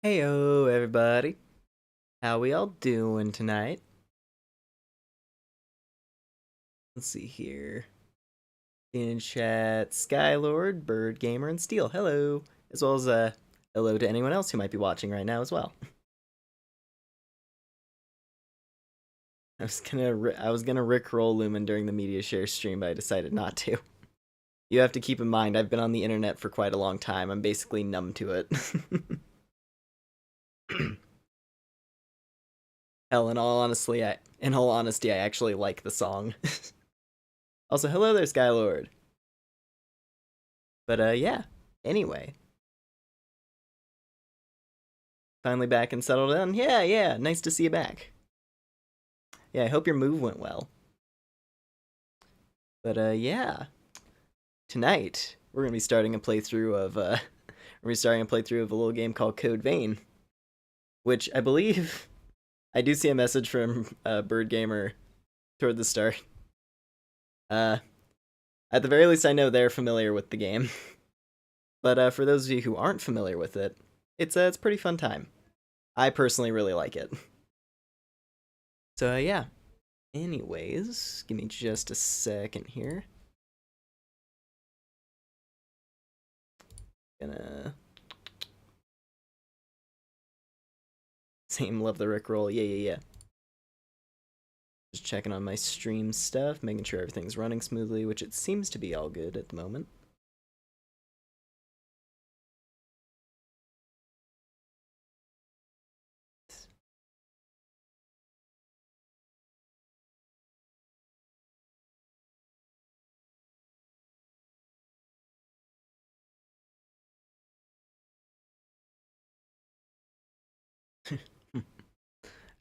Heyo, everybody. How we all doing tonight? Let's see here. In chat, Skylord, Bird Gamer, and Steel. Hello, as well as hello to anyone else who might be watching right now as well. I was gonna rickroll Lumen during the media share stream, but I decided not to. You have to keep in mind I've been on the internet for quite a long time. I'm basically numb to it. Hell, in all honesty, I actually like the song. Also, hello there, Skylord. But yeah. Anyway, finally back and settled in. Yeah. Nice to see you back. Yeah, I hope your move went well. But yeah. Tonight we're gonna be starting a playthrough of a little game called Code Vein, which I believe I do see a message from Bird Gamer toward the start. At the very least, I know they're familiar with the game. But for those of you who aren't familiar with it, it's a pretty fun time. I personally really like it. So yeah. Anyways, give me just a second here. Gonna same love the rickroll. Yeah. Just checking on my stream stuff, making sure everything's running smoothly, which it seems to be all good at the moment.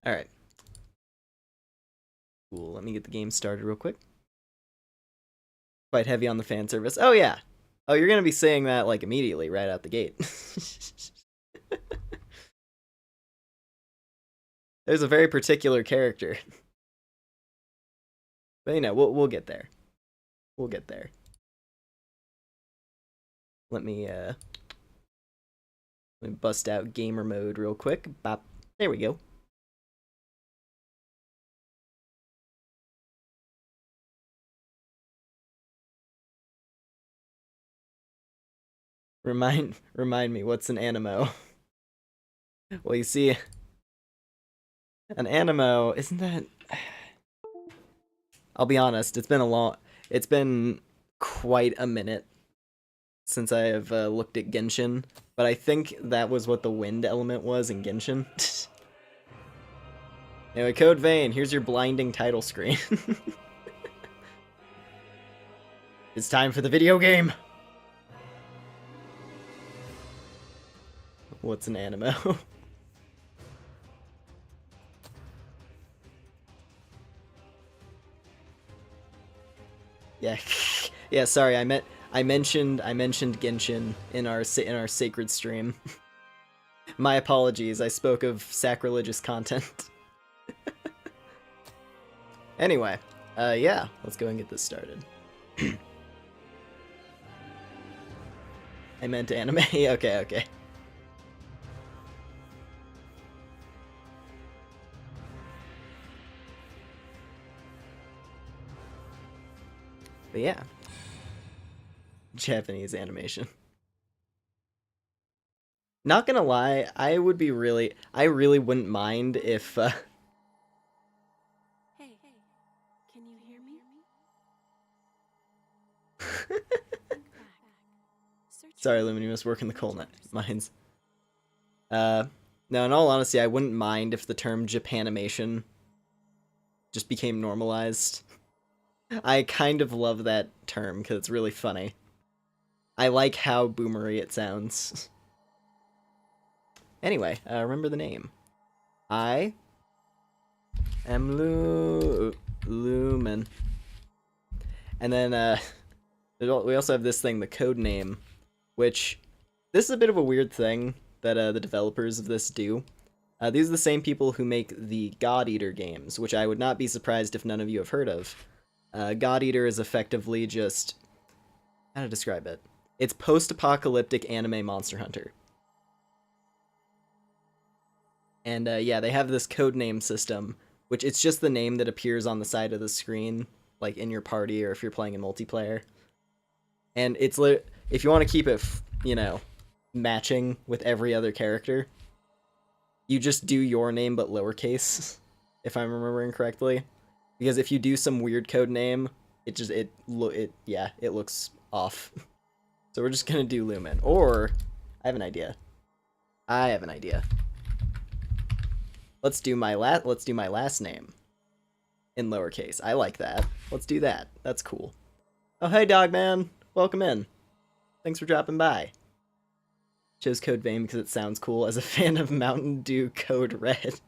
Alright. Cool, let me get the game started real quick. Quite heavy on the fan service. Oh yeah! Oh, you're gonna be saying that, like, immediately, right out the gate. There's a very particular character. But you know, we'll get there. We'll get there. Let me bust out gamer mode real quick. Bop. There we go. Remind me, what's an animo? Well, you see, an animo, isn't that... I'll be honest, it's been quite a minute since I have looked at Genshin, but I think that was what the wind element was in Genshin. Anyway, Code Vein, here's your blinding title screen. It's time for the video game! What's an animo? Yeah, sorry, I mentioned Genshin in our sacred stream. My apologies, I spoke of sacrilegious content. Anyway, yeah, let's go and get this started. I meant anime. Okay. But yeah. Japanese animation. Not gonna lie, I really wouldn't mind if Hey, can you hear me? Sorry, Lumen, you must work in the coal mines. No, in all honesty, I wouldn't mind if the term Japanimation just became normalized. I kind of love that term because it's really funny. I like how boomery it sounds. Anyway, remember the name. I am Lumen. And then we also have this thing, the code name, which this is a bit of a weird thing that the developers of this do. These are the same people who make the God Eater games, which I would not be surprised if none of you have heard of. God Eater is effectively just... how to describe it? It's post-apocalyptic anime Monster Hunter. And yeah, they have this code name system, which it's just the name that appears on the side of the screen, like in your party or if you're playing in multiplayer. And it's if you want to keep it, matching with every other character, you just do your name but lowercase, if I'm remembering correctly. Because if you do some weird code name, it looks off. So we're just gonna do Lumen. Or I have an idea. Let's do my last name in lowercase. I like that. Let's do that. That's cool. Oh, hey, Dogman. Welcome in. Thanks for dropping by. Chose Code Vein because it sounds cool as a fan of Mountain Dew Code Red.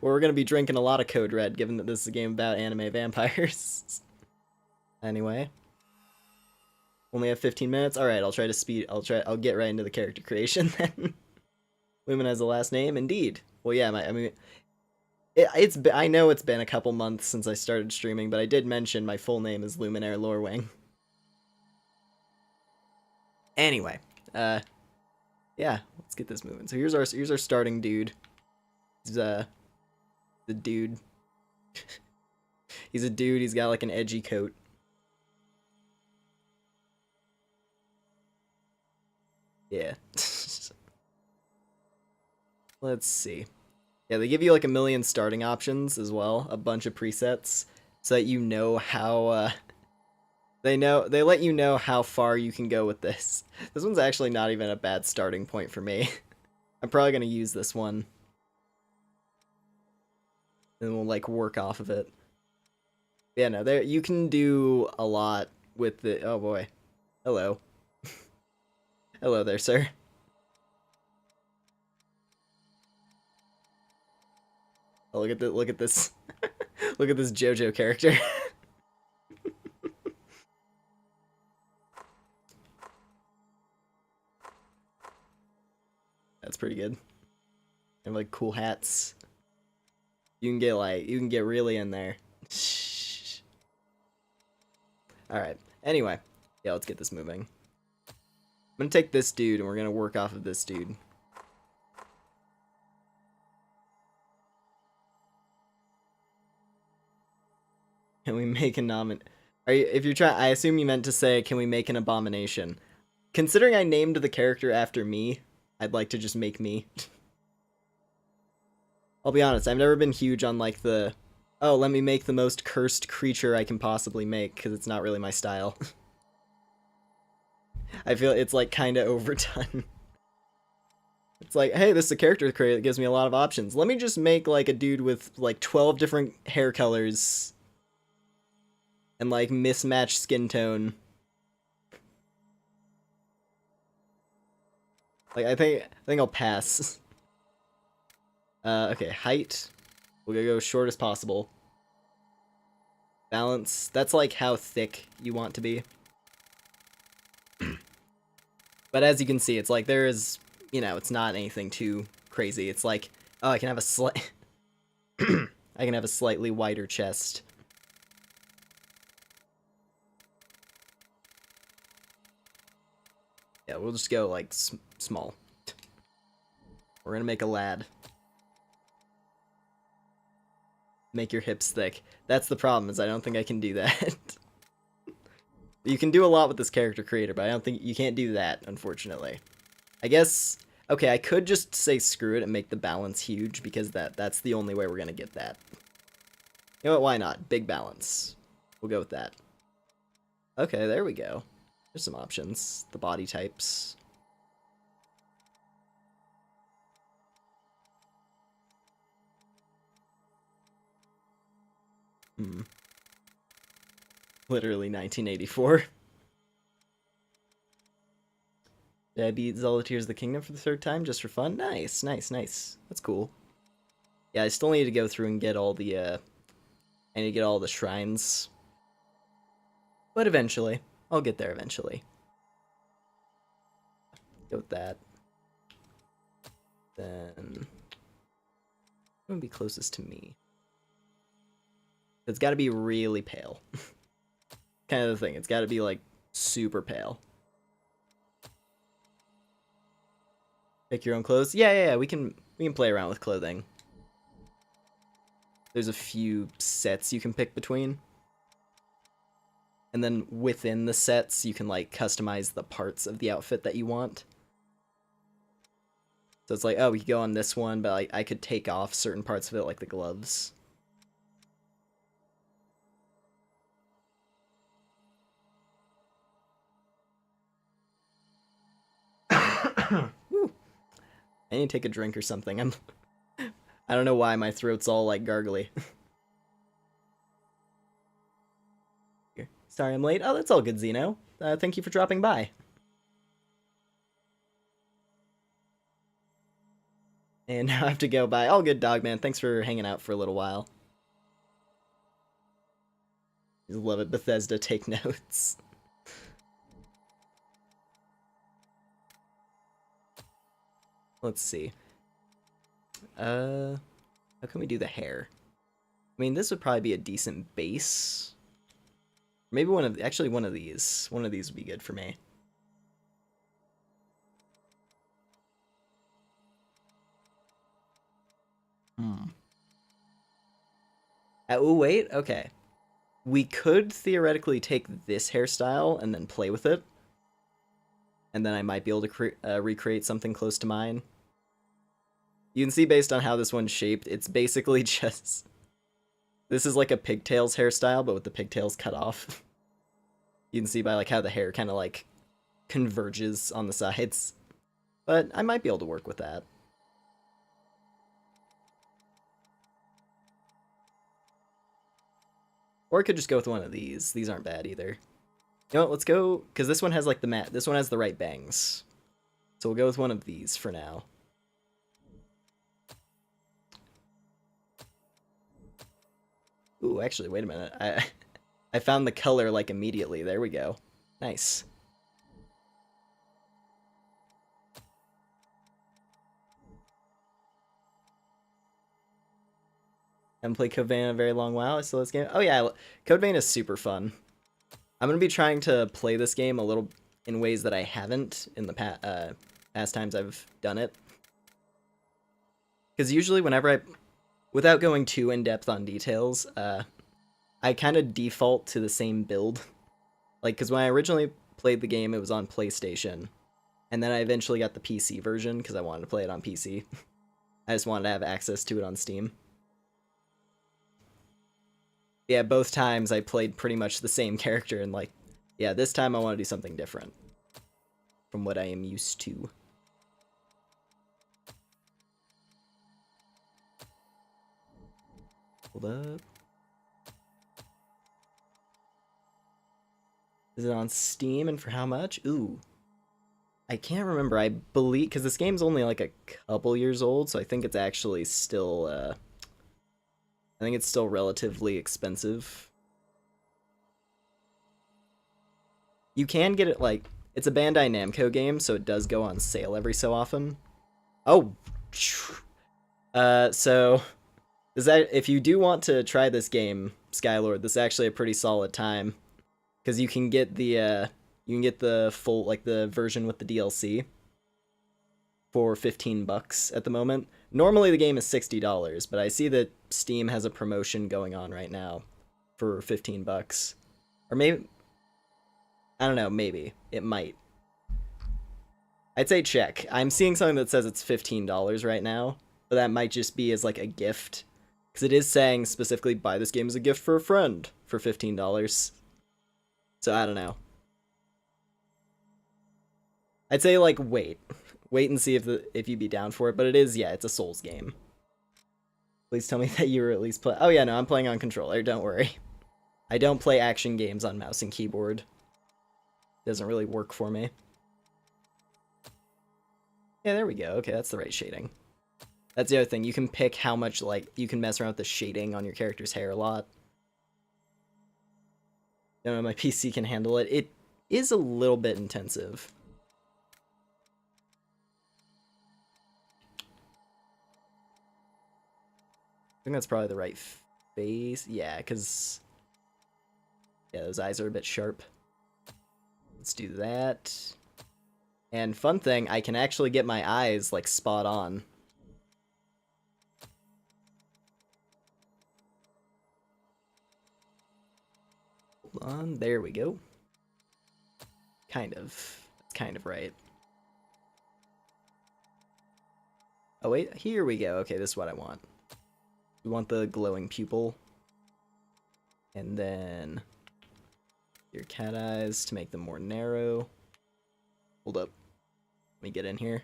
Well, we're going to be drinking a lot of Code Red, given that this is a game about anime vampires. Anyway. Only have 15 minutes? Alright, I'll get right into the character creation then. Lumen has a last name? Indeed. Well, yeah, I know it's been a couple months since I started streaming, but I did mention my full name is Lumenaire Lorewing. Anyway, yeah, let's get this moving. So here's our starting dude. He's the dude. He's a dude. He's got like an edgy coat. Yeah. Let's see. Yeah, they give you like a million starting options as well, a bunch of presets, so that you know how they let you know how far you can go with this. This one's actually not even a bad starting point for me. I'm probably gonna use this one. And we'll like work off of it. Yeah, no, there you can do a lot with the oh boy. Hello. Hello there, sir. Oh, look at this look at this JoJo character. That's pretty good. And like cool hats. You can get really in there. Alright. Anyway. Yeah, let's get this moving. I'm gonna take this dude and we're gonna work off of this dude. Can we make a I assume you meant to say, can we make an abomination? Considering I named the character after me, I'd like to just make me. I'll be honest, I've never been huge on like let me make the most cursed creature I can possibly make, because it's not really my style. I feel it's like kind of overdone. It's like, hey, this is a character creator that gives me a lot of options. Let me just make like a dude with like 12 different hair colors and like mismatched skin tone. Like I think I'll pass. Okay, height. We're gonna go short as possible. Balance. That's like how thick you want to be. But as you can see, it's like there is, it's not anything too crazy. It's like, oh, I can have a I can have a slightly wider chest. Yeah, we'll just go like small. We're gonna make a lad. Make your hips thick. That's the problem, is I don't think I can do that. You can do a lot with this character creator, but I don't think you can't do that, unfortunately. I guess, okay, I could just say screw it and make the balance huge, because that's the only way we're gonna get that. You know what, why not? Big balance. We'll go with that. Okay, there we go. There's some options. The body types. Literally 1984. Did I beat Zelda Tears of the Kingdom for the 3rd time just for fun? Nice, nice, nice. That's cool. Yeah, I still need to go through and get all the, I need to get all the shrines. But eventually. I'll get there eventually. Go with that. Then... I'm gonna be closest to me. It's gotta be really pale. Kind of the thing. It's gotta be, like, super pale. Pick your own clothes? Yeah, we can we can play around with clothing. There's a few sets you can pick between. And then within the sets, you can like customize the parts of the outfit that you want. So it's like, oh, we could go on this one, but I could take off certain parts of it, like the gloves. Woo. I need to take a drink or something. I don't know why my throat's all like gargly. Sorry I'm late. Oh, that's all good, Zeno. Thank you for dropping by. And now I have to go. Bye. All good, Dogman. Thanks for hanging out for a little while. Just love it. Bethesda, take notes. Let's see. How can we do the hair? I mean, this would probably be a decent base. Maybe one of these. One of these would be good for me. Oh, wait. Okay. We could theoretically take this hairstyle and then play with it. And then I might be able to recreate something close to mine. You can see based on how this one's shaped, it's basically just... This is like a pigtails hairstyle, but with the pigtails cut off. You can see by like how the hair kind of like converges on the sides. But I might be able to work with that. Or I could just go with one of these. These aren't bad either. You know what, let's go, because this one has like this one has the right bangs. So we'll go with one of these for now. Ooh, actually, wait a minute. I found the color like immediately. There we go. Nice. I haven't played Code Vein in a very long while. I still this game. Oh yeah, Code Vein is super fun. I'm gonna be trying to play this game a little in ways that I haven't in the past times I've done it. Because usually whenever without going too in depth on details, I kind of default to the same build. Like, because when I originally played the game, it was on PlayStation, and then I eventually got the PC version because I wanted to play it on PC. I just wanted to have access to it on Steam. Yeah, both times I played pretty much the same character, and like, yeah, this time I want to do something different from what I am used to. Hold up. Is it on Steam, and for how much? Ooh. I can't remember. I believe, because this game's only like a couple years old, so I think it's actually still, I think it's still relatively expensive. You can get it, like, it's a Bandai Namco game, so it does go on sale every so often. Oh! So, if you do want to try this game, Skylord, this is actually a pretty solid time. Because you can get the full, like, the version with the DLC for $15 at the moment. Normally the game is $60, but I see that Steam has a promotion going on right now for $15. Or maybe, I don't know, maybe. It might. I'd say check. I'm seeing something that says it's $15 right now, but that might just be as like a gift. Because it is saying specifically buy this game as a gift for a friend for $15. So I don't know. I'd say like wait and see if you'd be down for it. But it is, yeah, it's a Souls game. Please tell me that you were at least play. Oh yeah, no, I'm playing on controller. Don't worry. I don't play action games on mouse and keyboard. It doesn't really work for me. Yeah, there we go. Okay, that's the right shading. That's the other thing. You can pick how much, like, you can mess around with the shading on your character's hair a lot. I don't know, my PC can handle it. It is a little bit intensive. I think that's probably the right face. Yeah, because... yeah, those eyes are a bit sharp. Let's do that. And fun thing, I can actually get my eyes, like, spot on. Hold on, there we go. Kind of. That's kind of right. Oh wait, here we go. Okay, this is what I want. We want the glowing pupil. And then your cat eyes to make them more narrow. Hold up. Let me get in here.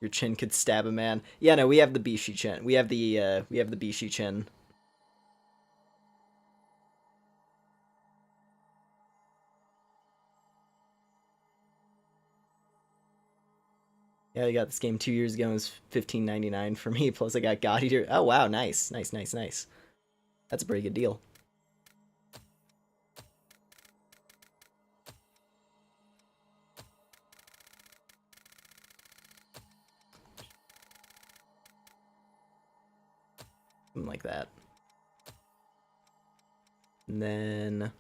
Your chin could stab a man. Yeah, no, we have the Bishi chin. We have the Bishi chin. Yeah, I got this game 2 years ago. It was $15.99 for me. Plus, I got God Eater. Oh wow, nice, nice, nice, nice. That's a pretty good deal. Something like that. And then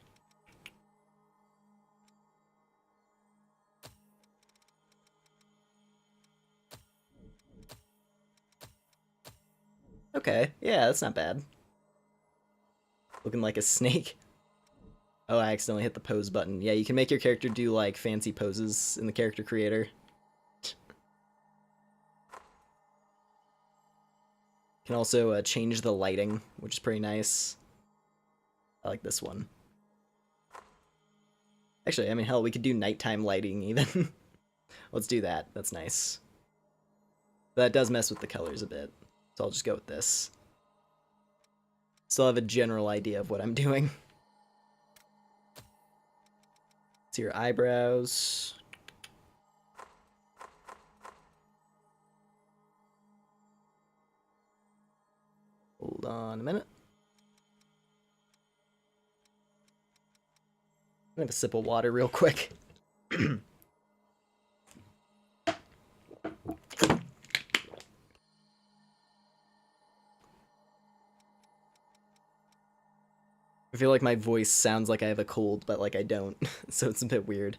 okay, yeah, that's not bad. Looking like a snake. Oh, I accidentally hit the pose button. Yeah, you can make your character do like fancy poses in the character creator. Can also change the lighting, which is pretty nice. I like this one. Actually, I mean, hell, we could do nighttime lighting even. Let's do that. That's nice. That does mess with the colors a bit, so I'll just go with this. Still have a general idea of what I'm doing. So your eyebrows. Hold on a minute. I'm gonna have a sip of water real quick. I feel like my voice sounds like I have a cold, but like I don't, so it's a bit weird.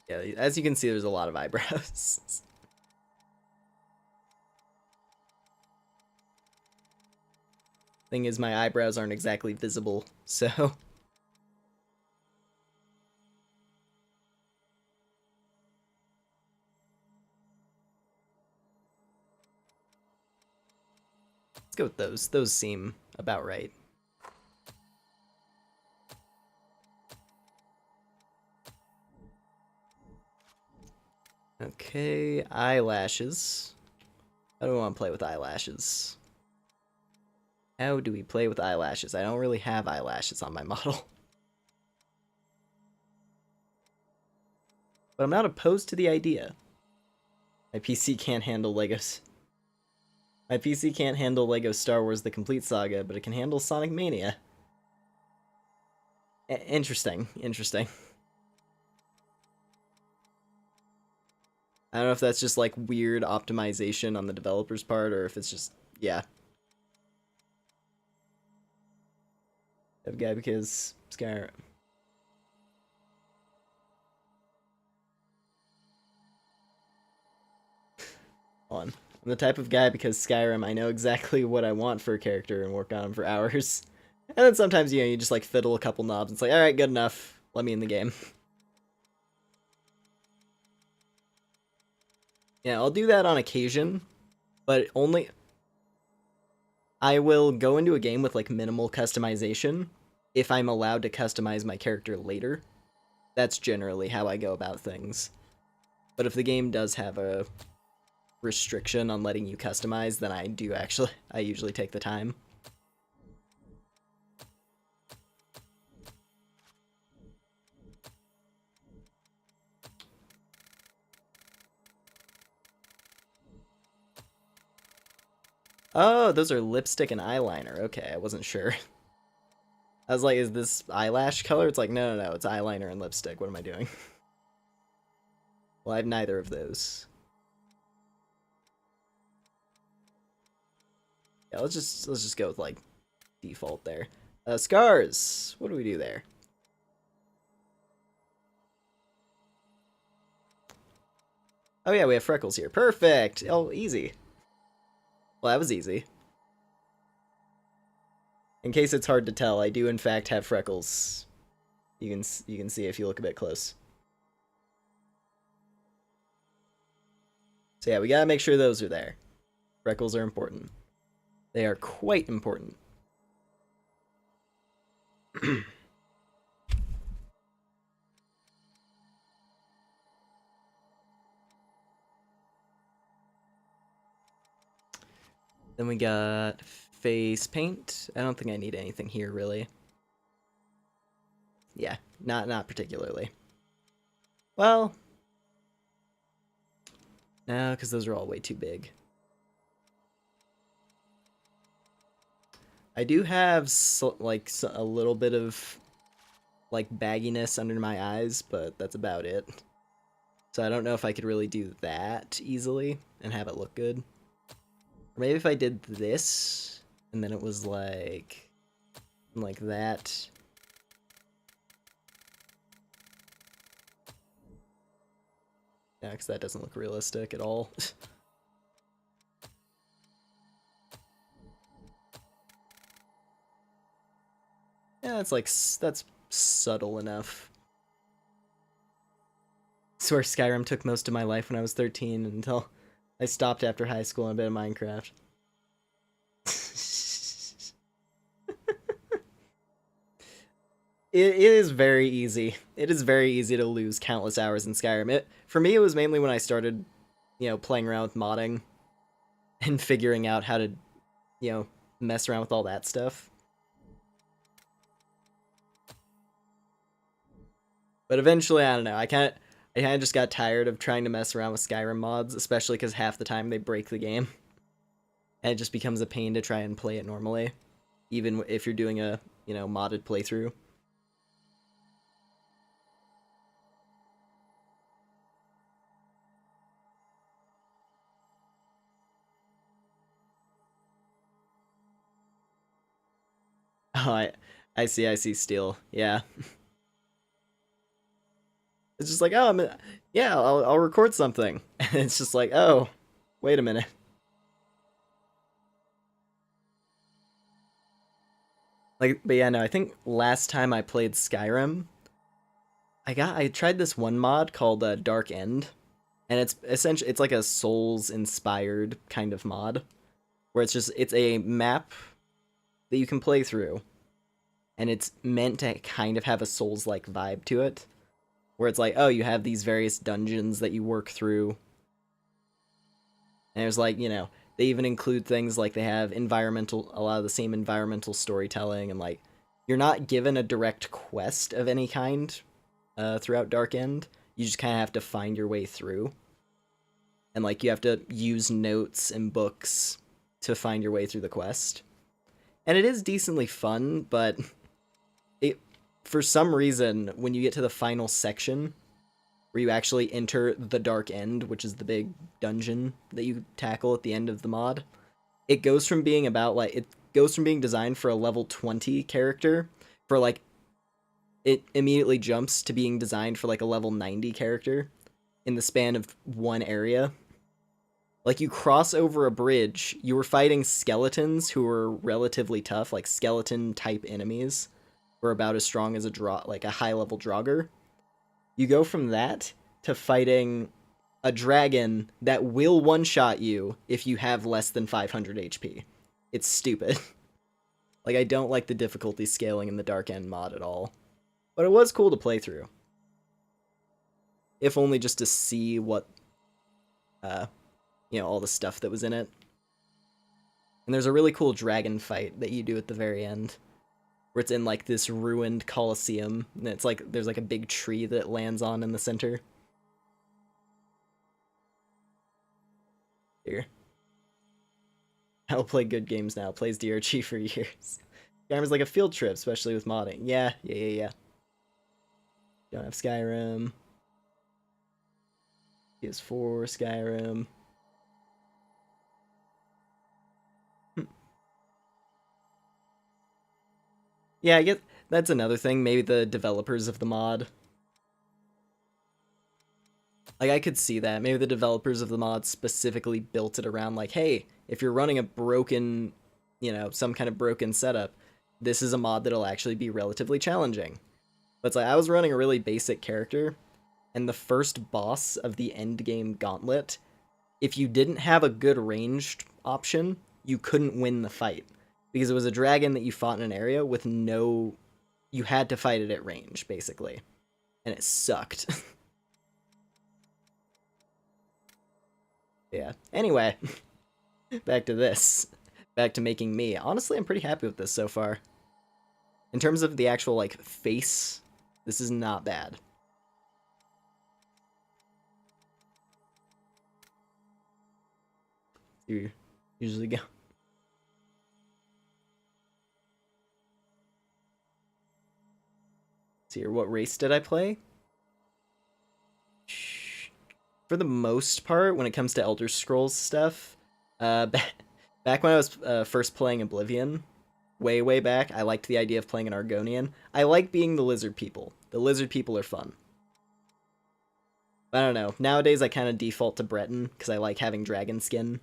Yeah, as you can see, there's a lot of eyebrows. Thing is, my eyebrows aren't exactly visible, so... Let's go with those. Those seem about right. Okay, eyelashes. How do we want to play with eyelashes? How do we play with eyelashes? I don't really have eyelashes on my model. But I'm not opposed to the idea. My PC can't handle Legos. My PC can't handle Lego Star Wars The Complete Saga, but it can handle Sonic Mania. Interesting, interesting. I don't know if that's just like weird optimization on the developer's part, or if it's just, yeah. That guy because Skyrim. Hold on. I'm the type of guy because Skyrim, I know exactly what I want for a character and work on him for hours. And then sometimes, you know, you just like fiddle a couple knobs and it's like, alright, good enough. Let me in the game. Yeah, I'll do that on occasion, but only... I will go into a game with like minimal customization if I'm allowed to customize my character later. That's generally how I go about things. But if the game does have a restriction on letting you customize, then I usually take the time. Oh, those are lipstick and eyeliner. Okay, I wasn't sure. I was like, is this eyelash color? It's like, no, it's eyeliner and lipstick. What am I doing? Well, I have neither of those. Yeah, Yeah, let's just go with like default there. Scars. What do we do there? Oh yeah, we have freckles here. Perfect. Oh, easy. Well, that was easy. In case it's hard to tell, I do in fact have freckles. You can see if you look a bit close. So yeah, we gotta make sure those are there. Freckles are important. They are quite important. Then we got face paint. I don't think I need anything here really. Yeah, not particularly. Well, no, because those are all way too big. I do have a little bit of like bagginess under my eyes, but that's about it. So I don't know if I could really do that easily and have it look good. Or maybe if I did this and then it was like that. Yeah, because that doesn't look realistic at all. Yeah, that's subtle enough. I swear Skyrim took most of my life when I was 13 until I stopped after high school and a bit of Minecraft. It is very easy. It is very easy to lose countless hours in Skyrim. For me, it was mainly when I started, playing around with modding and figuring out how to, mess around with all that stuff. But eventually, I don't know. I kind of just got tired of trying to mess around with Skyrim mods, especially because half the time they break the game, and it just becomes a pain to try and play it normally, even if you're doing a modded playthrough. Oh, I see steel. Yeah. It's just like, oh, yeah, I'll record something. And it's just like, oh, wait a minute. Like, but yeah, no, I think last time I played Skyrim, I tried this one mod called Dark End, and it's like a Souls inspired kind of mod, where it's a map that you can play through, and it's meant to kind of have a Souls like vibe to it, where it's like, oh, you have these various dungeons that you work through. And there's like, they even include things like they have a lot of the same environmental storytelling, and like, you're not given a direct quest of any kind throughout Dark End. You just kind of have to find your way through. And like, you have to use notes and books to find your way through the quest. And it is decently fun, but for some reason, when you get to the final section, where you actually enter the Dark End, which is the big dungeon that you tackle at the end of the mod, it goes from being designed for a level 20 character, for like, it immediately jumps to being designed for like a level 90 character in the span of one area. Like, you cross over a bridge, you were fighting skeletons who were relatively tough, like skeleton type enemies, were about as strong as a high level Draugr. You go from that to fighting a dragon that will one-shot you if you have less than 500 HP. It's stupid. Like, I don't like the difficulty scaling in the Dark End mod at all. But it was cool to play through. If only just to see what, all the stuff that was in it. And there's a really cool dragon fight that you do at the very end, where it's in like this ruined coliseum, and it's like there's like a big tree that it lands on in the center. Here. I'll play good games now. Plays DRG for years. Skyrim's like a field trip, especially with modding. Yeah. Don't have Skyrim. PS4, Skyrim. Yeah, I guess that's another thing. Maybe the developers of the mod. Like, I could see that. Maybe the developers of the mod specifically built it around, like, hey, if you're running a broken, some kind of broken setup, this is a mod that'll actually be relatively challenging. But it's like, I was running a really basic character, and the first boss of the end game gauntlet, if you didn't have a good ranged option, you couldn't win the fight. Because it was a dragon that you fought in an area with no... You had to fight it at range, basically. And it sucked. Yeah. Anyway, back to this. Back to making me. Honestly, I'm pretty happy with this so far. In terms of the actual, like, face, this is not bad. You usually go. See here, what race did I play? For the most part, when it comes to Elder Scrolls stuff, back when I was first playing Oblivion, way back, I liked the idea of playing an Argonian. I like being the lizard people. The lizard people are fun. I don't know. Nowadays, I kind of default to Breton because I like having dragon skin.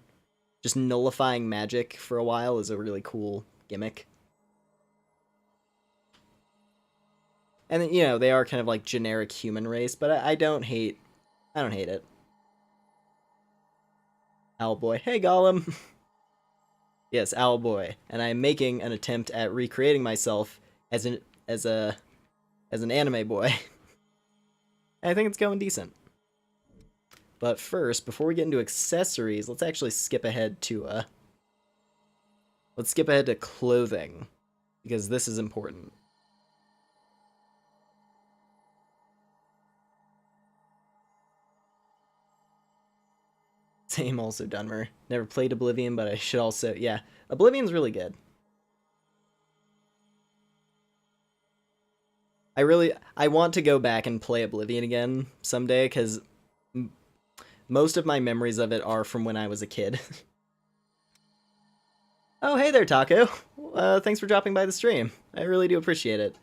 Just nullifying magic for a while is a really cool gimmick. And then, they are kind of like generic human race, but I don't hate it. Owlboy. Hey, Gollum! Yes, Owlboy. And I'm making an attempt at recreating myself as an anime boy. I think it's going decent. But first, before we get into accessories, let's actually skip ahead to clothing, because this is important. Same, also Dunmer. Never played Oblivion, but I should also... Yeah, Oblivion's really good. I want to go back and play Oblivion again someday, because most of my memories of it are from when I was a kid. Oh, hey there, Taco. Thanks for dropping by the stream. I really do appreciate it.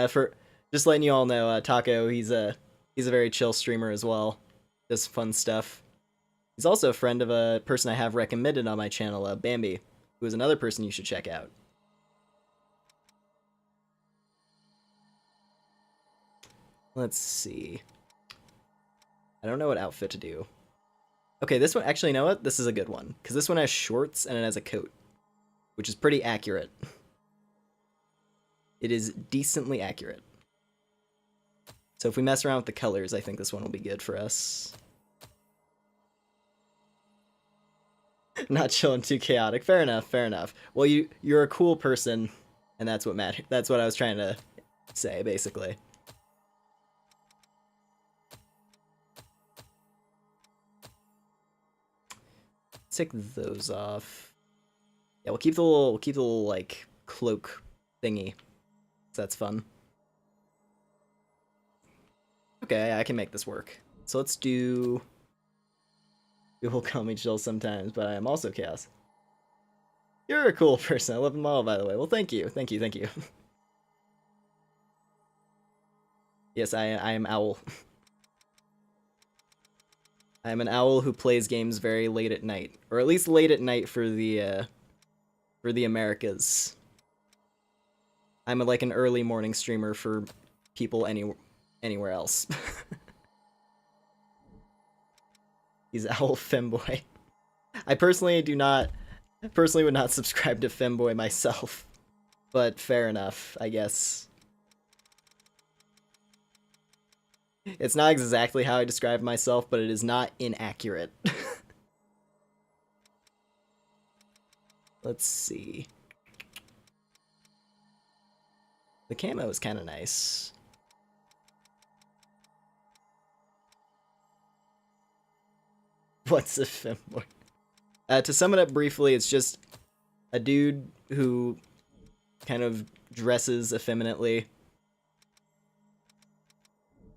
For just letting you all know, Taco, he's a very chill streamer as well. Does fun stuff. He's also a friend of a person I have recommended on my channel, Bambi, who is another person you should check out. Let's see. I don't know what outfit to do. Okay, this one, actually, you know what? This is a good one, because this one has shorts and it has a coat, which is pretty accurate. It is decently accurate. So if we mess around with the colors, I think this one will be good for us. Not chilling, too chaotic. Fair enough, fair enough. Well, you're a cool person, and that's what matters. That's what I was trying to say, basically. Take those off. Yeah, we'll keep the little like cloak thingy. So that's fun. Okay, I can make this work. So let's do... People call me chill sometimes, but I am also chaos. You're a cool person. I love them all, by the way. Well, thank you. Thank you, thank you. Yes, I am Owl. I am an owl who plays games very late at night. Or at least late at night for the Americas. I'm like an early morning streamer for people anywhere else. He's Owl Femboy. I personally would not subscribe to Femboy myself. But fair enough, I guess. It's not exactly how I describe myself, but it is not inaccurate. Let's see. The camo is kind of nice. What's a femboy? To sum it up briefly, it's just a dude who kind of dresses effeminately.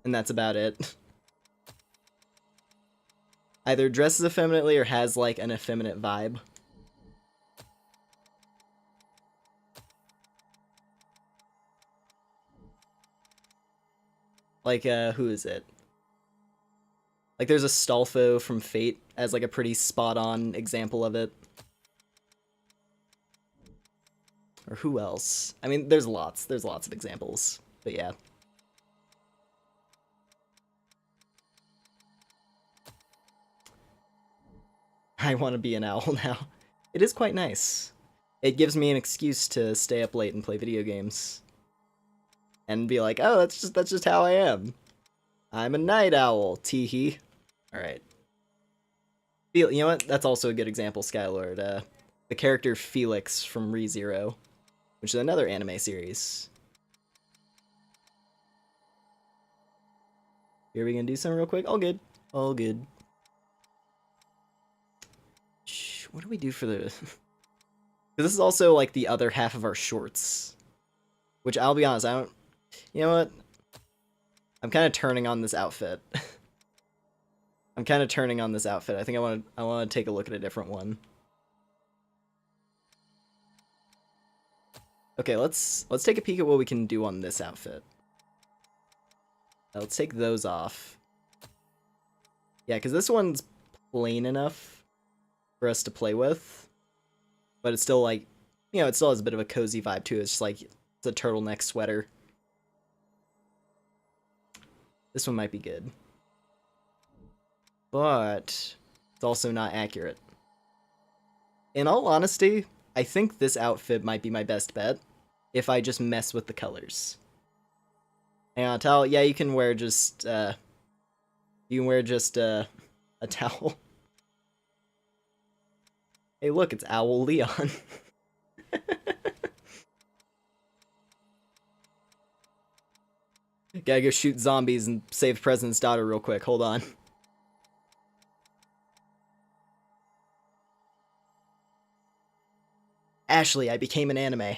And that's about it. either dresses effeminately or has like an effeminate vibe. Like, who is it? Like, there's a Stolfo from Fate as like a pretty spot-on example of it. Or who else? I mean, there's lots of examples, but yeah. I want to be an owl now. It is quite nice. It gives me an excuse to stay up late and play video games. And be like, oh, that's just how I am. I'm a night owl, teehee. Alright. You know what? That's also a good example, Skylord. The character Felix from ReZero, which is another anime series. Here we gonna do something real quick? All good. All good. What do we do for the... This is also like the other half of our shorts. Which, I'll be honest, I don't... You know what? I'm kind of turning on this outfit. I think I want to take a look at a different one. Okay, let's take a peek at what we can do on this outfit. Let's take those off. Yeah, because this one's plain enough for us to play with. But it's still like, you know, it still has a bit of a cozy vibe too. It's just like, it's a turtleneck sweater. This one might be good. But it's also not accurate. In all honesty, I think this outfit might be my best bet if I just mess with the colors. Hang on, towel. Yeah, you can wear just a towel. Hey, look, it's Owl Leon. Gotta go shoot zombies and save the president's daughter real quick. Hold on. Ashley, I became an anime.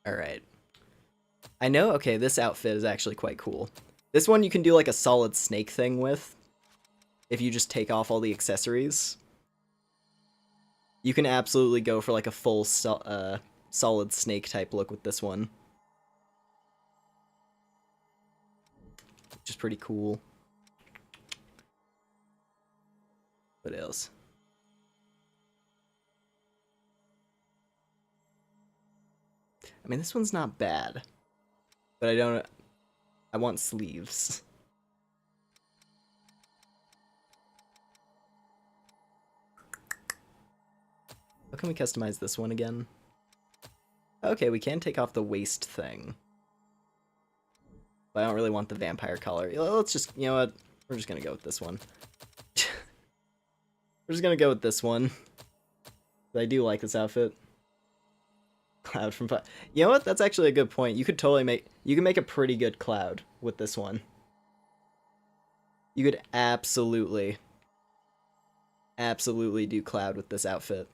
Alright. I know, okay, this outfit is actually quite cool. This one you can do like a solid snake thing with. If you just take off all the accessories. You can absolutely go for like a full solid snake type look with this one. Which is pretty cool. What else? I mean, this one's not bad. But I want sleeves. How can we customize this one again? Okay, we can take off the waist thing. But I don't really want the vampire collar. Let's just, you know what? We're just gonna go with this one. We're just gonna go with this one. I do like this outfit. Cloud from... You know what? That's actually a good point. You could totally make... You can make a pretty good Cloud with this one. You could absolutely do Cloud with this outfit.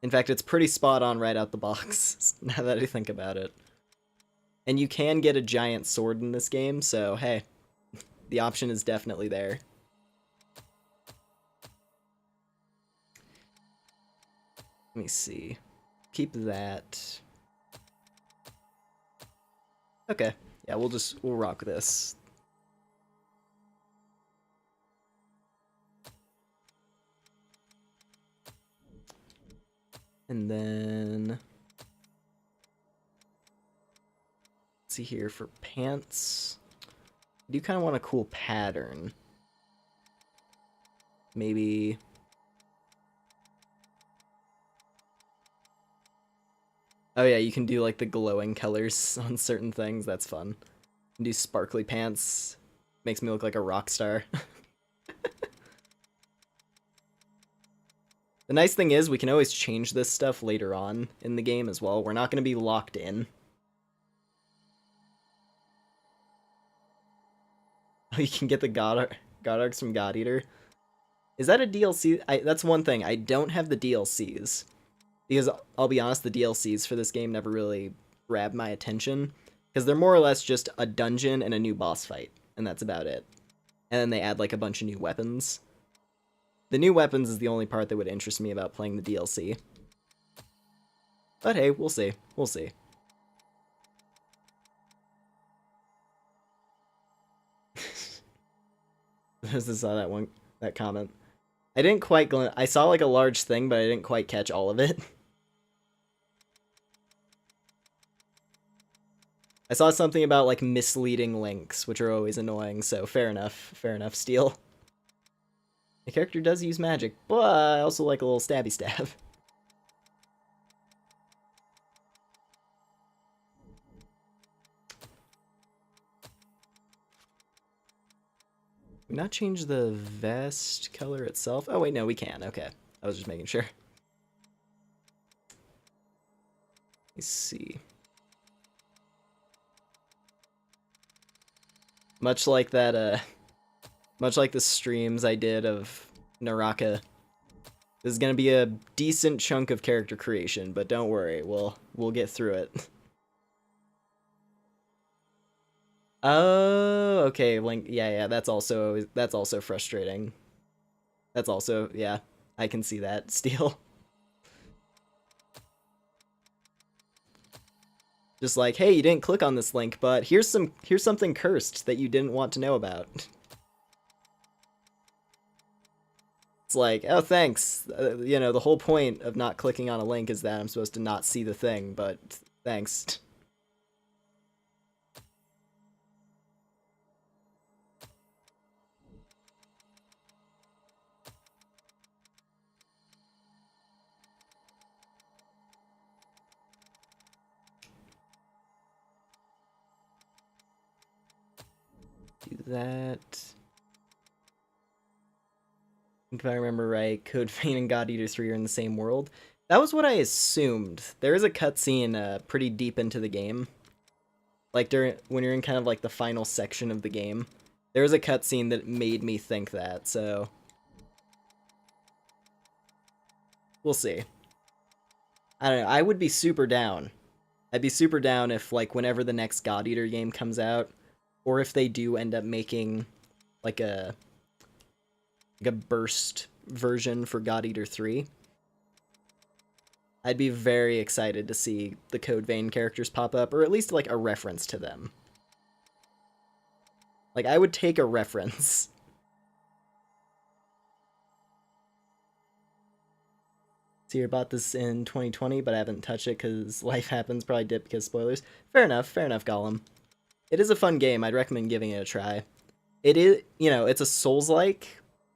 In fact, it's pretty spot on right out the box, now that I think about it. And you can get a giant sword in this game, so hey, the option is definitely there. Let me see. Keep that. Okay. Yeah, we'll rock this. And then let's see here for pants. I do kind of want a cool pattern. Maybe oh yeah, you can do like the glowing colors on certain things. That's fun. You can do sparkly pants. Makes me look like a rock star. The nice thing is we can always change this stuff later on in the game as well. We're not going to be locked in. Oh, you can get the God Arcs from God Eater. Is that a DLC? That's one thing. I don't have the DLCs. Because, I'll be honest, the DLCs for this game never really grabbed my attention. Because they're more or less just a dungeon and a new boss fight, and that's about it. And then they add like a bunch of new weapons. The new weapons is the only part that would interest me about playing the DLC. But hey, we'll see. We'll see. I just saw that comment. I didn't quite I saw like a large thing, but I didn't quite catch all of it. I saw something about like misleading links, which are always annoying, so fair enough, Steel. The character does use magic, but I also like a little stabby stab. Can we not change the vest color itself? Oh wait, no, we can. Okay, I was just making sure. Let's see. Much like that, much like the streams I did of Naraka, this is gonna be a decent chunk of character creation, but don't worry, we'll get through it. Oh, okay, Link. Yeah, that's also frustrating. That's also, yeah, I can see that. Steel. Just like, hey, you didn't click on this link, but here's something cursed that you didn't want to know about. It's like, oh, thanks. You know, the whole point of not clicking on a link is that I'm supposed to not see the thing, but thanks. Do that. If I remember right, Code Vein and God Eater 3 are in the same world. That was what I assumed. There is a cutscene pretty deep into the game. Like when you're in kind of like the final section of the game. There was a cutscene that made me think that, so we'll see. I don't know, I would be super down. I'd be super down if like whenever the next God Eater game comes out, or if they do end up making like a burst version for God Eater 3. I'd be very excited to see the Code Vein characters pop up, or at least like a reference to them. Like, I would take a reference. See, I bought this in 2020, but I haven't touched it because life happens. Probably did because spoilers. Fair enough, Gollum. It is a fun game. I'd recommend giving it a try. It is, you know, it's a Souls-like,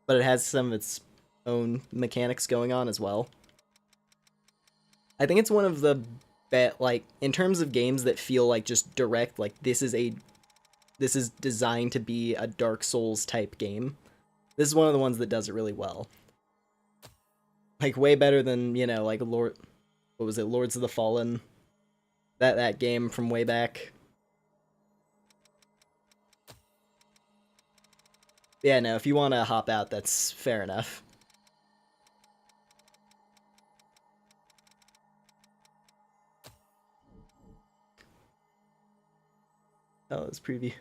but it has some of its own mechanics going on as well. I think it's one of the like, in terms of games that feel like just direct, like this is designed to be a Dark Souls type game. This is one of the ones that does it really well. Like way better than, you know, like what was it, Lords of the Fallen? That game from way back. Yeah, no, if you want to hop out, that's fair enough. Oh, it's preview.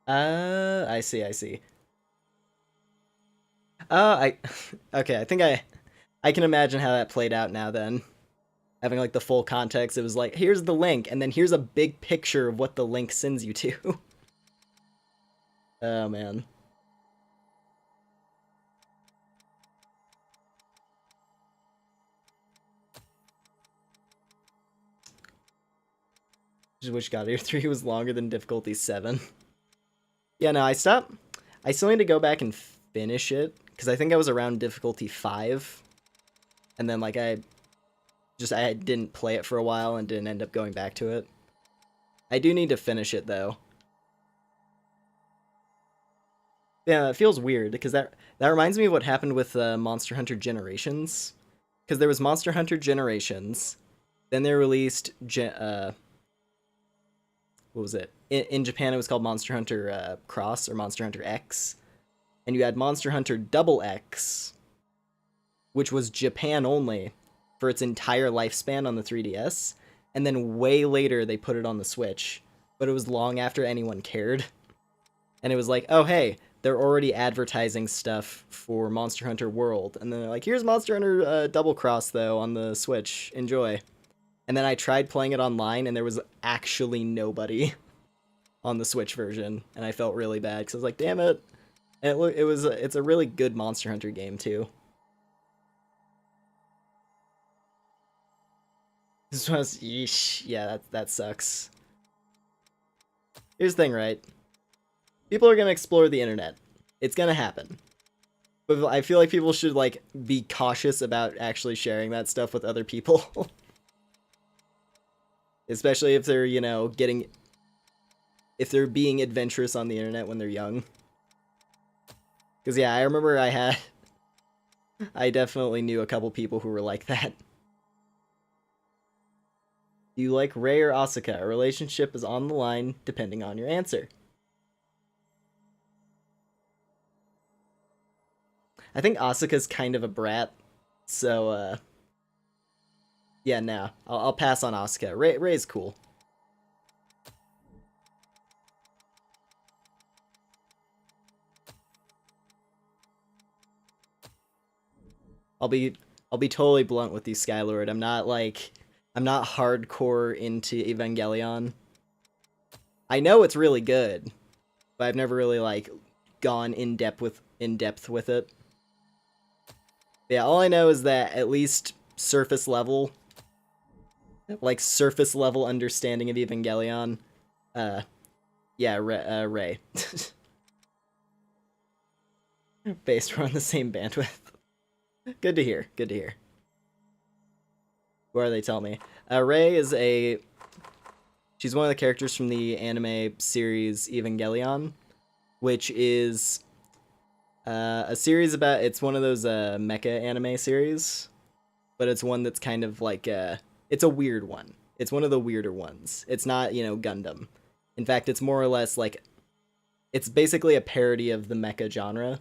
I see. Okay, I think I can imagine how that played out now then. Having like the full context, it was like, here's the link, and then here's a big picture of what the link sends you to. Oh man. Just wish God Eater 3 was longer than difficulty 7. Yeah, no, I still need to go back and finish it, because I think I was around difficulty 5. And then, like, I didn't play it for a while and didn't end up going back to it. I do need to finish it, though. Yeah, it feels weird, because that reminds me of what happened with Monster Hunter Generations. Because there was Monster Hunter Generations, then they released what was it? In Japan, it was called Monster Hunter Cross or Monster Hunter X. And you had Monster Hunter Double X, which was Japan only for its entire lifespan on the 3DS. and then way later they put it on the Switch, but it was long after anyone cared. And it was like, oh hey, they're already advertising stuff for Monster Hunter World, and then they're like, here's Monster Hunter Double Cross though on the Switch, enjoy. And then I tried playing it online, and there was actually nobody on the Switch version, and I felt really bad because I was like, damn it. And it's a really good Monster Hunter game too. This was, yeesh, yeah, that sucks. Here's the thing, right? People are gonna explore the internet. It's gonna happen. But I feel like people should, like, be cautious about actually sharing that stuff with other people. Especially if they're, you know, if they're being adventurous on the internet when they're young. Because, yeah, I remember I definitely knew a couple people who were like that. Do you like Rei or Asuka? A relationship is on the line, depending on your answer. I think Asuka's kind of a brat, so, yeah, no. I'll pass on Asuka. Rei's cool. I'll be totally blunt with you, Skylord. I'm not hardcore into Evangelion. I know it's really good, but I've never really, like, gone in depth with it. Yeah, all I know is that at least surface level understanding of Evangelion, yeah, Rei. Based, we're on the same bandwidth. Good to hear. Good to hear. Who are they? Tell me. Rei is she's one of the characters from the anime series Evangelion, which is a series about, it's one of those mecha anime series, but it's one that's kind of like it's a weird one. It's one of the weirder ones. It's not, you know, Gundam. In fact, it's more or less like, it's basically a parody of the mecha genre,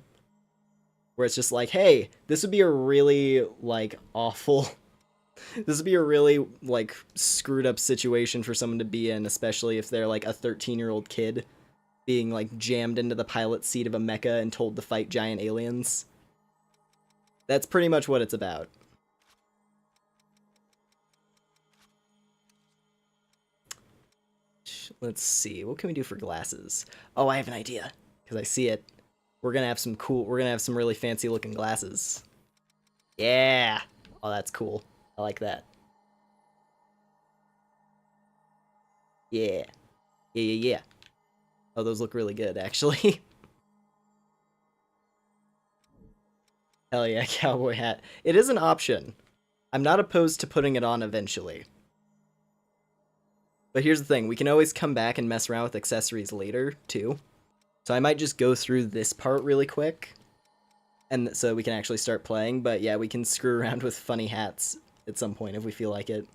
where it's just like, hey, this would be a really, like, awful, this would be a really, like, screwed up situation for someone to be in, especially if they're, like, a 13-year-old kid being, like, jammed into the pilot seat of a mecha and told to fight giant aliens. That's pretty much what it's about. Let's see, what can we do for glasses? Oh, I have an idea, because I see it. We're gonna have some really fancy looking glasses. Yeah! Oh, that's cool. I like that. Yeah. Yeah. Oh, those look really good, actually. Hell yeah, cowboy hat. It is an option. I'm not opposed to putting it on eventually. But here's the thing, we can always come back and mess around with accessories later, too. So I might just go through this part really quick, and so we can actually start playing, but yeah, we can screw around with funny hats at some point if we feel like it.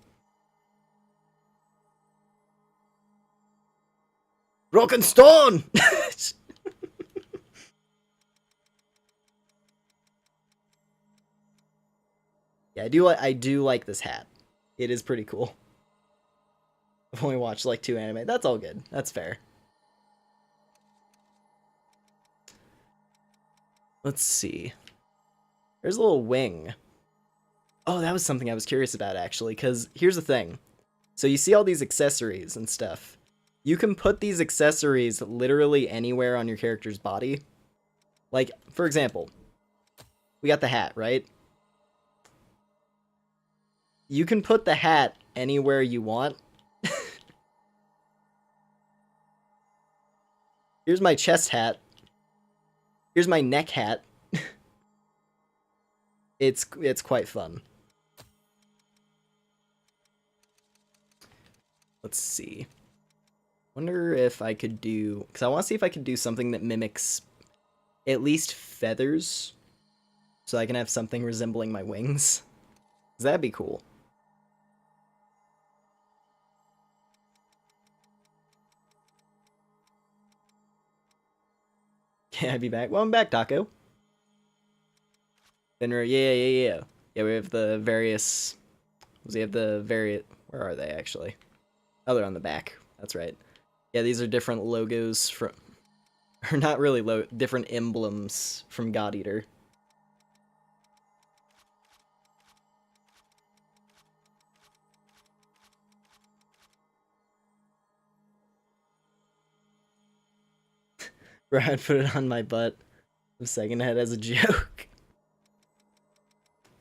Rock and Stone! Yeah, I do like this hat. It is pretty cool. I've only watched like 2 anime. That's all good. That's fair. Let's see. There's a little wing. Oh, that was something I was curious about, actually, because here's the thing. So you see all these accessories and stuff. You can put these accessories literally anywhere on your character's body. Like, for example, we got the hat, right? You can put the hat anywhere you want. Here's my chest hat. Here's my neck hat. It's quite fun. Let's see. Wonder if I could do, because I want to see if I could do something that mimics at least feathers, so I can have something resembling my wings. That'd be cool. Can I be back? Well, I'm back, Taco. Benra, yeah. Yeah, we have the various We have the where are they actually? Oh, they're on the back. That's right. Yeah, these are different logos from, or not really different emblems from God Eater. Bro, I'd put it on my butt a second ahead as a joke.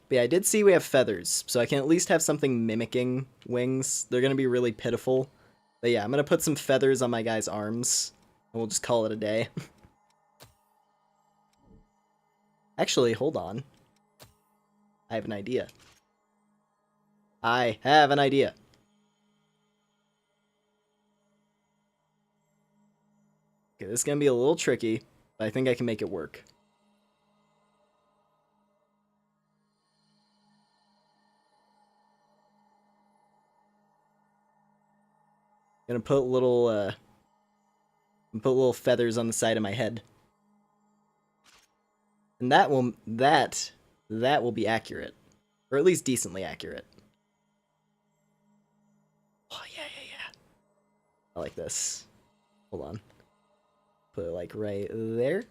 But yeah, I did see we have feathers, so I can at least have something mimicking wings. They're gonna be really pitiful. But yeah, I'm gonna put some feathers on my guy's arms, and we'll just call it a day. Actually, hold on. I have an idea. I have an idea. Okay, this is gonna be a little tricky, but I think I can make it work. Gonna put little feathers on the side of my head. And that will be accurate. Or at least decently accurate. Oh yeah. I like this. Hold on. Put it like right there.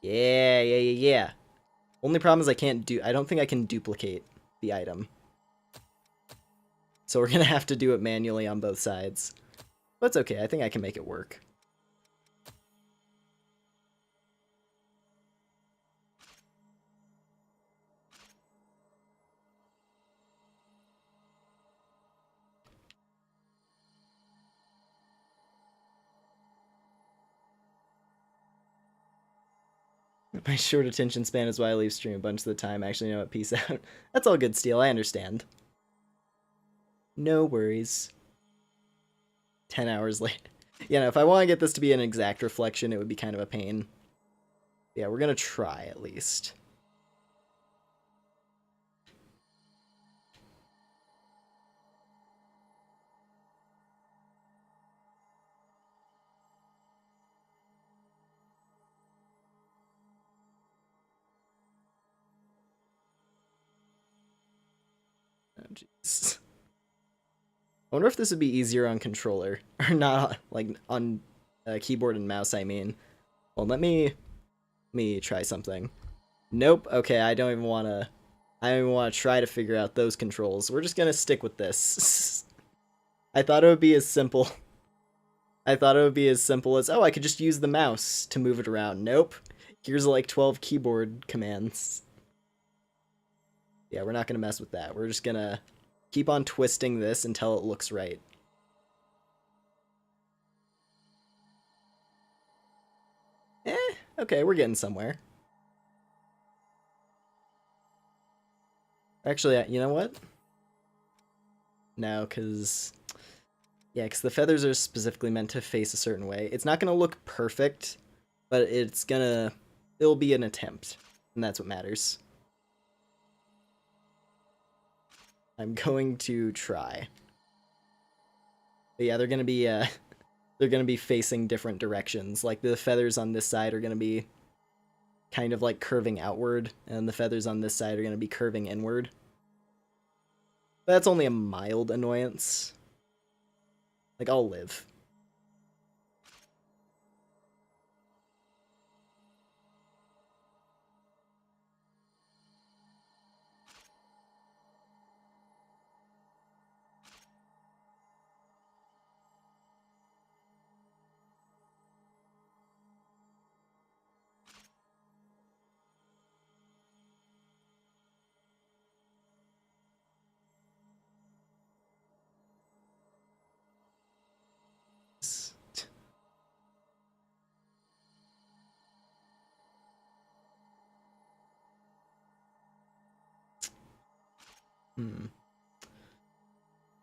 Yeah. Only problem is I don't think I can duplicate the item. So we're gonna have to do it manually on both sides. But it's okay, I think I can make it work. My short attention span is why I leave stream a bunch of the time. Actually, you know what? Peace out. That's all good, Steel. I understand. No worries. 10 hours later. Yeah, no, if I want to get this to be an exact reflection, it would be kind of a pain. Yeah, we're gonna try at least. Oh, jeez. I wonder if this would be easier on controller. Or not, like, on keyboard and mouse, I mean. Well, let me try something. Nope, okay, I don't even want to try to figure out those controls. We're just gonna stick with this. I thought it would be as simple. I thought it would be as simple as, oh, I could just use the mouse to move it around. Nope. Here's like 12 keyboard commands. Yeah, we're not gonna mess with that. We're just gonna keep on twisting this until it looks right. Okay, we're getting somewhere. Actually, you know what? No, because... Yeah, because the feathers are specifically meant to face a certain way. It's not going to look perfect, but it'll be an attempt, and that's what matters. I'm going to try. But yeah, they're going to be facing different directions. Like the feathers on this side are going to be kind of like curving outward, and the feathers on this side are going to be curving inward. But that's only a mild annoyance. Like, I'll live.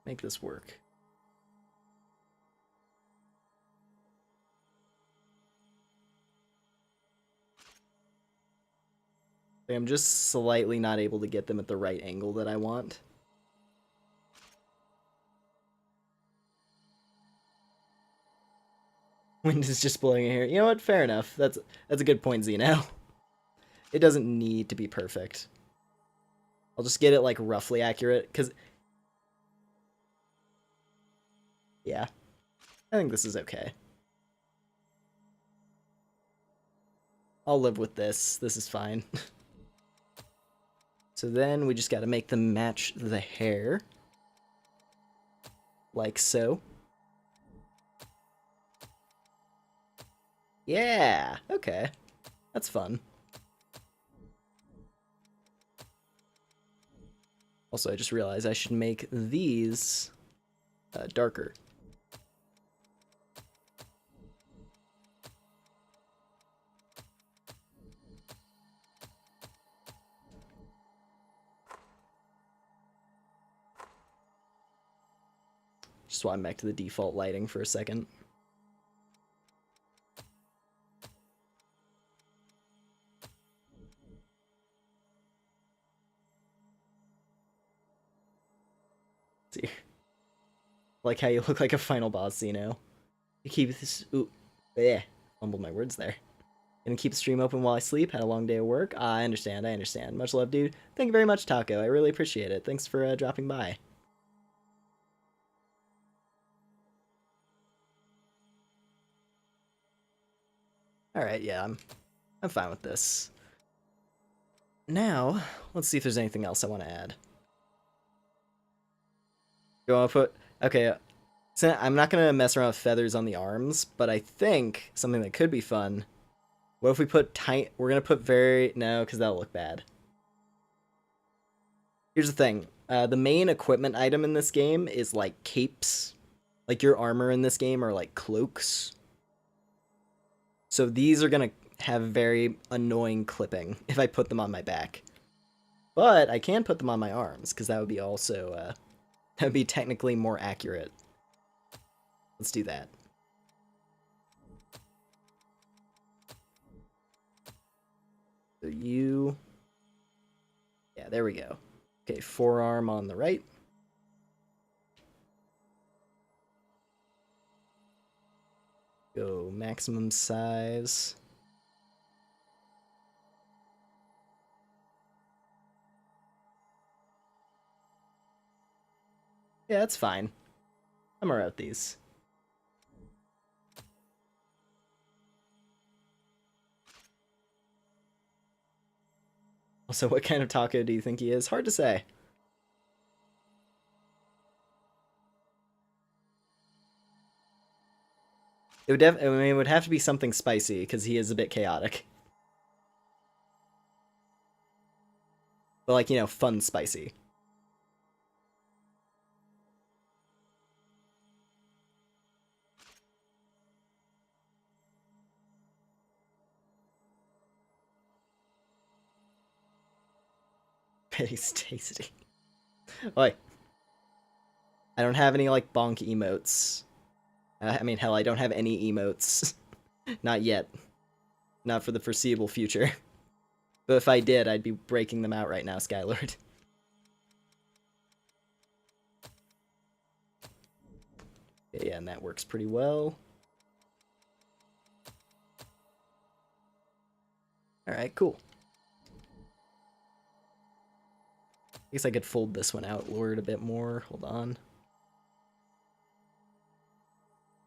Make this work. I'm just slightly not able to get them at the right angle that I want. Wind is just blowing in here. You know what? Fair enough. That's a good point, Zeno. It doesn't need to be perfect. I'll just get it like roughly accurate, because yeah, I think this is okay. I'll live with this. This is fine. So then we just got to make them match the hair. Like so. Yeah, okay. That's fun. Also, I just realized I should make these darker. Just swap back to the default lighting for a second. See, like how you look like a final boss, you know. You keep this. Ooh, yeah, fumbled my words there. Gonna keep the stream open while I sleep. Had a long day of work. I understand. I understand. Much love, dude. Thank you very much, Taco. I really appreciate it. Thanks for dropping by. All right, yeah, I'm fine with this. Now, let's see if there's anything else I want to add. Do you want to put... Okay, so I'm not going to mess around with feathers on the arms, but I think something that could be fun... What if we put tight... We're going to put very... No, because that'll look bad. Here's the thing. The main equipment item in this game is, like, capes. Like, your armor in this game are, like, cloaks. So these are going to have very annoying clipping if I put them on my back. But I can put them on my arms, because that would be also... that would be technically more accurate. Let's do that. So you... Yeah, there we go. Okay, forearm on the right. Go maximum size. Yeah, that's fine. I'm alright with these. Also, what kind of taco do you think he is? Hard to say. I mean, it would have to be something spicy, because he is a bit chaotic. But, like, you know, fun spicy. He's tasty. Oi. I don't have any, like, bonk emotes. I mean, hell, I don't have any emotes. Not yet. Not for the foreseeable future. But if I did, I'd be breaking them out right now, Skylord. Yeah, and that works pretty well. Alright, cool. I guess I could fold this one out, lower it a bit more. Hold on.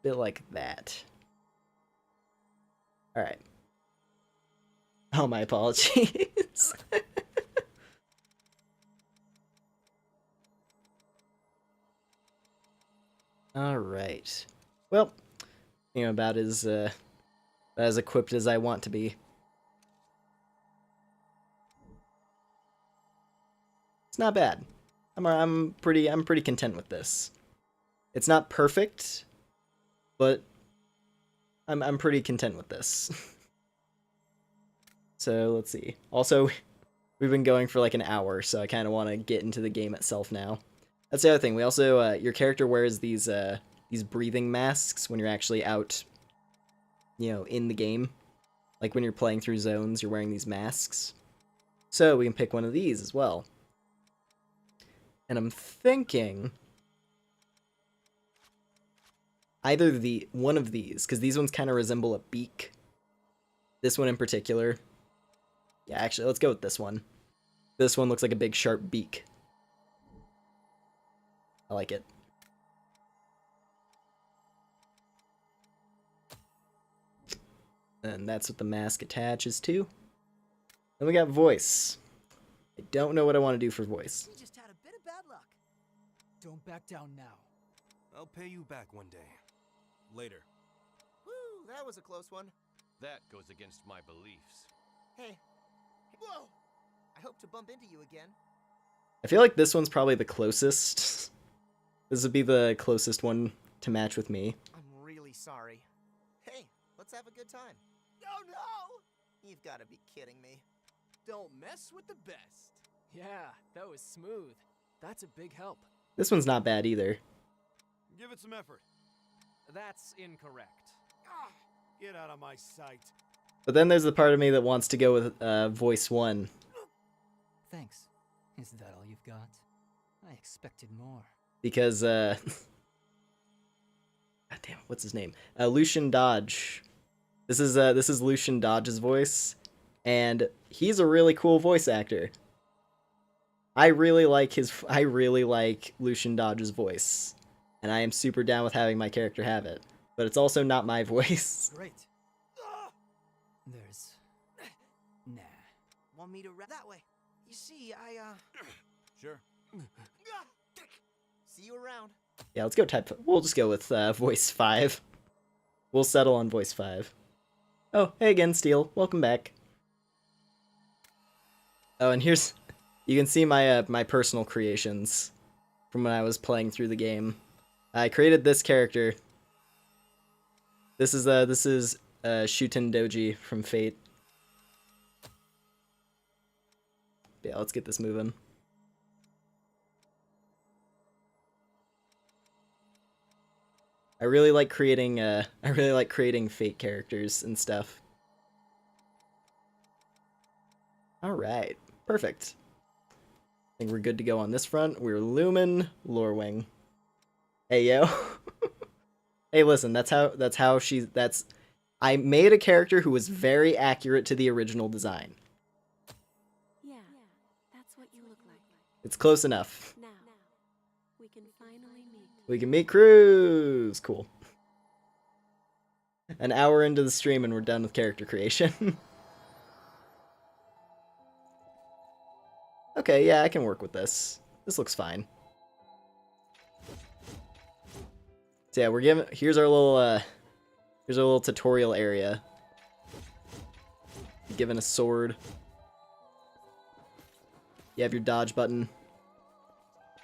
A bit like that. Alright. Oh, my apologies. Alright. Well, you know, about as equipped as I want to be. It's not bad. I'm pretty content with this. It's not perfect, but I'm pretty content with this. So let's see. Also, we've been going for like an hour, so I kind of want to get into the game itself now. That's the other thing. We also your character wears these breathing masks when you're actually out, you know, in the game. Like when you're playing through zones, you're wearing these masks. So we can pick one of these as well. And I'm thinking either one of these, because these ones kind of resemble a beak. This one in particular. Yeah, actually, let's go with this one. This one looks like a big sharp beak. I like it. And that's what the mask attaches to. Then we got voice. I don't know what I want to do for voice. You just had a bit of bad luck. Don't back down now. I'll pay you back one day. Later. Woo, that was a close one. That goes against my beliefs. Hey. Whoa! I hope to bump into you again. I feel like this one's probably the closest. This would be the closest one to match with me. I'm really sorry. Hey, let's have a good time. Oh no! You've got to be kidding me. Don't mess with the best. Yeah, that was smooth. That's a big help. This one's not bad either. Give it some effort. That's incorrect. Ah, get out of my sight. But then there's the part of me that wants to go with voice 1. Thanks. Is that all you've got? I expected more. Because, God damn, what's his name? Lucian Dodge. This is Lucian Dodge's voice, and he's a really cool voice actor. I really like Lucian Dodge's voice, and I am super down with having my character have it. But it's also not my voice. Great. There's... Nah. Want me to wrap that way? You see, Sure. See you around. Yeah, let's go type. We'll just go with voice 5. We'll settle on voice 5. Oh, hey again, Steel. Welcome back. Oh, and here's... You can see my my personal creations from when I was playing through the game. I created this character. This is Shuten Doji from Fate. Yeah, let's get this moving. I really like creating Fate characters and stuff. All right, perfect. I think we're good to go on this front. We're Lumen Lorewing. Hey yo. Hey, listen, I made a character who was very accurate to the original design. Yeah, that's what you look like. It's close enough. Now, we can finally meet. We can meet Cruz. Cool. An hour into the stream and we're done with character creation. Okay, yeah, I can work with this. This looks fine. So yeah, here's our little tutorial area. Given a sword. You have your dodge button.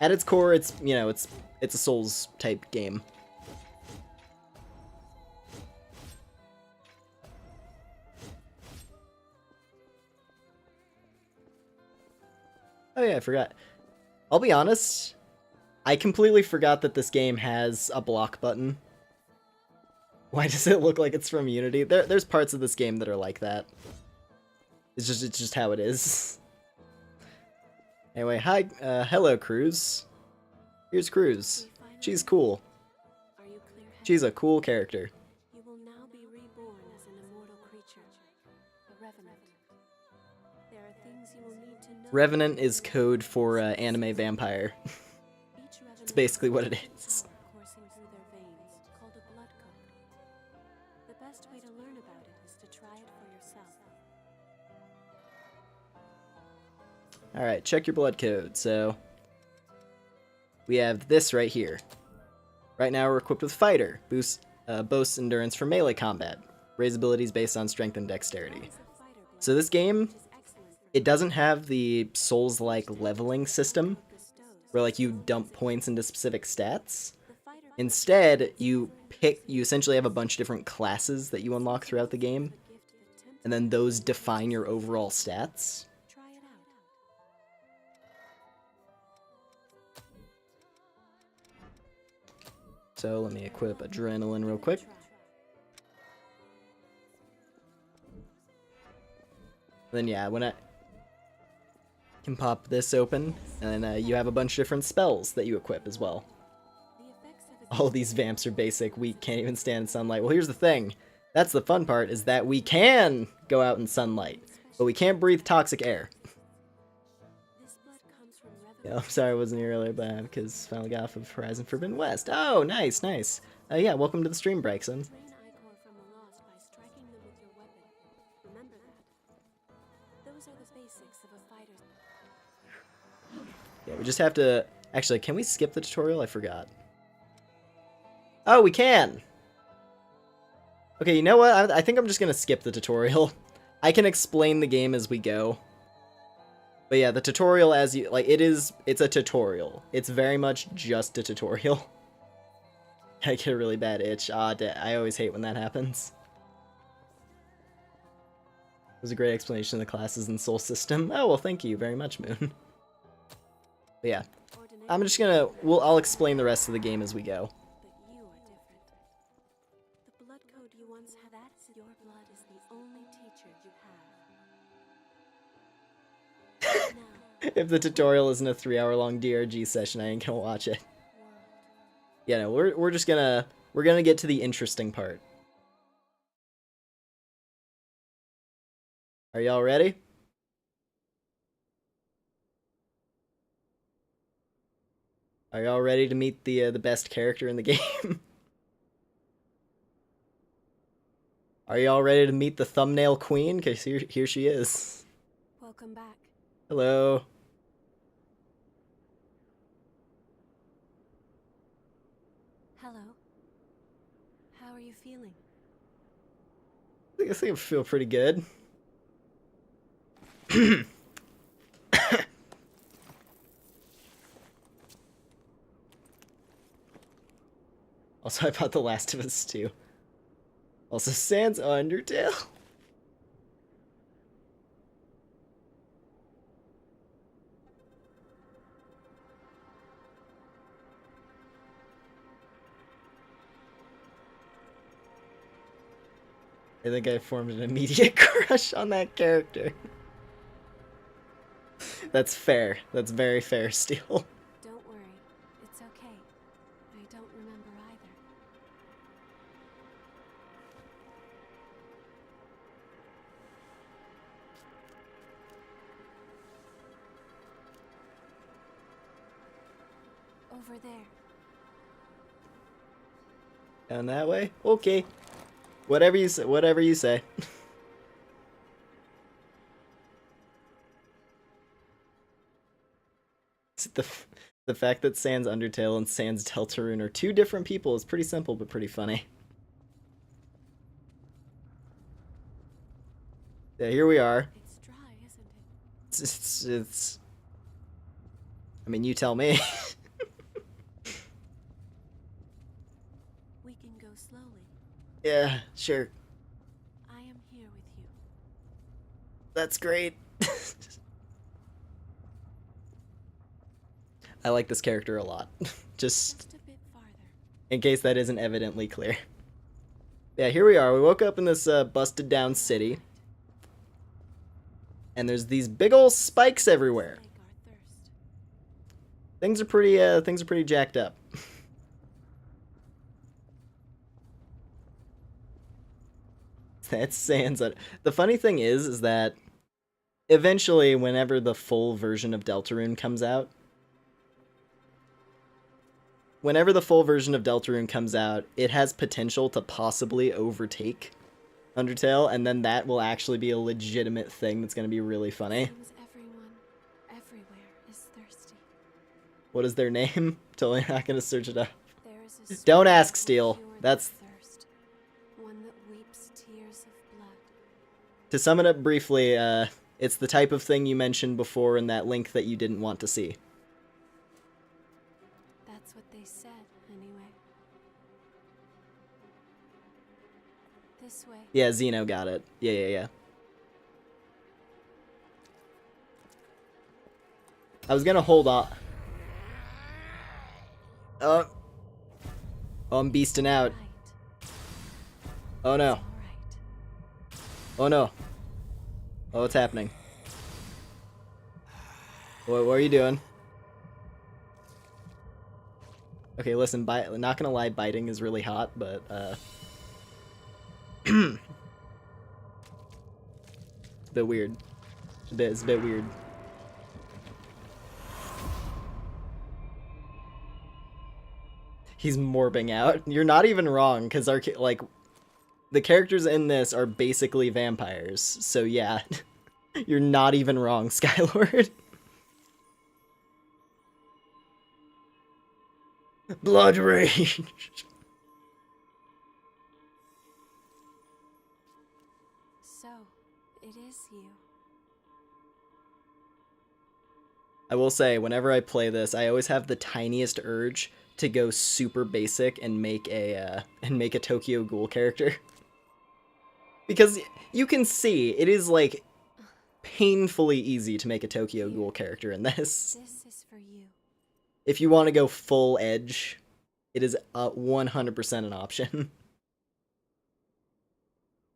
At its core, it's a Souls type game. Oh yeah, I forgot. I'll be honest, I completely forgot that this game has a block button. Why does it look like it's from Unity? There's parts of this game that are like that. It's just how it is. Anyway, hi, hello, Cruz. Here's Cruz. She's cool. Are you clear-headed? She's a cool character. You will now be reborn as an immortal creature, a revenant. There are things you will need to know. Revenant is code for anime vampire. Each revenant It's basically what it has is. power coursing through their veins, called a blood code. The best way to learn about it is to try it for yourself. Alright, check your blood code. So, we have this right here. Right now we're equipped with Fighter. Boasts endurance for melee combat. Raise abilities based on strength and dexterity. So this game, it doesn't have the Souls-like leveling system, where like you dump points into specific stats. Instead, you essentially have a bunch of different classes that you unlock throughout the game, and then those define your overall stats. Try it out. So let me equip Adrenaline real quick. Then yeah, when I can pop this open, and then you have a bunch of different spells that you equip as well. All these vamps are basic. We can't even stand in sunlight. Well, here's the thing. That's the fun part, is that we can go out in sunlight, but we can't breathe toxic air. comes from Yeah, I'm sorry I wasn't here earlier, but because finally got off of Horizon Forbidden West. Oh, nice, nice. Yeah, welcome to the stream, Brexon. Drain Ichor from the lost by striking them with your weapon. Remember that. Those are the basics of a fighter's. Yeah, we just have to... Actually, can we skip the tutorial? I forgot. Oh, we can! Okay, you know what? I think I'm just gonna skip the tutorial. I can explain the game as we go. But yeah, the tutorial as you... Like, it's a tutorial. It's very much just a tutorial. I get a really bad itch. I always hate when that happens. It was a great explanation of the classes and soul system. Oh, well, thank you very much, Moon. But yeah, I'm just gonna... I'll explain the rest of the game as we go. But you are different. The blood code you once had, your blood is the only teacher you have. Now, If the tutorial isn't a 3-hour-long DRG session, I ain't gonna watch it. Yeah, no, we're just gonna... We're gonna get to the interesting part. Are y'all ready? Are y'all ready to meet the best character in the game? Are y'all ready to meet the thumbnail queen? Because here she is. welcome back. Hello. Hello. How are you feeling? I think I feel pretty good. Also, I bought The Last of Us 2. Also, Sans Undertale. I think I formed an immediate crush on that character. That's fair. That's very fair, Steel. Don't worry. It's okay. I don't remember either. Over there. Down that way? Okay. Whatever you say. Whatever you say. The fact that Sans Undertale and Sans Deltarune are two different people is pretty simple but pretty funny. Yeah, here we are. It's dry, isn't it? It's I mean, you tell me. We can go slowly. Yeah, sure. I am here with you. That's great. I like this character a lot. Just Just a bit farther. in case that isn't evidently clear. Yeah, here we are. We woke up in this busted down city. And there's these big ol' spikes everywhere. Like our thirst. Things are pretty jacked up. That's Sans. The funny thing is that eventually, whenever the full version of Deltarune comes out, it has potential to possibly overtake Undertale, and then that will actually be a legitimate thing that's going to be really funny. Seems everyone, everywhere is thirsty. What is their name? Totally not going to search it up. There is a Don't spirit ask, will Steel. cure That's... that thirst, one that weeps tears of blood. To sum it up briefly, it's the type of thing you mentioned before in that link that you didn't want to see. That's what they said, anyway. This way. Yeah, Xeno got it. Yeah. I was gonna hold on. Oh, I'm beasting out. Right. Oh no. All right. Oh no. Oh, what's happening? What are you doing? Okay, listen, not gonna lie, biting is really hot, but, it's a bit weird. It's a bit weird. He's morbing out. You're not even wrong, because our like the characters in this are basically vampires. So yeah, you're not even wrong, Skylord. Blood rage. So, it is you. I will say, whenever I play this, I always have the tiniest urge to go super basic and make a Tokyo Ghoul character. Because you can see, it is like painfully easy to make a Tokyo Ghoul character in this. This is for you. If you want to go full edge, it is 100% an option.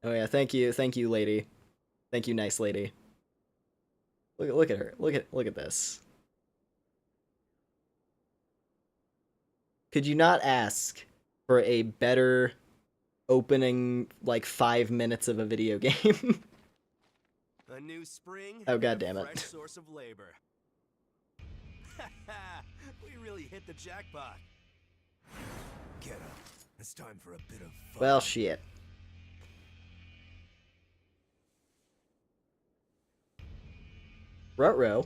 Oh yeah, thank you, lady. Thank you, nice lady. Look at her. Look at this. Could you not ask for a better opening, like, 5 minutes of a video game? A new spring. Oh, and a God damn it. fresh source of labor. We really hit the jackpot. Get up. It's time for a bit of fun. Well, shit. Ruh-roh.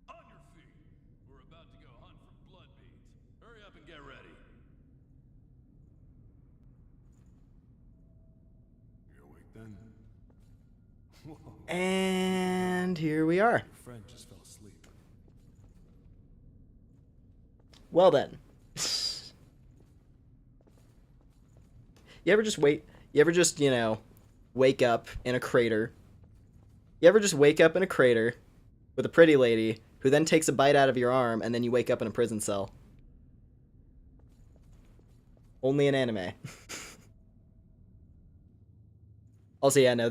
On your feet. We're about to go hunt for blood beads. Hurry up and get ready. You awake then? Whoa. And here we are. Your friend just fell asleep. Well then. You ever just you know, wake up in a crater? You ever just wake up in a crater with a pretty lady who then takes a bite out of your arm and then you wake up in a prison cell? Only in anime. Also, yeah, no,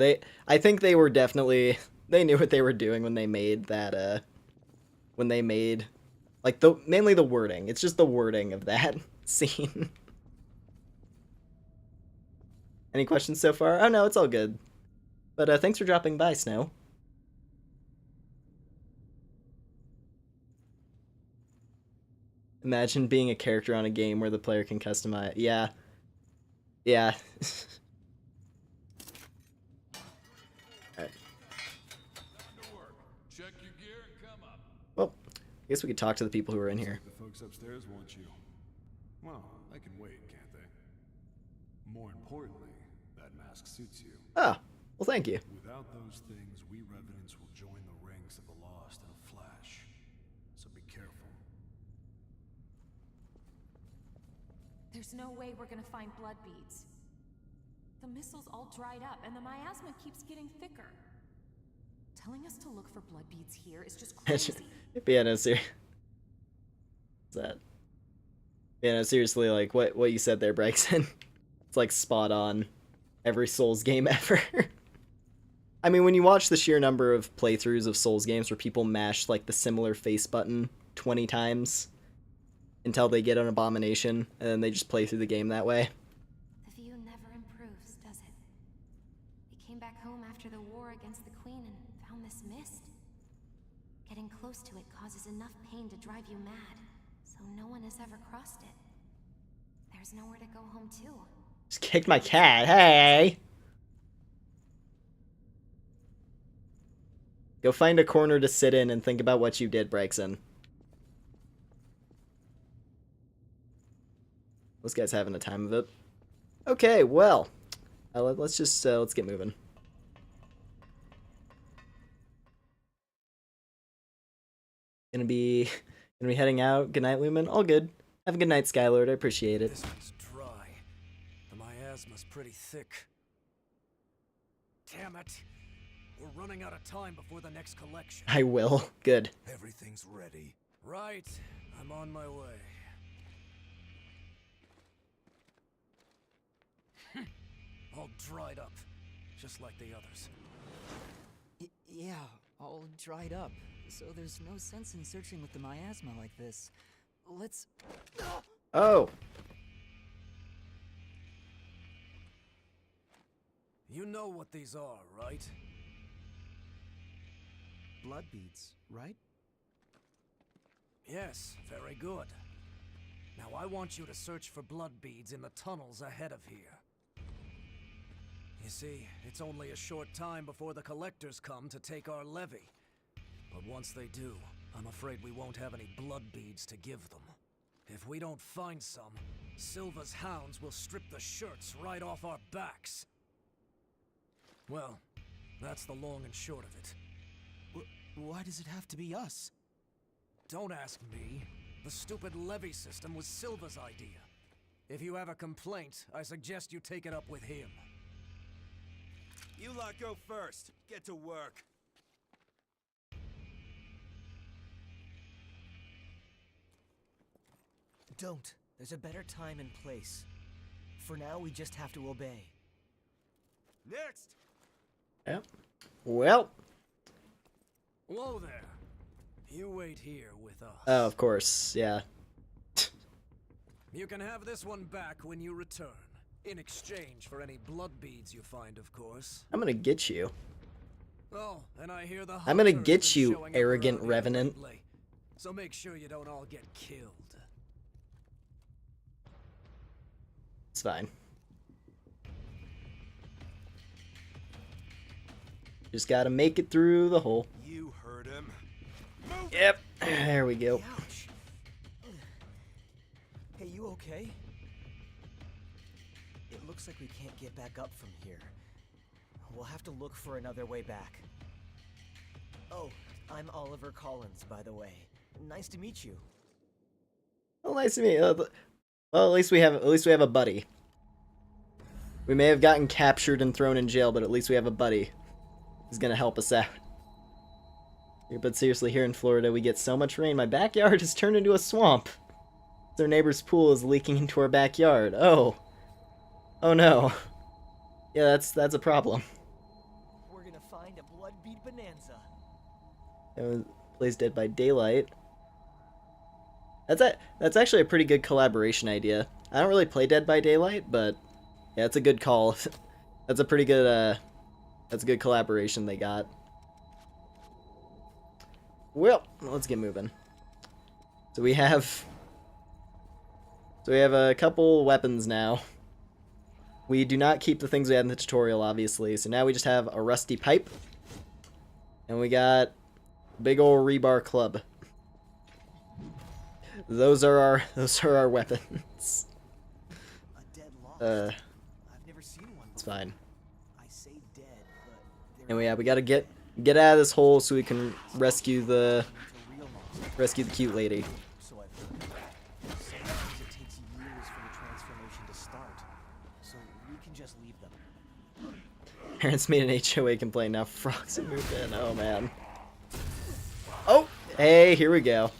I think they were definitely, they knew what they were doing when they made that, like, mainly the wording. It's just the wording of that scene. Any questions so far? Oh, no, it's all good. But, thanks for dropping by, Snow. Imagine being a character on a game where the player can customize. Yeah. Yeah. Alright. Time to work. Check your gear and come up. Well, I guess we could talk to the people who are in here. The folks upstairs want you. Well, I can wait, can't they? More importantly, that mask suits you. Ah, well, thank you. Without those things, we revenants will join the ranks of the lost in a flash. So be careful. There's no way we're gonna find blood beads. The missile's all dried up, and the miasma keeps getting thicker. Telling us to look for blood beads here is just crazy. Yeah, no, seriously. What's that? Yeah, no, seriously, like, what you said there, Brexton. It's, like, spot on. Every Souls game ever. I mean, when you watch the sheer number of playthroughs of Souls games where people mash, like, the similar face button 20 times until they get an abomination, and then they just play through the game that way. The view never improves, does it? We came back home after the war against the Queen and found this mist. Getting close to it causes enough pain to drive you mad, so no one has ever crossed it. There's nowhere to go home to. Just kicked my cat, hey! Go find a corner to sit in and think about what you did, Brexton. This guy's having a time of it. Okay, well, let's get moving. Gonna be heading out. Good night, Lumen. All good. Have a good night, Skylord. I appreciate it. This one's dry. The miasma's pretty thick. Damn it. We're running out of time before the next collection. I will. Good. Everything's ready. Right. I'm on my way. All dried up, just like the others. Yeah, all dried up. So there's no sense in searching with the miasma like this. Let's... Oh. You know what these are, right? Blood beads, right? Yes, very good. Now I want you to search for blood beads in the tunnels ahead of here. You see, it's only a short time before the collectors come to take our levy. But once they do, I'm afraid we won't have any blood beads to give them. If we don't find some, Silva's hounds will strip the shirts right off our backs. Well, that's the long and short of it. Why does it have to be us? Don't ask me. The stupid levy system was Silva's idea. If you have a complaint, I suggest you take it up with him. You lot go first. Get to work. Don't. There's a better time and place. For now, we just have to obey. Next! Yep. Well. Whoa there. You wait here with us. Oh, of course. Yeah. You can have this one back when you return. In exchange for any blood beads you find, of course. I'm gonna get you. Oh, and I hear the I'm gonna hunters get been you, showing up arrogant around here revenant. lately. So make sure you don't all get killed. It's fine. Just gotta make it through the hole. You heard him. Yep. There we go. Ouch. Hey, you okay? It looks like we can't get back up from here. We'll have to look for another way back. Oh, I'm Oliver Collins, by the way. Nice to meet you. Well, nice to meet you. Well, at least we have a buddy. We may have gotten captured and thrown in jail, but at least we have a buddy who's gonna help us out. But seriously, here in Florida, we get so much rain. My backyard has turned into a swamp. Their neighbor's pool is leaking into our backyard. Oh. Oh no. Yeah, that's a problem. We're gonna find a blood bead bonanza. Plays Dead by Daylight. That's actually a pretty good collaboration idea. I don't really play Dead by Daylight, but yeah, it's a good call. That's a pretty good that's a good collaboration they got. Well, let's get moving. So we have a couple weapons now. We do not keep the things we had in the tutorial, obviously. So now we just have a rusty pipe, and we got a big old rebar club. Those are our weapons. A dead lost. I've never seen one. It's fine. I say dead, but And we gotta get out of this hole so we can rescue the cute lady. So I've heard. Sometimes it takes years for the transformation to start. So we can just leave them. Parents made an HOA complaint. Now frogs have moved in. Oh man. Oh, hey, here we go.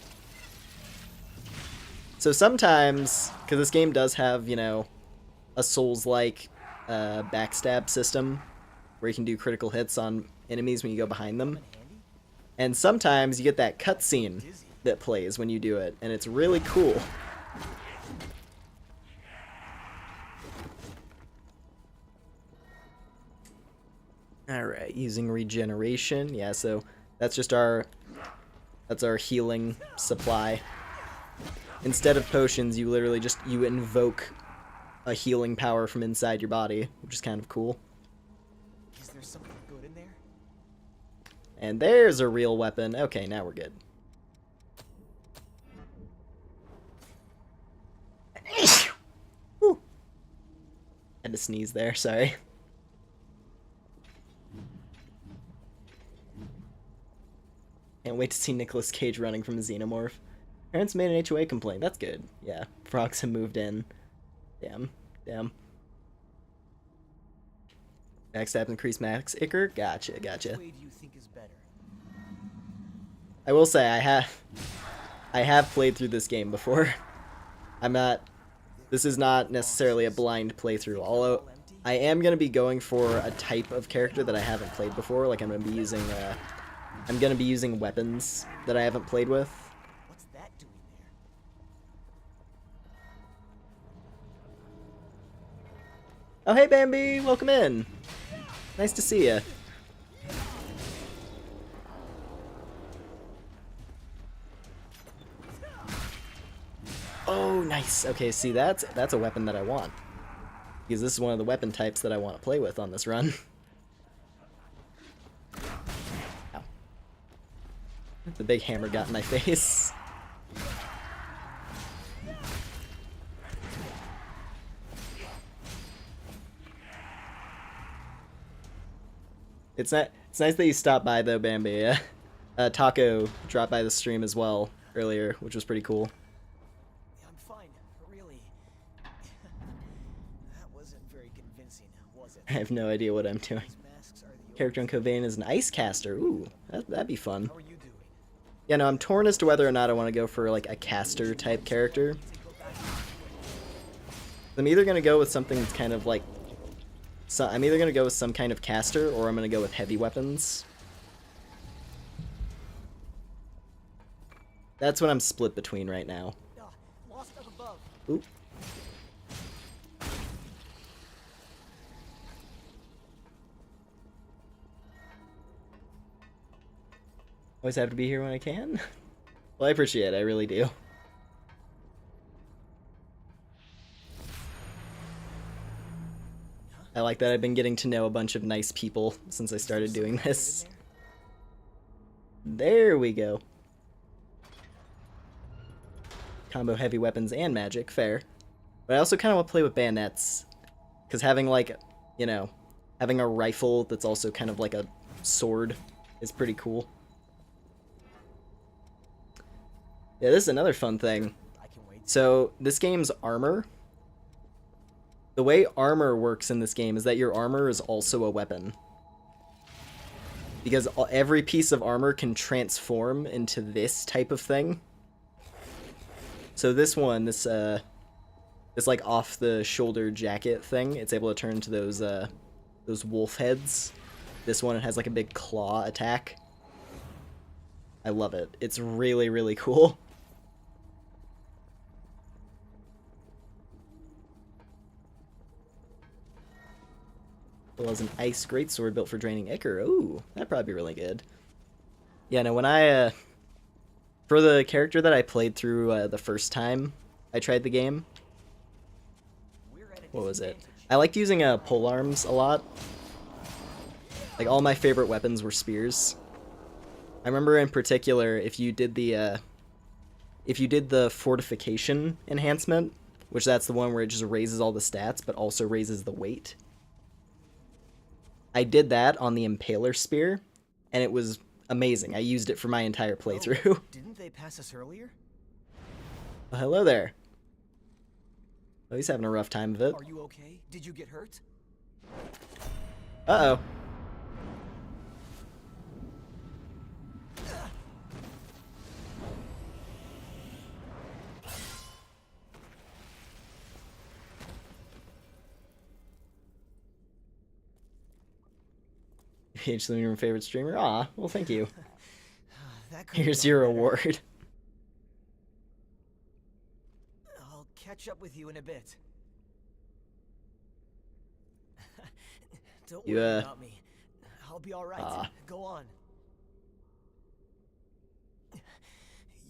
So sometimes, because this game does have, you know, a Souls-like backstab system where you can do critical hits on enemies when you go behind them. And sometimes you get that cutscene that plays when you do it, and it's really cool. Alright, using regeneration. Yeah, so that's just that's our healing supply. Instead of potions, you literally you invoke a healing power from inside your body, which is kind of cool. Is there something good in there? And there's a real weapon. Okay, now we're good. Whew. Had to sneeze there, sorry. Can't wait to see Nicolas Cage running from a xenomorph. Parents made an HOA complaint. That's good. Yeah, frogs have moved in. Damn. Backstab increased max Icker? Gotcha. Which way do you think is better? I will say, I have played through this game before. This is not necessarily a blind playthrough, although I am going to be going for a type of character that I haven't played before. Like, I'm going to be using weapons that I haven't played with. What's that doing there? Oh, hey, Bambi! Welcome in! Nice to see you. Oh, nice. Okay, see, that's a weapon that I want. Because this is one of the weapon types that I want to play with on this run. Ow. The big hammer got in my face. It's nice that you stopped by though, Bambi. Taco dropped by the stream as well earlier, which was pretty cool. I'm fine, really. That wasn't very convincing, was it? I have no idea what I'm doing. These masks are the Character in Code Vein is an ice caster. Ooh, that'd be fun. How are you doing? Yeah, no, I'm torn as to whether or not I want to go for like a caster type character. I'm either gonna go with something that's kind of like, I'm either gonna go with some kind of caster or I'm gonna go with heavy weapons. That's what I'm split between right now. Lost up above. Oop. Always have to be here when I can. Well, I appreciate it, I really do. I like that I've been getting to know a bunch of nice people since I started doing this. There we go. Combo heavy weapons and magic, fair. But I also kind of want to play with bayonets. Because having like, you know, having a rifle that's also kind of like a sword is pretty cool. Yeah, this is another fun thing. So, this game's armor. The way armor works in this game is that your armor is also a weapon. Because every piece of armor can transform into this type of thing. So this one, this like off-the-shoulder jacket thing, it's able to turn into those wolf heads. This one, it has like a big claw attack. I love it. It's really, really cool. Well, as an ice greatsword built for draining ichor. Ooh, that'd probably be really good. Yeah, no, when I, for the character that I played through the first time I tried the game, what was it? I liked using polearms a lot. Like, all my favorite weapons were spears. I remember in particular, if you did the fortification enhancement, which that's the one where it just raises all the stats, but also raises the weight. I did that on the Impaler Spear, and it was amazing. I used it for my entire playthrough. Oh, didn't they pass us earlier? Well, hello there. Oh, he's having a rough time of it. Are you okay? Did you get hurt? Uh-oh. PH Lumen, your favorite streamer? Aw, well, thank you. Here's your reward. I'll catch up with you in a bit. Don't worry about me. I'll be alright. Go on.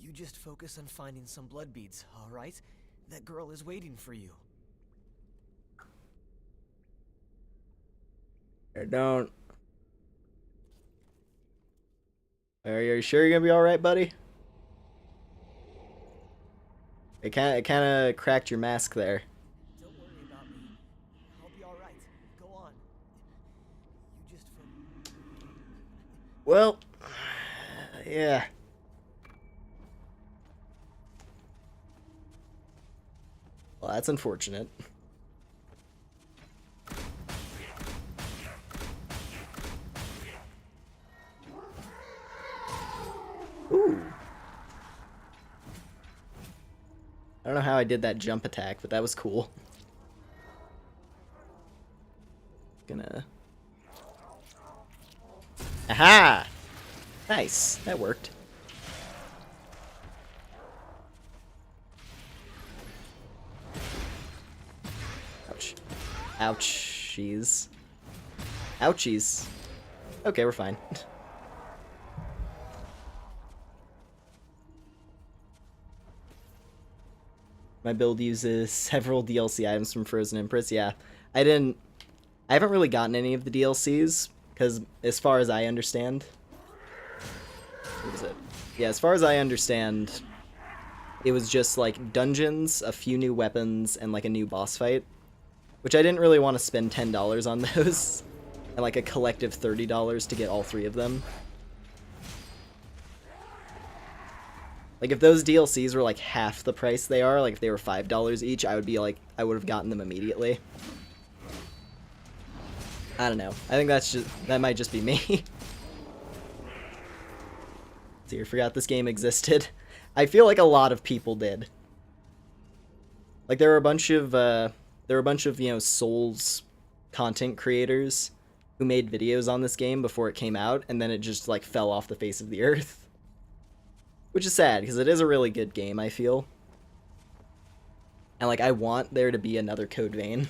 You just focus on finding some blood beads, alright? That girl is waiting for you. Don't. Are you sure you're gonna be alright, buddy? It kind of cracked your mask there. Don't worry about me. I'll be alright. Go on. You just Well, yeah. Well, that's unfortunate. Ooh. I don't know how I did that jump attack, but that was cool. Gonna... Aha! Nice, that worked. Ouch. Ouchies. Ouchies. Okay, we're fine. My build uses several DLC items from Frozen Empress. Yeah, I haven't really gotten any of the DLCs, because as far as I understand... What was it? Yeah, as far as I understand, it was just, like, dungeons, a few new weapons, and, like, a new boss fight. Which I didn't really want to spend $10 on those. And, like, a collective $30 to get all 3 of them. Like, if those DLCs were, like, half the price they are, like, if they were $5 each, I would be, like, I would have gotten them immediately. I don't know. I think that might just be me. See, I forgot this game existed. I feel like a lot of people did. Like, there were a bunch of, you know, Souls content creators who made videos on this game before it came out, and then it just, like, fell off the face of the earth. Which is sad, because it is a really good game, I feel. And, like, I want there to be another Code Vein.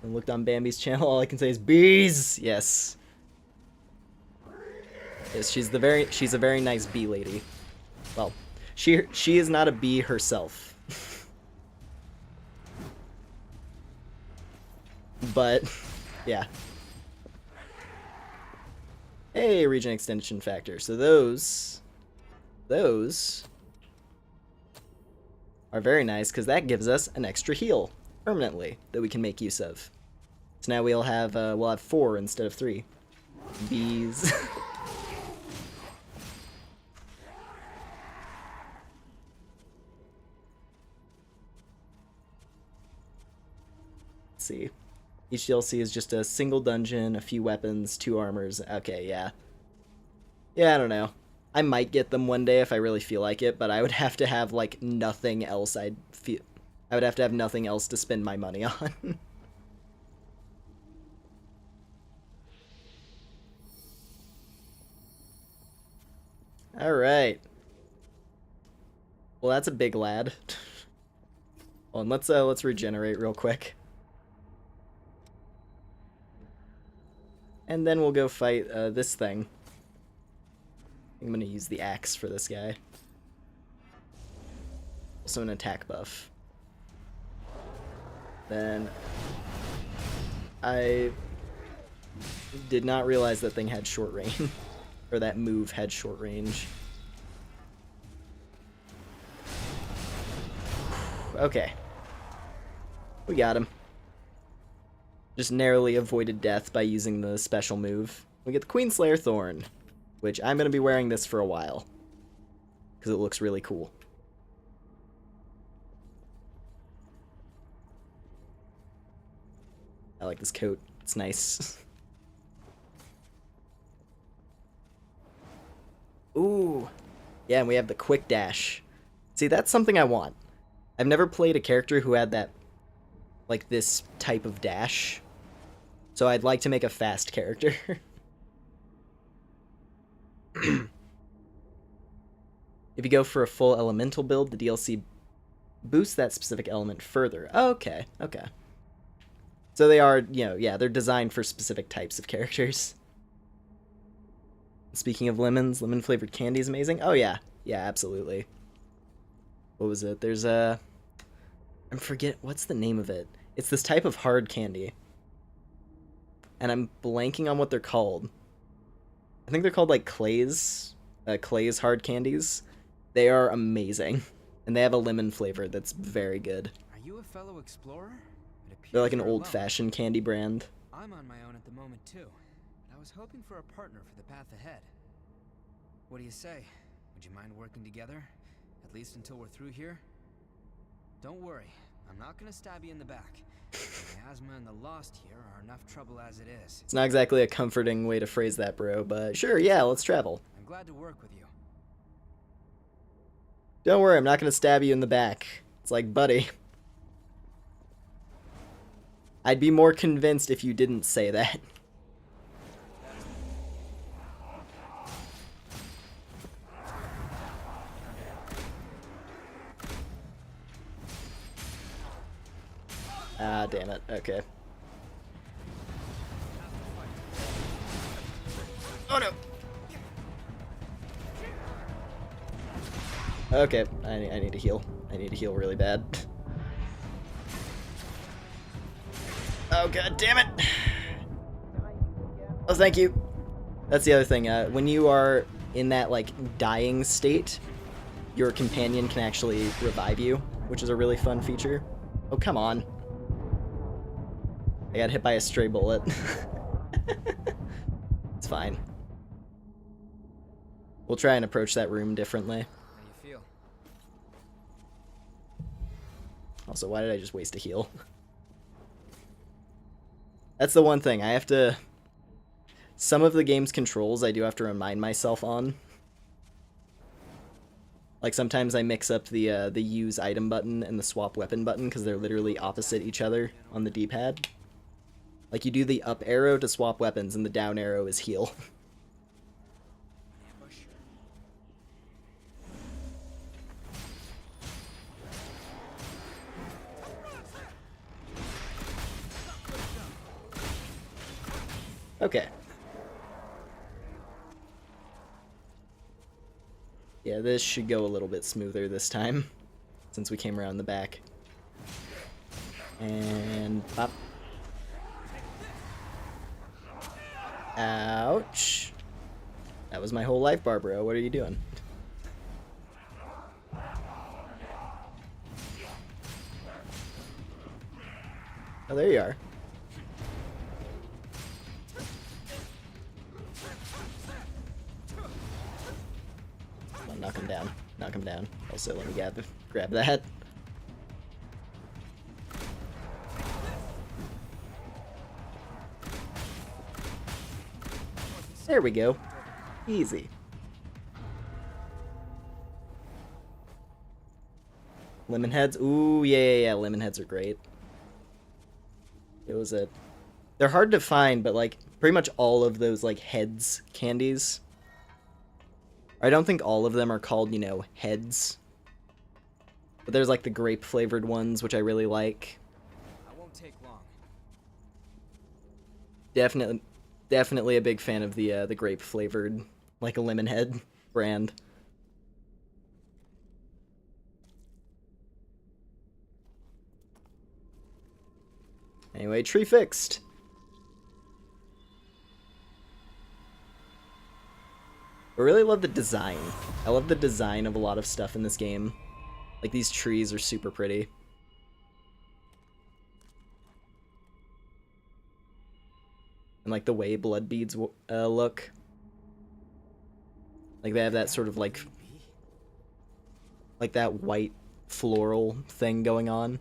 I looked on Bambi's channel, all I can say is bees! Yes. Yes, she's a very nice bee lady. Well, she is not a bee herself. But, yeah. Hey, region extension factor. So those are very nice, because that gives us an extra heal permanently that we can make use of. So now we'll have 4 instead of 3. Bees. Let's see. Each DLC is just a single dungeon, a few weapons, 2 armors. Okay, yeah. Yeah, I don't know. I might get them one day if I really feel like it, but I would have to have, like, nothing else I would have to have nothing else to spend my money on. Alright. Well, that's a big lad. Hold on, let's regenerate real quick. And then we'll go fight this thing. I'm going to use the axe for this guy. Also an attack buff. Then I did not realize that thing had short range. Or that move had short range. Okay. We got him. Just narrowly avoided death by using the special move. We get the Queenslayer Thorn, which I'm going to be wearing this for a while, because it looks really cool. I like this coat. It's nice. Ooh. Yeah, and we have the quick dash. See, that's something I want. I've never played a character who had that, like, this type of dash. So I'd like to make a fast character. If you go for a full elemental build, the DLC boosts that specific element further. Okay, okay. So they are, you know, yeah, they're designed for specific types of characters. Speaking of lemons, lemon-flavored candy is amazing. Oh, yeah. Yeah, absolutely. What was it? There's a... I forget, what's the name of it? It's this type of hard candy. And I'm blanking on what they're called. I think they're called, like, Clay's hard candies. They are amazing. And they have a lemon flavor that's very good. Are you a fellow explorer? They're like an old-fashioned candy brand. I'm on my own at the moment, too. But I was hoping for a partner for the path ahead. What do you say? Would you mind working together? At least until we're through here? Don't worry. I'm not gonna stab you in the back. The miasma and the Lost here are enough trouble as it is. It's not exactly a comforting way to phrase that, bro, but sure, yeah, let's travel. I'm glad to work with you. Don't worry, I'm not gonna stab you in the back. It's like, buddy. I'd be more convinced if you didn't say that. Ah, damn it. Okay. Okay, I need to heal. I need to heal really bad. Oh god damn it! Oh, thank you. That's the other thing. When you are in that like dying state, your companion can actually revive you, which is a really fun feature. Oh come on! I got hit by a stray bullet. It's fine. We'll try and approach that room differently. How you feel? Also, why did I just waste a heal? That's the one thing. I have to... Some of the game's controls I do have to remind myself on. Like, sometimes I mix up the use item button and the swap weapon button because they're literally opposite each other on the D-pad. Like, you do the up arrow to swap weapons and the down arrow is heal. Okay. Yeah, this should go a little bit smoother this time, since we came around the back. And pop. Ouch. That was my whole life bar, bro. What are you doing? Oh, there you are. Knock him down. Knock him down. Also, let me grab that. There we go. Easy. Lemon heads. Ooh, yeah. Lemon heads are great. It was a... They're hard to find, but like pretty much all of those like heads candies. I don't think all of them are called, you know, heads. But there's like the grape flavored ones, which I really like. I won't take long. Definitely a big fan of the grape flavored, like a lemon head brand. Anyway, tree fixed. I really love the design. I love the design of a lot of stuff in this game. Like, these trees are super pretty. And, like, the way blood beads look. Like, they have that sort of, like that white floral thing going on.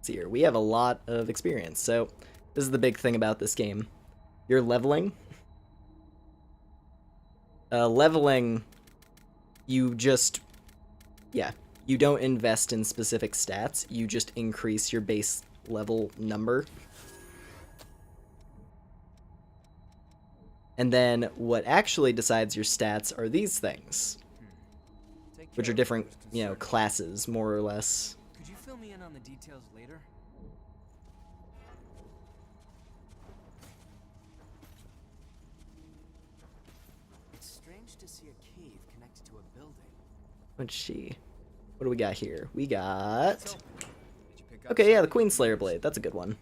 Here. We have a lot of experience, so this is the big thing about this game. You're leveling. Leveling, you just, you don't invest in specific stats, you just increase your base level number. And then what actually decides your stats are these things, which are different, you know, classes, more or less. Could you fill me in on the details later? It's strange to see a cave connected to a building. Let's see. What do we got here? We got... Okay, yeah, the Queenslayer Blade. That's a good one.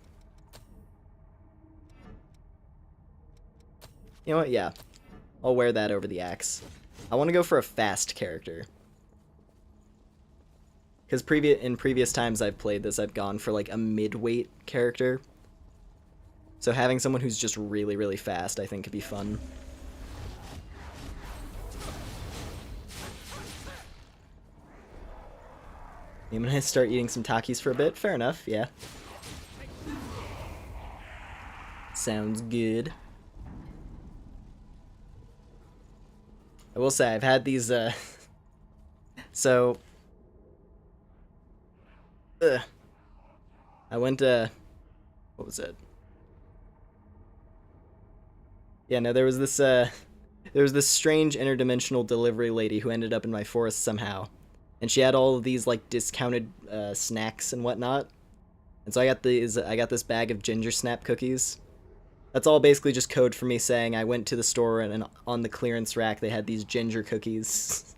You know what? Yeah. I'll wear that over the axe. I want to go for a fast character. Because in previous times I've played this, I've gone for like a mid-weight character. So having someone who's just really, really fast, I think could be fun. I'm gonna start eating some Takis for a bit. Fair enough, yeah. Sounds good. I will say, I've had these, so... I went to... What was it? Yeah, no, there was this strange interdimensional delivery lady who ended up in my forest somehow. And she had all of these, like, discounted snacks and whatnot. And so I got this bag of ginger snap cookies. That's all basically just code for me saying I went to the store and on the clearance rack they had these ginger cookies.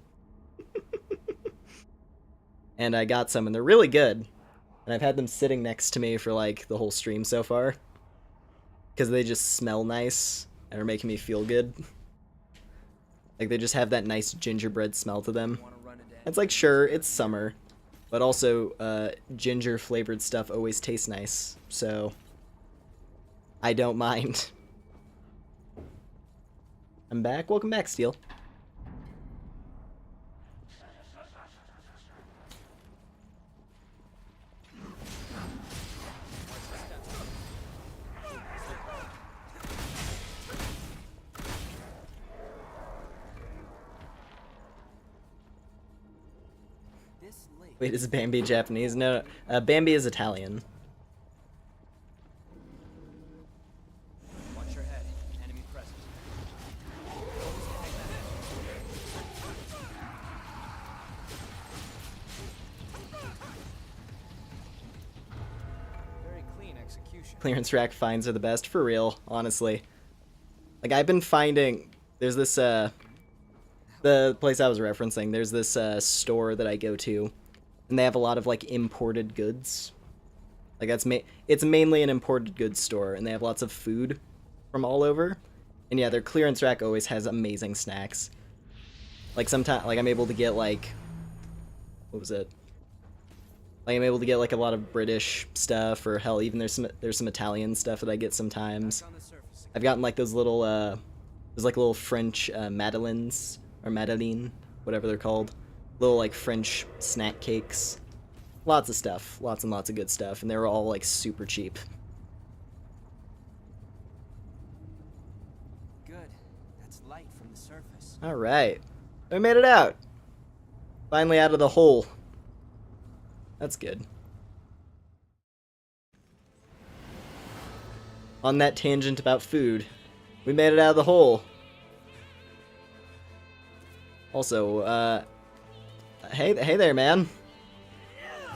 And I got some and they're really good. And I've had them sitting next to me for like the whole stream so far. Because they just smell nice and are making me feel good. Like they just have that nice gingerbread smell to them. It's like, sure, it's summer. But also, ginger flavored stuff always tastes nice. So, I don't mind. I'm back. Welcome back, Steel. Wait, is Bambi Japanese? No, Bambi is Italian. Watch your head. Enemy present. Very clean execution. Clearance rack finds are the best, for real, honestly. Like, I've been finding, there's this, the place I was referencing, there's this, store that I go to, and they have a lot of, like, imported goods. Like, it's mainly an imported goods store, and they have lots of food from all over. And yeah, their clearance rack always has amazing snacks. Like, sometimes, like, I'm able to get, like, what was it? Like, I'm able to get, like, a lot of British stuff, or hell, even there's some Italian stuff that I get sometimes. I've gotten, like, those little, there's, like, little French, madeleines, or madeleine, whatever they're called. Little, like, French snack cakes. Lots of stuff. Lots and lots of good stuff. And they were all, like, super cheap. Good. That's light from the surface. Alright. We made it out. Finally out of the hole. That's good. On that tangent about food, we made it out of the hole. Also, hey there, man.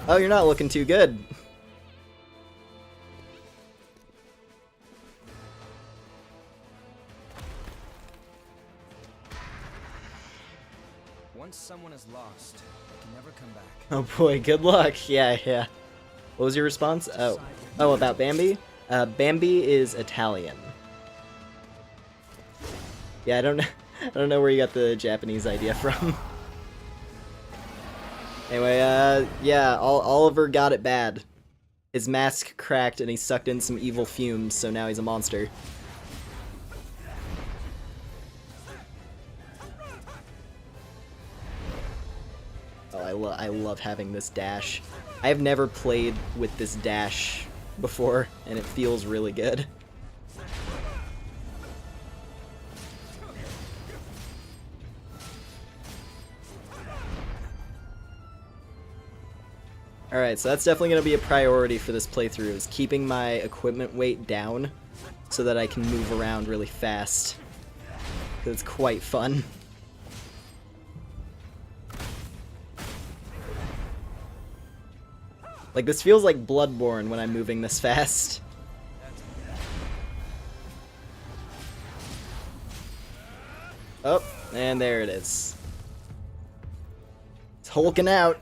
Oh, you're not looking too good. Once someone is lost, they can never come back. Oh boy, good luck. Yeah. What was your response? Oh, about Bambi? Bambi is Italian. Yeah, I don't know where you got the Japanese idea from. Anyway, yeah, Oliver got it bad. His mask cracked and he sucked in some evil fumes, so now he's a monster. Oh, I love having this dash. I have never played with this dash before, and it feels really good. Alright, so that's definitely going to be a priority for this playthrough, is keeping my equipment weight down so that I can move around really fast. Because it's quite fun. Like, this feels like Bloodborne when I'm moving this fast. Oh, and there it is. It's hulking out.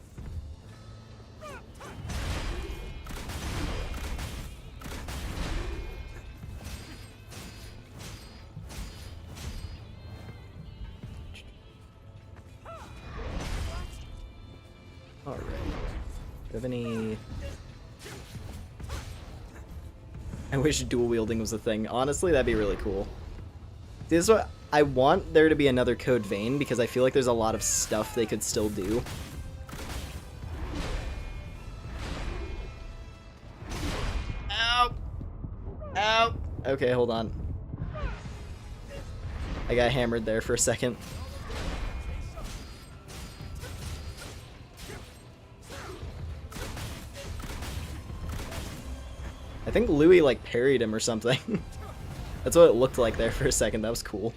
Alright. Do you have any... I wish dual wielding was a thing. Honestly, that'd be really cool. This is what I want there to be another Code Vein, because I feel like there's a lot of stuff they could still do. Ow! Ow! Okay, hold on. I got hammered there for a second. I think Louis, like, parried him or something. That's what it looked like there for a second. That was cool.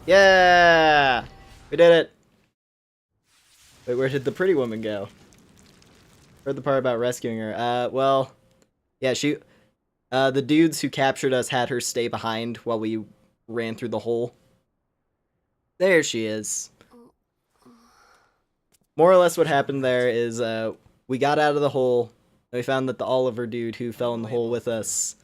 Yeah! We did it! Wait, where did the pretty woman go? Heard the part about rescuing her. Well, yeah, the dudes who captured us had her stay behind while we ran through the hole. There she is. More or less what happened there is, we got out of the hole, and we found that the Oliver dude who fell in the hole with us,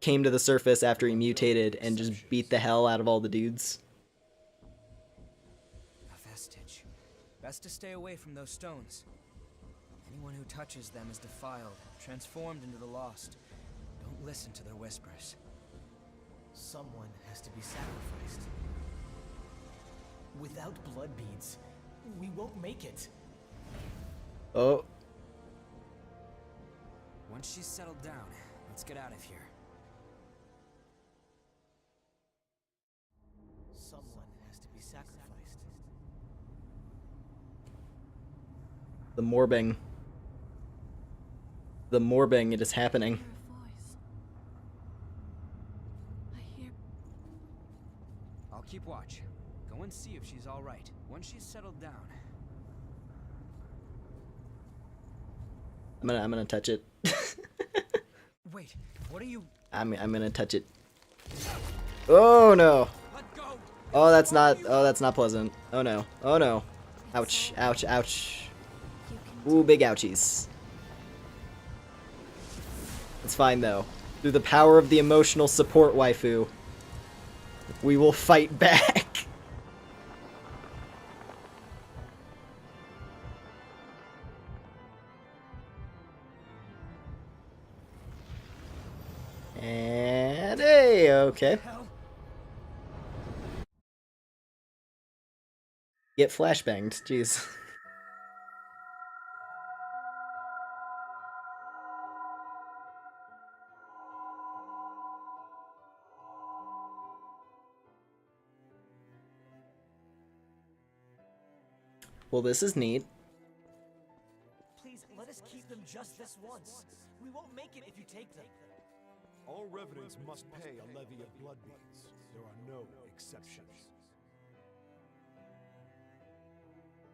came to the surface after he mutated and just beat the hell out of all the dudes. A vestige. Best to stay away from those stones. Anyone who touches them is defiled, transformed into the lost. Don't listen to their whispers. Someone has to be sacrificed. Without blood beads, we won't make it. Oh. Once she's settled down, let's get out of here. Someone has to be sacrificed. The morbing. The morbing, it is happening. I'll keep watch. Go and see if she's all right. Once she's settled down. I'm gonna touch it. Wait, what are you? I'm gonna touch it. Oh no. Let go. Oh, that's not pleasant. Oh no. Oh no. Ouch, ouch, ouch. Ooh, big ouchies. It's fine though. Through the power of the emotional support waifu, we will fight back. And hey, okay. Get flashbanged, jeez. Well, this is neat. Please, let us keep them just this once. We won't make it if you take them. All revenants must pay a levy of blood beads. There are no exceptions.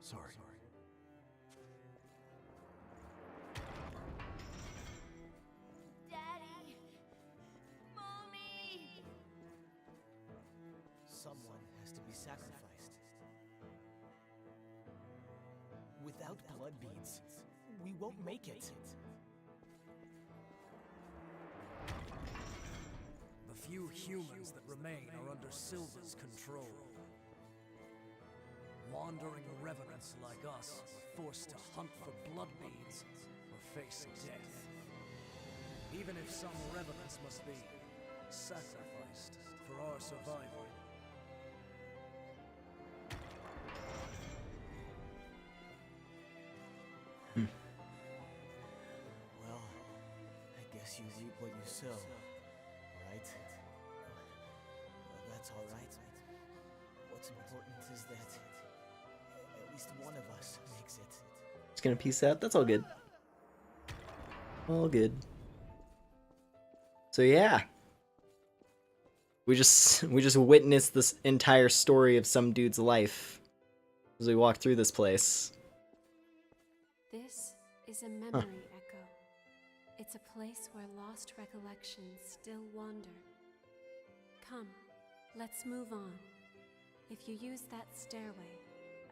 Sorry. Daddy! Mommy! Someone has to be sacrificed. Without blood beads, we won't make it. The few humans that remain are under Silva's control. Wandering revenants like us are forced to hunt for blood beads or face death. Even if some revenants must be sacrificed for our survival. Well, I guess you reap what you sow, right? Well, that's all right. What's important is that at least one of us makes it. Just gonna peace out. That's all good. All good. So yeah, we just witnessed this entire story of some dude's life as we walk through this place. This is a memory echo. It's a place where lost recollections still wander. Come, let's move on. If you use that stairway,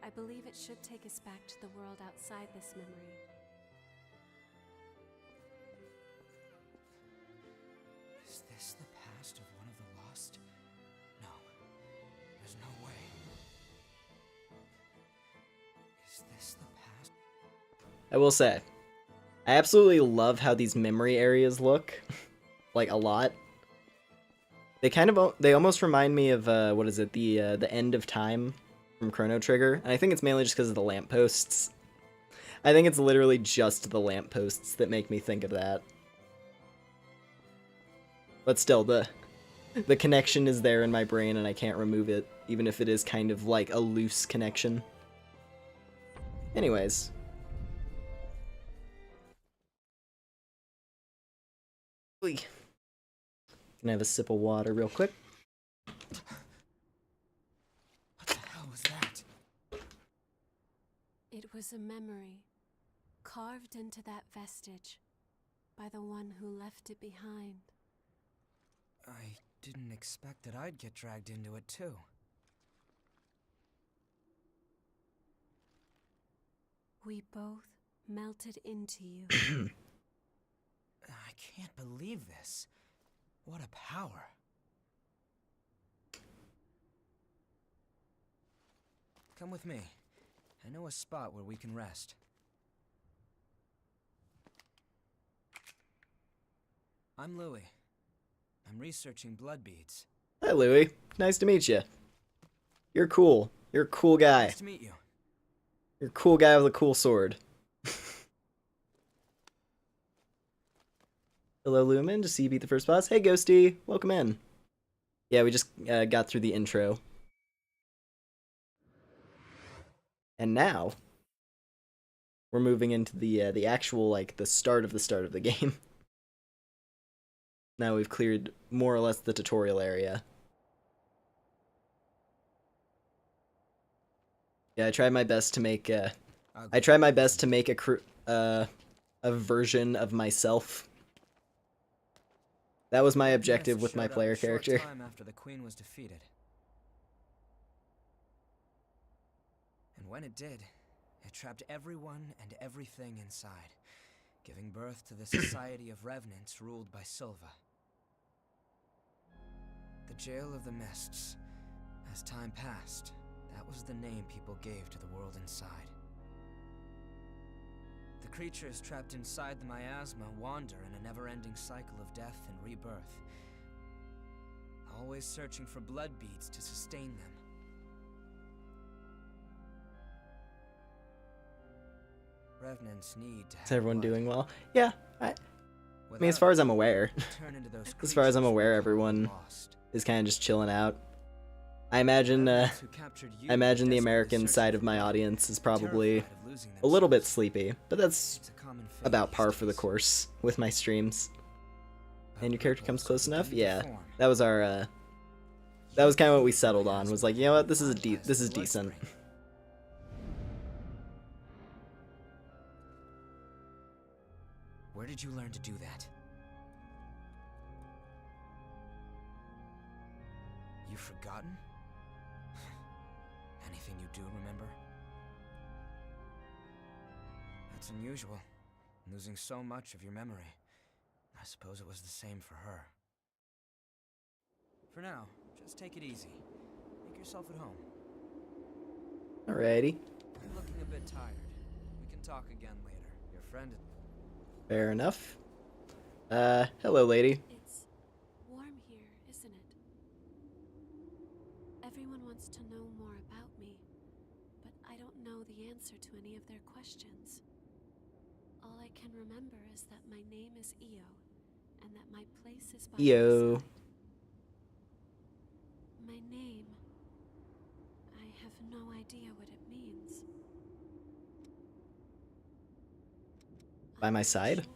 I believe it should take us back to the world outside this memory. Is this the past of one of the lost? No. There's no way. Is this the past? I will say, I absolutely love how these memory areas look. Like, a lot. They almost remind me of, what is it, the End of Time from Chrono Trigger. And I think it's mainly just because of the lampposts. I think it's literally just the lampposts that make me think of that. But still, the connection is there in my brain and I can't remove it, even if it is kind of like a loose connection. Anyways. Can I have a sip of water real quick? What the hell was that? It was a memory, carved into that vestige by the one who left it behind. I didn't expect that I'd get dragged into it, too. We both melted into you. I can't believe this. What a power. Come with me. I know a spot where we can rest. I'm Louis. I'm researching blood beads. Hi, Louis. Nice to meet you. You're cool. You're a cool guy. Nice to meet you. You're a cool guy with a cool sword. Hello, Lumen. Just see you beat the first boss. Hey, Ghosty. Welcome in. Yeah, we just got through the intro. And now, we're moving into the actual, like, the start of the game. Now we've cleared more or less the tutorial area. Yeah, I tried my best to make a version of myself. That was my objective with my player character. Time after the Queen was defeated. And when it did, it trapped everyone and everything inside, giving birth to the society of revenants ruled by Silva. The Jail of the Mists. As time passed, that was the name people gave to the world inside. The creatures trapped inside the miasma wander in a never-ending cycle of death and rebirth, always searching for blood beads to sustain them. Revenants need to have Is everyone blood. doing well? Yeah, I mean, as far as I'm aware. As far as I'm aware, everyone is kind of just chilling out. I imagine the American side of my audience is probably a little bit sleepy, but that's about par for the course with my streams. And your character comes close enough? Yeah, that was our that was kind of what we settled on. Was like, you know what, this is decent. Where did you learn to do that? You've forgotten? Anything you do remember? That's unusual, losing so much of your memory. I suppose it was the same for her. For now, just take it easy. Make yourself at home. Alrighty. You're looking a bit tired. We can talk again later. Your friend... Fair enough. Hello, lady. It's warm here, isn't it? Everyone wants to know more about me, but I don't know the answer to any of their questions. All I can remember is that my name is Io, and that my place is by Io. my side. My name. I have no idea what it means. By my side? Sure.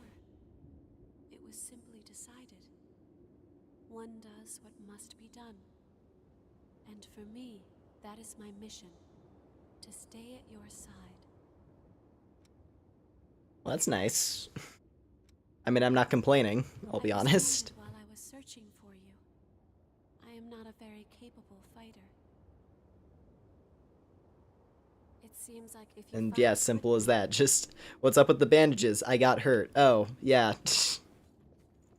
It was simply decided. One does what must be done. And for me, that is my mission. To stay at your side. Well, that's nice. I mean, I'm not complaining, I'll be honest. While I was searching for you, I am not a very capable fighter. It seems like if you And fight yeah, with simple as me, that. Just, what's up with the bandages? I got hurt. Oh, yeah.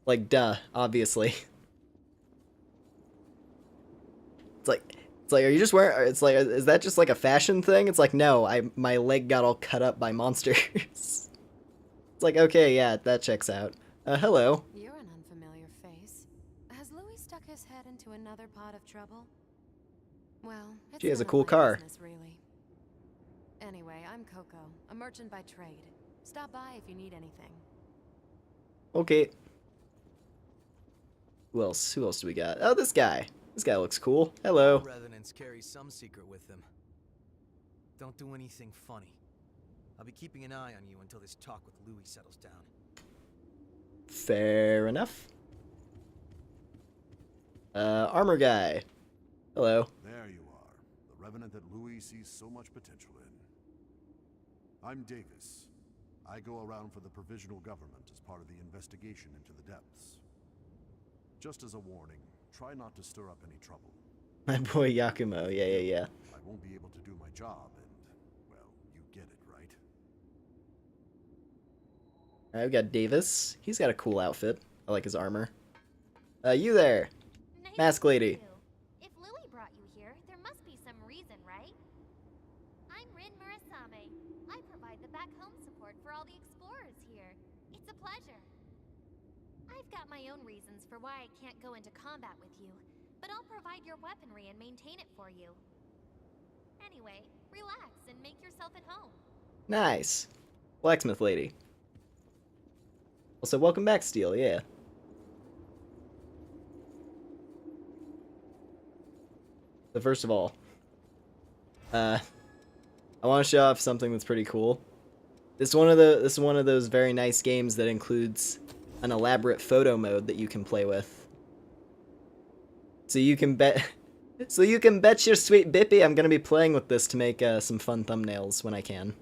Like, duh, obviously. It's like, are you just wearing, it's like, is that just like a fashion thing? It's like, no, my leg got all cut up by monsters. It's like, okay, yeah, that checks out. Hello. You're an unfamiliar face. Has Louis stuck his head into another pot of trouble? Well, it's She has a none of cool my car. business, really. Anyway, I'm Coco, a merchant by trade. Stop by if you need anything. Okay. Who else? Who else do we got? Oh, this guy. This guy looks cool. Hello. Revenants carry some secret with them. Don't do anything funny. I'll be keeping an eye on you until this talk with Louis settles down. Fair enough. Armor guy. Hello. There you are, the revenant that Louis sees so much potential in. I'm Davis. I go around for the provisional government as part of the investigation into the depths. Just as a warning, try not to stir up any trouble. My boy Yakumo, yeah. I won't be able to do my job, and, well, you get it, right? Alright, we got Davis. He's got a cool outfit. I like his armor. You there! Nice Mask to meet lady. you. If Louis brought you here, there must be some reason, right? I'm Rin Murasame. I provide the back home support for all the explorers here. It's a pleasure. I've got my own reasons for why I can't go into combat with you, but I'll provide your weaponry and maintain it for you. Anyway, relax and make yourself at home. Nice. Blacksmith lady. Also, welcome back, Steel, yeah. So first of all, I want to show off something that's pretty cool. This is one of those very nice games that includes an elaborate photo mode that you can play with. So you can bet your sweet bippy I'm gonna be playing with this to make some fun thumbnails when I can.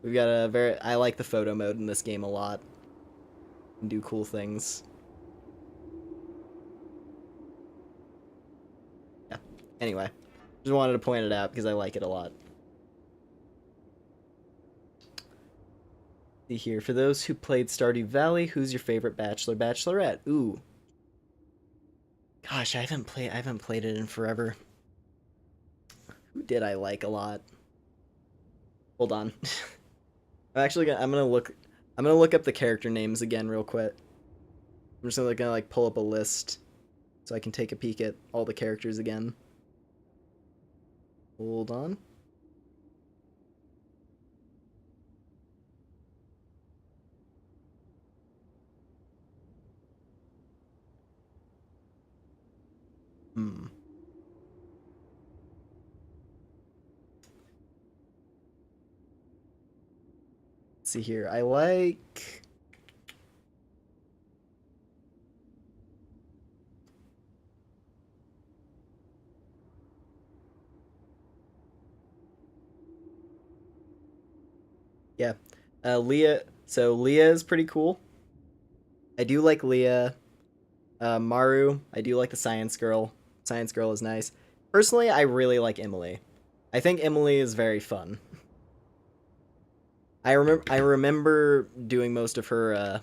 We've got I like the photo mode in this game a lot. And do cool things. Yeah. Anyway, just wanted to point it out because I like it a lot. See here, for those who played Stardew Valley, who's your favorite bachelor, bachelorette? Ooh. Gosh, I haven't played it in forever. Who did I like a lot? Hold on. I'm gonna look up the character names again real quick. I'm just gonna like pull up a list so I can take a peek at all the characters again. Hold on. Let's see here. I like... Yeah. Leah. So Leah is pretty cool. I do like Leah. Maru. I do like the Science Girl. Science Girl is nice. Personally, I really like Emily. I think Emily is very fun. I remember doing most of her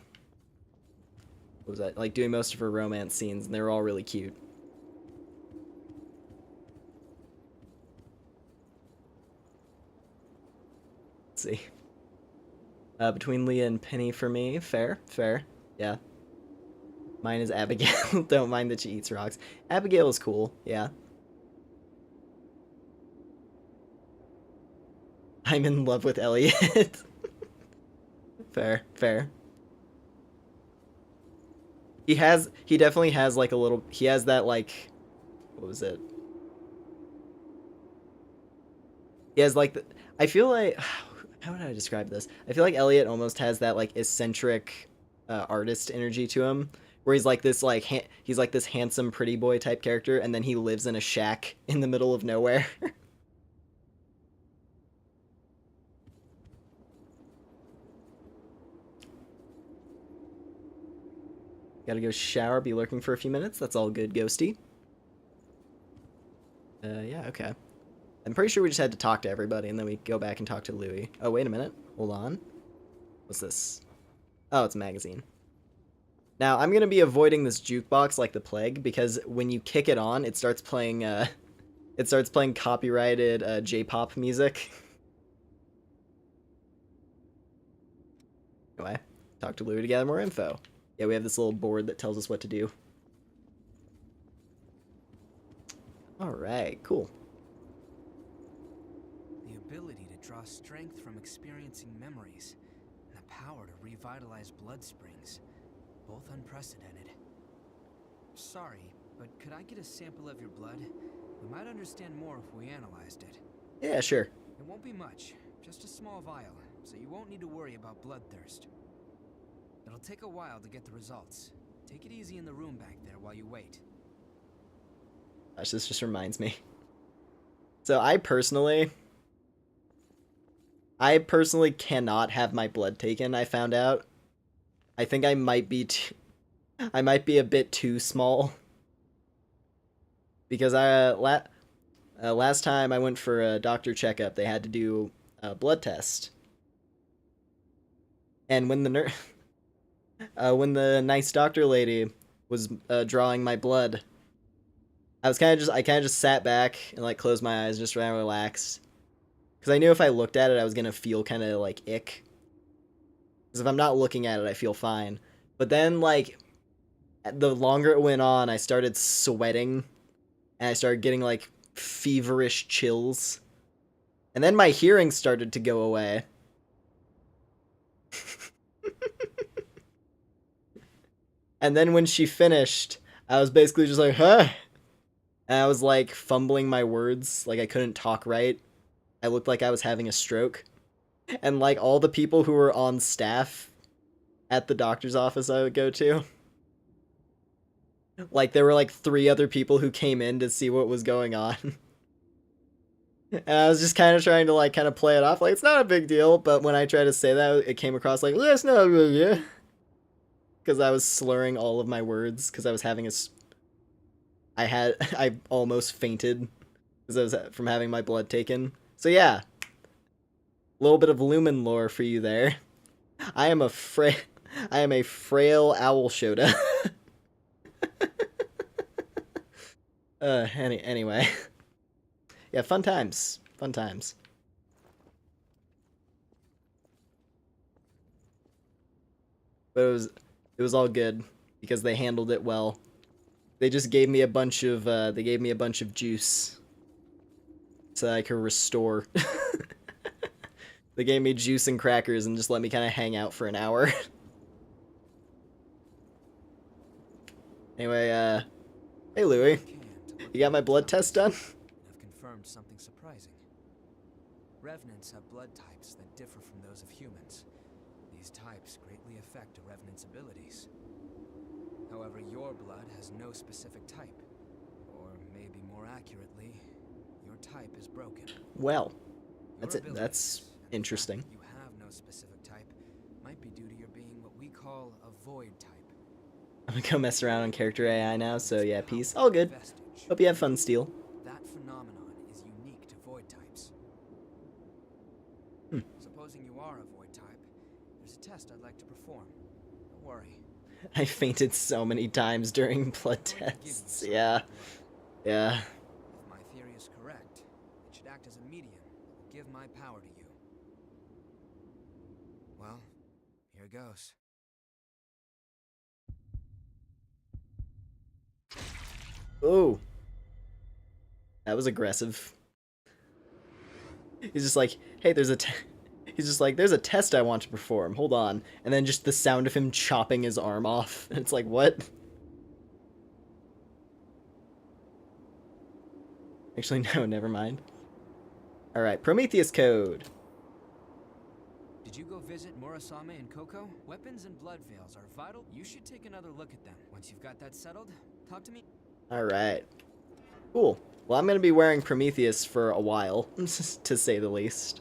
what was that? Like doing most of her romance scenes, and they were all really cute. Let's see. Between Leah and Penny for me, fair, yeah. Mine is Abigail. Don't mind that she eats rocks. Abigail is cool, yeah. I'm in love with Elliot. Fair. He definitely has like a little, he has that like, what was it? He has like I feel like, how would I describe this? I feel like Elliot almost has that like eccentric artist energy to him, where he's like this he's like this handsome pretty boy type character, and then he lives in a shack in the middle of nowhere. Gotta go shower, be lurking for a few minutes. That's all good, Ghosty. Yeah, okay. I'm pretty sure we just had to talk to everybody, and then we go back and talk to Louis. Oh, wait a minute. Hold on. What's this? Oh, it's a magazine. Now, I'm gonna be avoiding this jukebox like the plague, because when you kick it on, it starts playing copyrighted J-pop music. Anyway, talk to Louis to gather more info. Yeah, we have this little board that tells us what to do. Alright, cool. The ability to draw strength from experiencing memories, and the power to revitalize blood springs. Both unprecedented. Sorry, but could I get a sample of your blood? We might understand more if we analyzed it. Yeah, sure. It won't be much, just a small vial, so you won't need to worry about bloodthirst. It'll take a while to get the results. Take it easy in the room back there while you wait. Gosh, this just reminds me. So I personally I personally cannot have my blood taken, I found out. I think I might be I might be a bit too small. Because last time I went for a doctor checkup, they had to do a blood test. And when when the nice doctor lady was drawing my blood, I kind of just sat back and like closed my eyes, just trying to relax. Because I knew if I looked at it, I was gonna feel kind of like ick. Because if I'm not looking at it, I feel fine. But then like, the longer it went on, I started sweating, and I started getting like feverish chills. And then my hearing started to go away. And then when she finished, I was basically just like, huh? And I was like fumbling my words, like I couldn't talk right. I looked like I was having a stroke. And like all the people who were on staff at the doctor's office I would go to, like there were like 3 other people who came in to see what was going on. And I was just kind of trying to like kind of play it off like it's not a big deal, but when I tried to say that, it came across like, that's not a big deal. Because I was slurring all of my words, because I was having I almost fainted because I was from having my blood taken. So yeah, a little bit of Lumen lore for you there. I am a frail owl Shota. Anyway. Yeah, fun times. Fun times. But it was all good because they handled it well. They just gave me a bunch of juice so that I could restore. They gave me juice and crackers and just let me kind of hang out for an hour. Anyway, hey Louie, you got my blood test done? I've confirmed something surprising. Revenants have blood types that differ from those of humans. These types greatly affect a Revenant's abilities. However, your blood has no specific type. Or maybe more accurately, your type is broken. Well, that's interesting. You have no specific type might be due to your being what we call a void type. I'm gonna go mess around on character AI now, so yeah, peace. All good. Hope you have fun, Steel. That phenomenon is unique to void types. Supposing you are a void type, there's a test I'd like to perform. Don't worry. I fainted so many times during blood tests. Yeah. Yeah. If my theory is correct, it should act as a medium that will give my power to you. Well, here goes. Oh. That was aggressive. He's just like, hey, there's a test I want to perform. Hold on. And then just the sound of him chopping his arm off. And it's like, what? Actually, no, never mind. Alright, Prometheus code. Did you go visit Murasame and Coco? Weapons and blood veils are vital. You should take another look at them. Once you've got that settled, talk to me. Alright. Cool. Well, I'm going to be wearing Prometheus for a while, to say the least.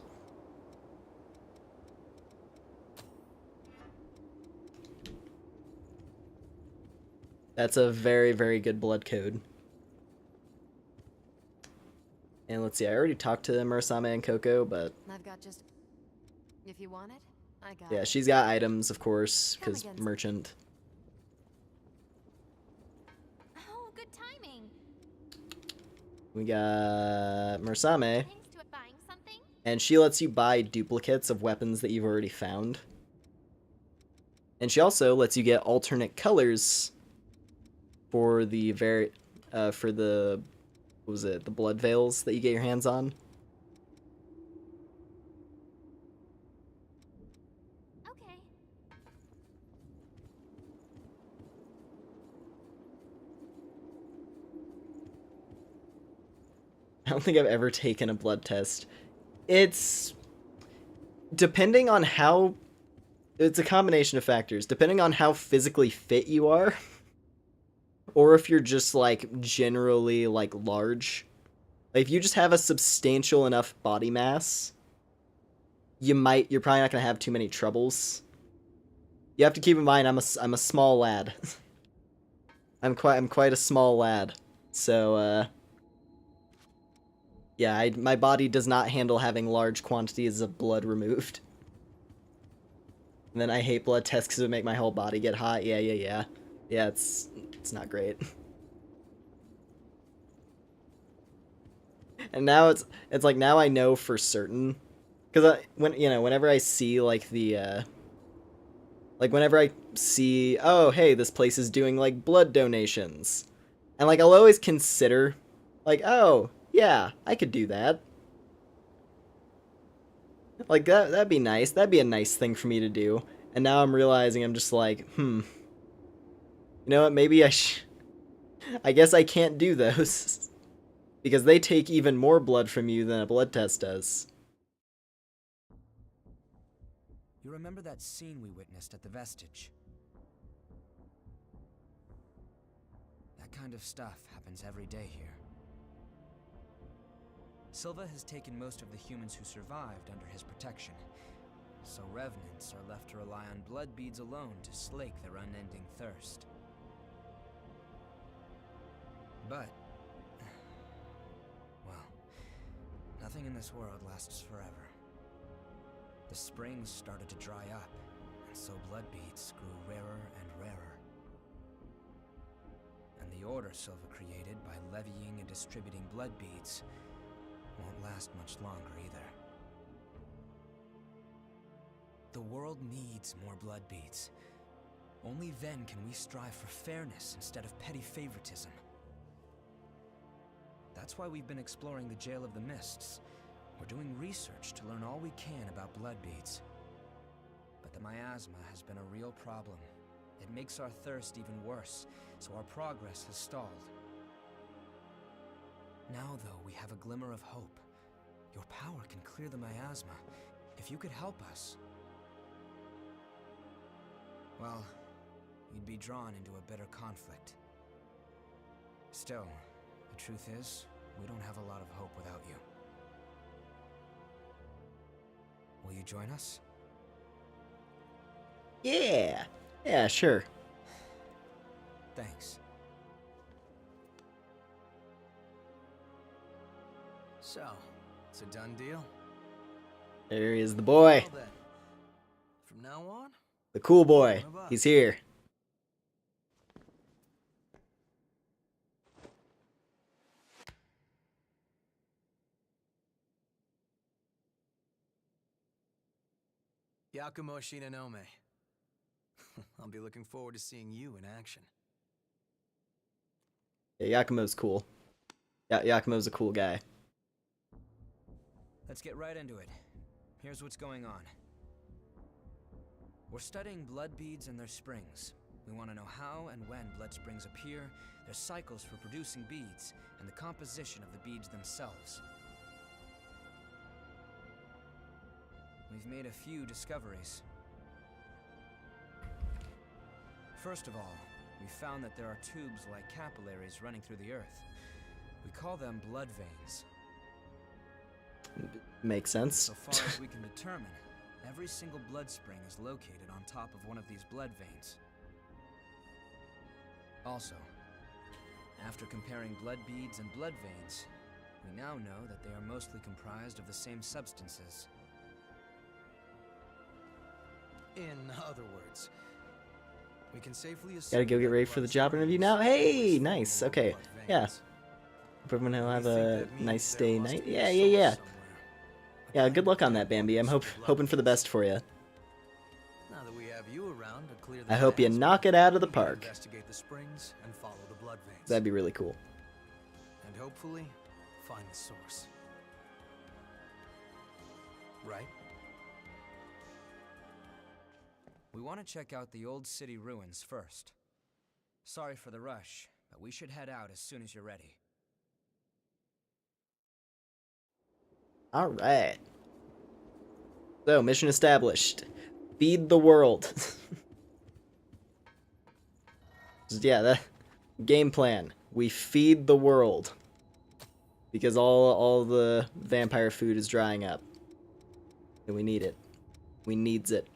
That's a very, very good blood code. And let's see, I already talked to Murasame and Coco, but... I've got just... If you want it, I got yeah, it. she's got items, of course, Come because again. merchant. Oh, good timing. We got Murasame, Thanks to buying something. and she lets you buy duplicates of weapons that you've already found. And she also lets you get alternate colors for the what was it, the blood veils that you get your hands on. Okay. I don't think I've ever taken a blood test. It's depending on how... It's a combination of factors. Depending on how physically fit you are, or if you're just, like, generally, like, large. Like, if you just have a substantial enough body mass, you're probably not gonna have too many troubles. You have to keep in mind I'm a small lad. I'm quite a small lad. So yeah, my body does not handle having large quantities of blood removed. And then I hate blood tests because it would make my whole body get hot. Yeah. Yeah, it's not great. And now it's like now I know for certain, because whenever I see like the whenever I see, oh hey, this place is doing like blood donations, and like I'll always consider like, oh yeah, I could do that. Like that'd be nice. That'd be a nice thing for me to do. And now I'm realizing I'm just like, you know what? Maybe I guess I can't do those because they take even more blood from you than a blood test does. You remember that scene we witnessed at the Vestige? That kind of stuff happens every day here. Silva has taken most of the humans who survived under his protection, so revenants are left to rely on blood beads alone to slake their unending thirst. But, well, nothing in this world lasts forever. The springs started to dry up, and so blood beads grew rarer and rarer. And the order Silva created by levying and distributing blood beads won't last much longer either. The world needs more blood beads. Only then can we strive for fairness instead of petty favoritism. That's why we've been exploring the Jail of the Mists. We're doing research to learn all we can about blood beads. But the miasma has been a real problem. It makes our thirst even worse, so our progress has stalled. Now, though, we have a glimmer of hope. Your power can clear the miasma. If you could help us, well, you'd be drawn into a bitter conflict. Still, the truth is, we don't have a lot of hope without you. Will you join us? Yeah. Yeah, sure. Thanks. So, it's a done deal? There is the boy. Well then, from now on, The cool boy. He's here. Yakumo Shinonome. I'll be looking forward to seeing you in action. Yeah, Yakumo's cool. Yakumo's a cool guy. Let's get right into it. Here's what's going on. We're studying blood beads and their springs. We want to know how and when blood springs appear, their cycles for producing beads, and the composition of the beads themselves. We've made a few discoveries. First of all, we found that there are tubes like capillaries running through the earth. We call them blood veins. Makes sense. So far as we can determine, every single blood spring is located on top of one of these blood veins. Also, after comparing blood beads and blood veins, we now know that they are mostly comprised of the same substances. In other words, we can safely assume Gotta go get ready for the job interview now. Hey, nice. Okay, yeah. Hope everyone will have a nice day night. Yeah. Yeah, good luck on that, Bambi. I'm hoping for the best for you. Now that we have you around to clear the I hope you paths, knock it out of the we can park. Investigate the springs and follow the blood veins. That'd be really cool. And hopefully find the source. Right? We want to check out the old city ruins first. Sorry for the rush, but we should head out as soon as you're ready. All right. So, mission established. Feed the world. Yeah, the game plan. We feed the world. Because all the vampire food is drying up. And we need it. We needs it.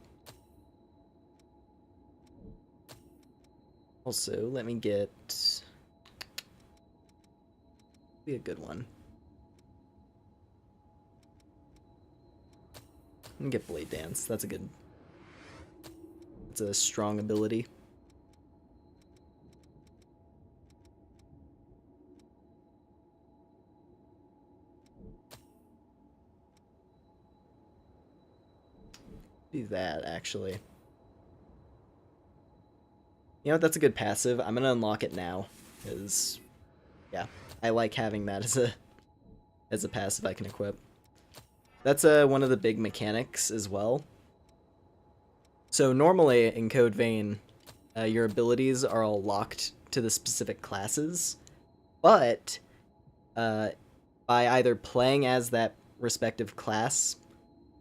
Also, let me get... be a good one. Let me get Blade Dance. That's a good... it's a strong ability. Do that, actually. You know what? That's a good passive. I'm gonna unlock it now, because, yeah, I like having that as a passive I can equip. That's one of the big mechanics as well. So normally in Code Vein, your abilities are all locked to the specific classes, but by either playing as that respective class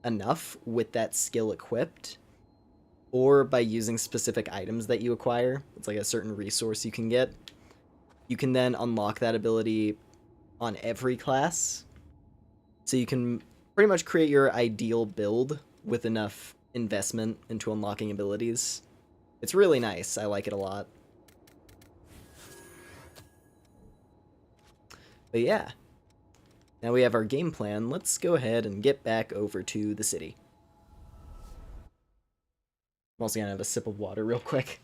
enough with that skill equipped, or by using specific items that you acquire, it's like a certain resource you can get, you can then unlock that ability on every class. So you can pretty much create your ideal build with enough investment into unlocking abilities. It's really nice. I like it a lot. But yeah. Now we have our game plan. Let's go ahead and get back over to the city. I'm also gonna have a sip of water real quick.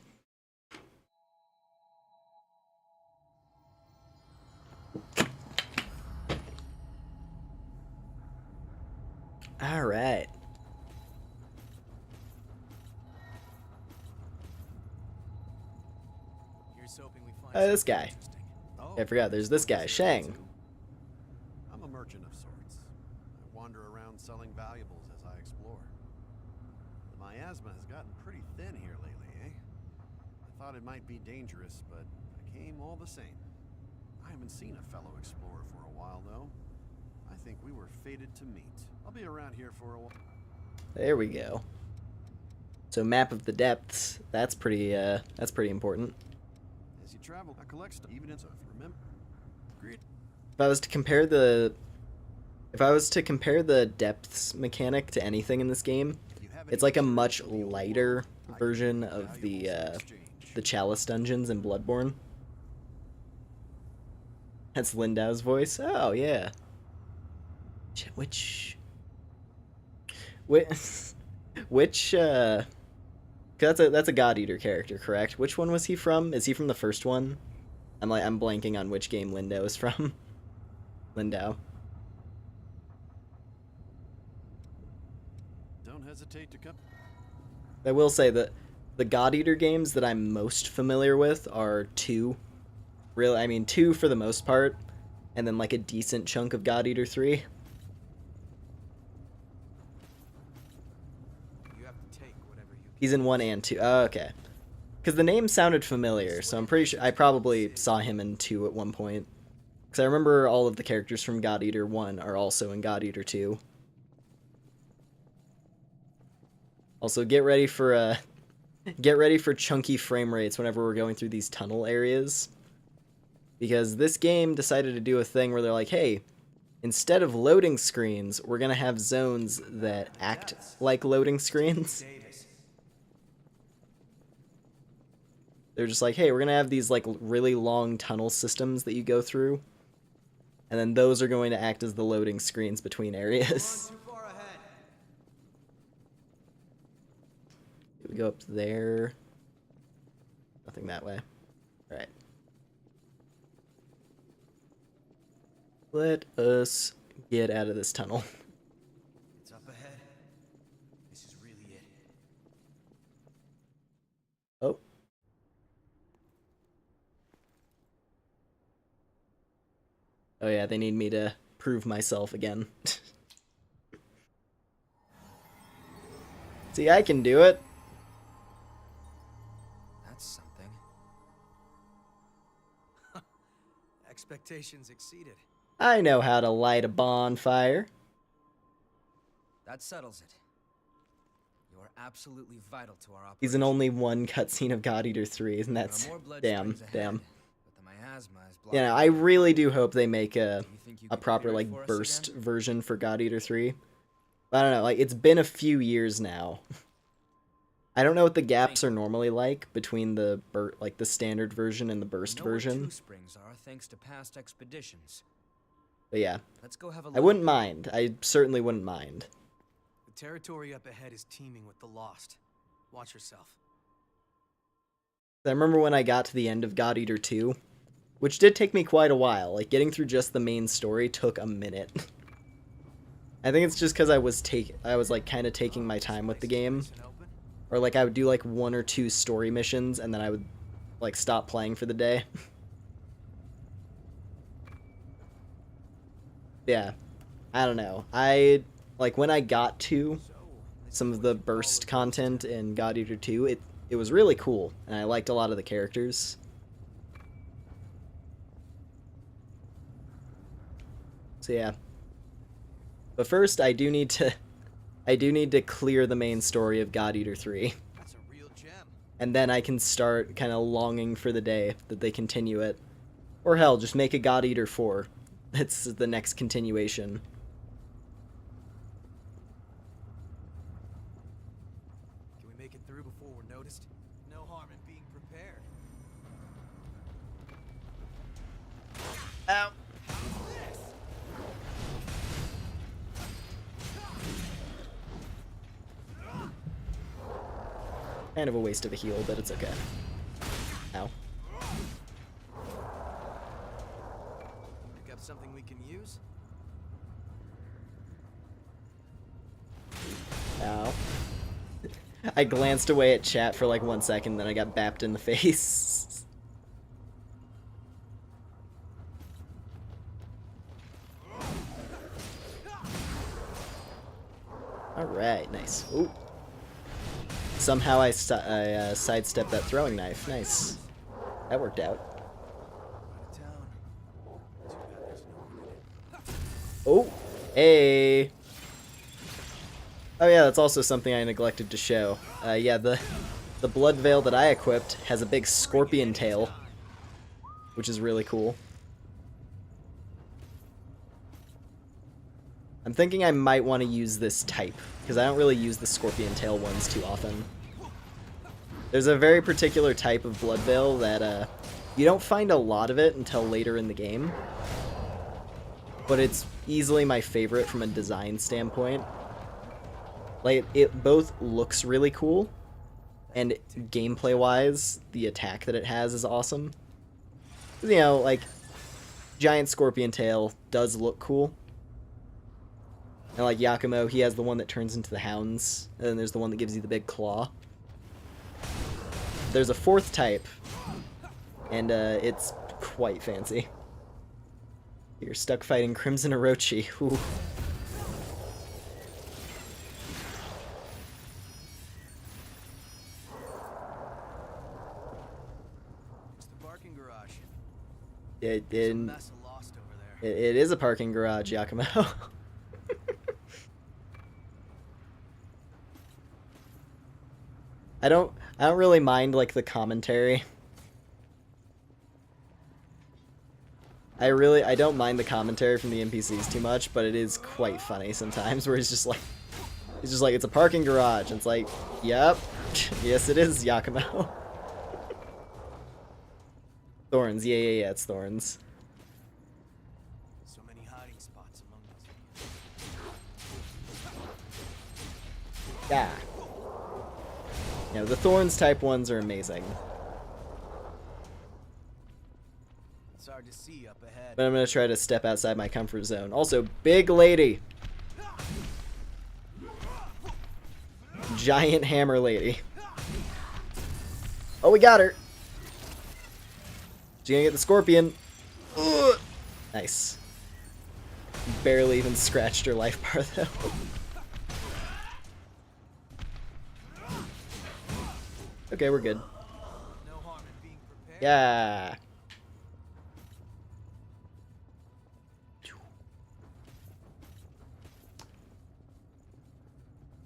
All right. Here's hoping we find This something guy. interesting. Oh, I forgot, there's this guy, Shang. I'm a merchant of sorts. I wander around selling valuables as I explore. The miasma has gotten pretty thin here lately, eh? I thought it might be dangerous, but I came all the same. I haven't seen a fellow explorer for a while, though. I think we were fated to meet. I'll be around here for a while. There we go. So map of the depths, that's pretty important. As you travel, I collect stuff, evidence of remember. Great. If I was to compare the depths mechanic to anything in this game, it's like a much lighter version of the Chalice dungeons in Bloodborne. That's Lindau's voice. Oh yeah. Which that's a God Eater character, correct? Which one was he from? Is he from the first one? I'm blanking on which game Lindau is from. Lindau. Don't hesitate to come. I will say that the God Eater games that I'm most familiar with are 2. Really, I mean 2 for the most part, and then like a decent chunk of God Eater 3. He's in 1 and 2. Oh, okay. Because the name sounded familiar, so I'm pretty sure I probably saw him in 2 at one point. Because I remember all of the characters from God Eater 1 are also in God Eater 2. Also, get ready for chunky frame rates whenever we're going through these tunnel areas. Because this game decided to do a thing where they're like, hey, instead of loading screens, we're going to have zones that act like loading screens. They're just like, hey, we're going to have these like really long tunnel systems that you go through. And then those are going to act as the loading screens between areas. We go up there. Nothing that way. All right. Let us get out of this tunnel. It's up ahead. This is really it. Oh. Oh yeah, they need me to prove myself again. See, I can do it. That's something. Expectations exceeded. I know how to light a bonfire. That settles it. You are absolutely vital to our operation. He's in only one cutscene of God Eater 3, and that's damn. But the miasma is blocked. Yeah, I really do hope they make a You think you a could proper clear it like for us burst again? version for God Eater 3. I don't know, like, it's been a few years now. I don't know what the gaps are normally like between the the standard version and the burst I know where version. two springs are thanks to past expeditions. But yeah, Let's go have a look. I wouldn't mind. I certainly wouldn't mind. The territory up ahead is teeming with the lost. Watch yourself. I remember when I got to the end of God Eater 2, which did take me quite a while. Like, getting through just the main story took a minute. I think it's just because I was like kind of taking my time with the game, or like I would do like 1 or 2 story missions and then I would like stop playing for the day. Yeah, I don't know. I like when I got to some of the burst content in God Eater 2, it was really cool and I liked a lot of the characters. So yeah. But first, I do need to clear the main story of God Eater 3. That's a real gem. And then I can start kind of longing for the day that they continue it. Or hell, just make a God Eater 4. That's the next continuation. Can we make it through before we're noticed? No harm in being prepared. Ow. Kind of a waste of a heal, but it's okay. Ow. Pick up something we can use? Ow. I glanced away at chat for like 1 second, then I got bapped in the face. Alright, nice. Ooh. Somehow I sidestepped that throwing knife. Nice. That worked out. Oh, hey. Oh yeah, that's also something I neglected to show. Yeah, the blood veil that I equipped has a big scorpion tail, which is really cool. I'm thinking I might want to use this type, because I don't really use the scorpion tail ones too often. There's a very particular type of blood veil that you don't find a lot of it until later in the game, but it's easily my favorite from a design standpoint. Like, it both looks really cool, and gameplay-wise, the attack that it has is awesome. You know, like, giant scorpion tail does look cool. And like Yakumo, he has the one that turns into the hounds, and then there's the one that gives you the big claw. There's a 4th type, and it's quite fancy. You're stuck fighting Crimson Orochi. Ooh. It's the parking garage. It Mess of lost over there. it is a parking garage, Yakumo. I don't really mind like the commentary. I don't mind the commentary from the NPCs too much, but it is quite funny sometimes where he's just like it's a parking garage, and it's like, yep. Yes it is, Yakumo. Thorns, yeah, it's thorns. So many hiding spots among these. Yeah. You know, the thorns type ones are amazing. It's hard to see up ahead. But I'm gonna try to step outside my comfort zone. Also, big lady. Giant hammer lady. Oh, we got her. She's gonna get the scorpion. Ugh. Nice. Barely even scratched her life bar though. Okay, we're good. No harm in being prepared. Yeah.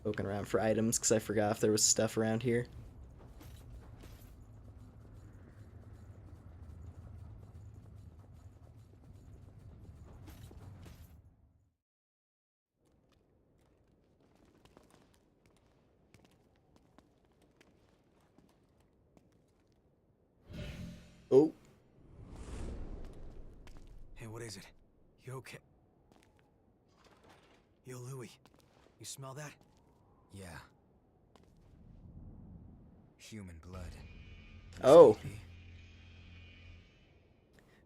Poking around for items because I forgot if there was stuff around here. Oh. Hey, what is it? You okay? Yo, Louie. You smell that? Yeah. Human blood. Oh. Sleepy?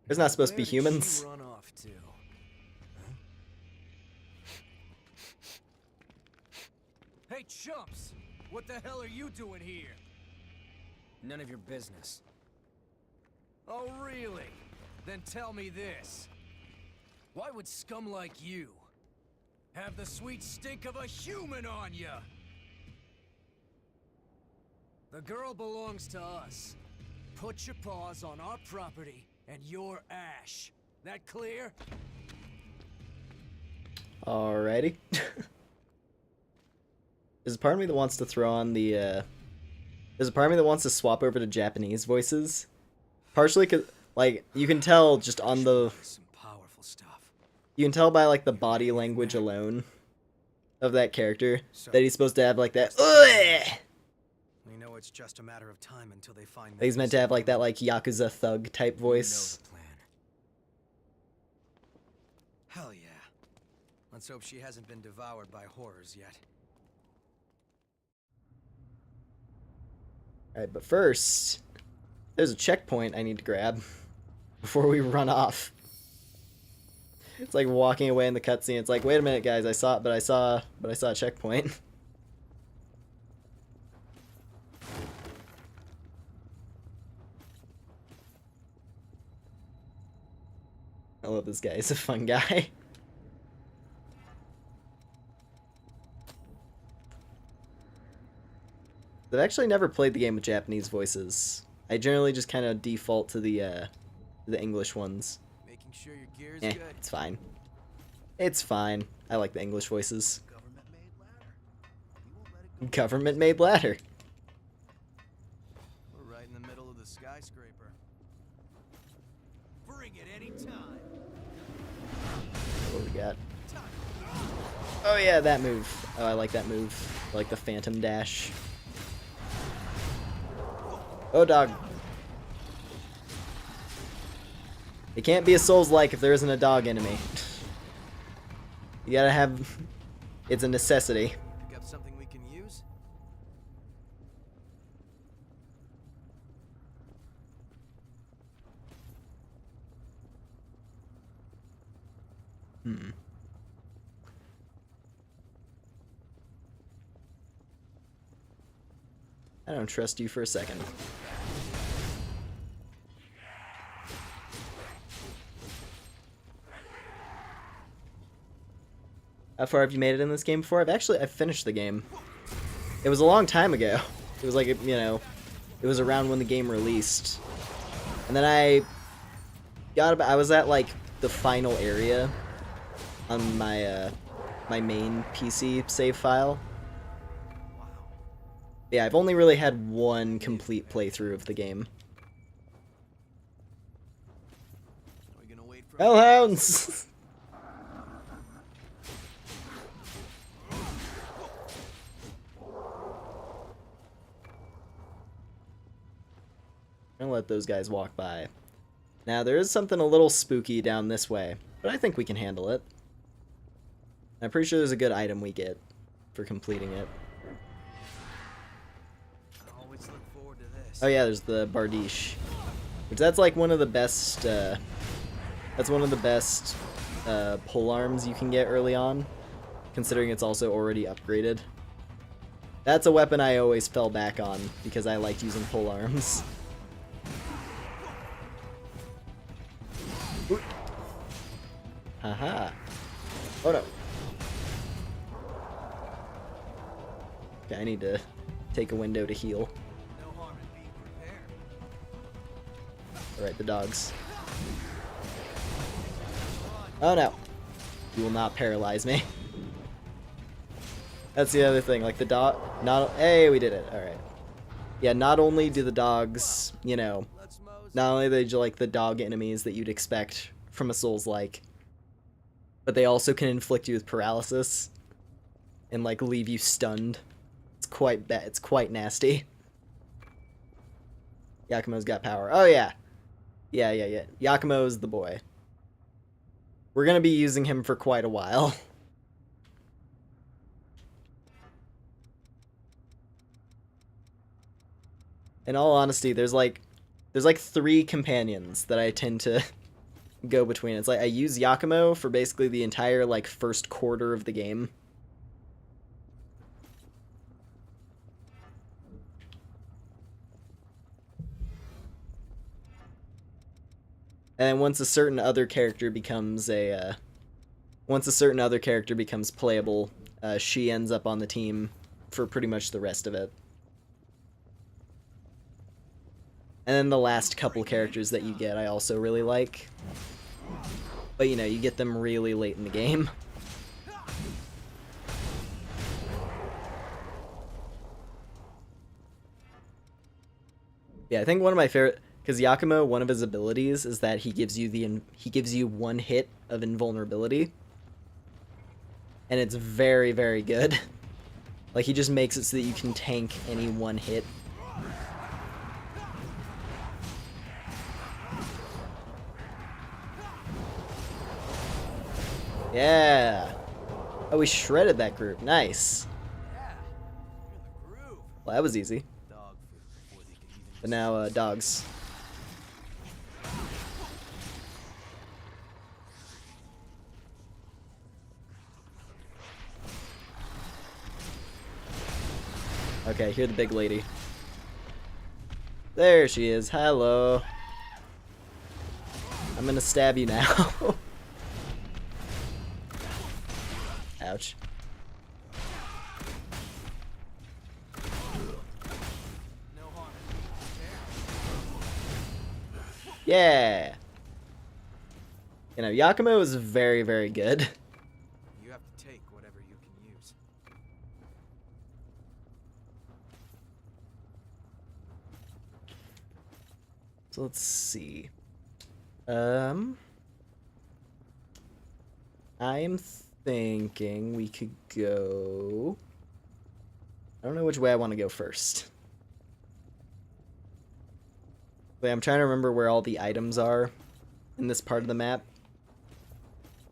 There's not supposed to be Where did humans. she run off to? Huh? Hey, chumps! What the hell are you doing here? None of your business. Oh, really? Then tell me this. Why would scum like you have the sweet stink of a human on ya? The girl belongs to us. Put your paws on our property and your ash. That clear? Alrighty. There's a part of me that wants to throw on the, There's a part of me that wants to swap over to Japanese voices. Partially because, like, you can tell just on the... Some powerful stuff. You can tell by, like, the body language alone of that character that he's supposed to have, like, that... Ugh! We know it's just a matter of time until they find He's meant to have, like, that, like, Yakuza thug type You know voice. the plan. Hell yeah. Let's hope she hasn't been devoured by horrors yet. Alright, but first, there's a checkpoint I need to grab before we run off. It's like walking away in the cutscene. It's like, wait a minute, guys, I saw a checkpoint. I love this guy. He's a fun guy. I've actually never played the game with Japanese voices. I generally just kind of default to the English ones. Making sure your gear's good. It's fine. It's fine. I like the English voices. Government-made ladder. We're right in the middle of the skyscraper. Bring it anytime. What we got? Oh yeah, that move. Oh, I like that move. I like the phantom dash. Oh, dog. It can't be a Souls-like if there isn't a dog enemy. You gotta have... It's a necessity. Got something we can use? I don't trust you for a second. How far have you made it in this game before? I've finished the game. It was a long time ago. It was like, you know, it was around when the game released. And then I was at like the final area on my my main PC save file. Yeah, I've only really had one complete playthrough of the game. Are we gonna wait for Hellhounds! I'm gonna let those guys walk by. Now, there is something a little spooky down this way, but I think we can handle it. I'm pretty sure there's a good item we get for completing it. I always look forward to this. Oh yeah, there's the Bardiche. Which that's like one of the best, pole arms you can get early on, considering it's also already upgraded. That's a weapon I always fell back on, because I liked using pole arms. Haha. Oh no. Okay, I need to take a window to heal. No harm in being prepared. Alright, the dogs. Oh no. You will not paralyze me. That's the other thing, like the dog, hey, we did it, alright. Yeah, not only do the dogs, you know, not only are they like the dog enemies that you'd expect from a Souls-like, but they also can inflict you with paralysis and like leave you stunned. It's quite bad, it's quite nasty. Yakumo's got power. Oh yeah. Yeah. Yakumo is the boy. We're gonna be using him for quite a while. In all honesty, there's like 3 companions that I tend to go between. It's like I use Yakumo for basically the entire like first quarter of the game. And then once a certain other character becomes playable, she ends up on the team for pretty much the rest of it. And then the last couple characters that you get I also really like. But you know, you get them really late in the game. Yeah, I think one of my favorite, because Yakumo, one of his abilities is that he gives you 1 hit of invulnerability. And it's very, very good. Like, he just makes it so that you can tank any 1 hit. Yeah. Oh, we shredded that group. Nice. Well, that was easy. But now, dogs. Okay, here's the big lady. There she is. Hello. I'm gonna stab you now. Ouch. Yeah. You know, Yakumo is very, very good. You have to take whatever you can use. So let's see. I am thinking we could go... I don't know which way I want to go first. Wait, I'm trying to remember where all the items are in this part of the map.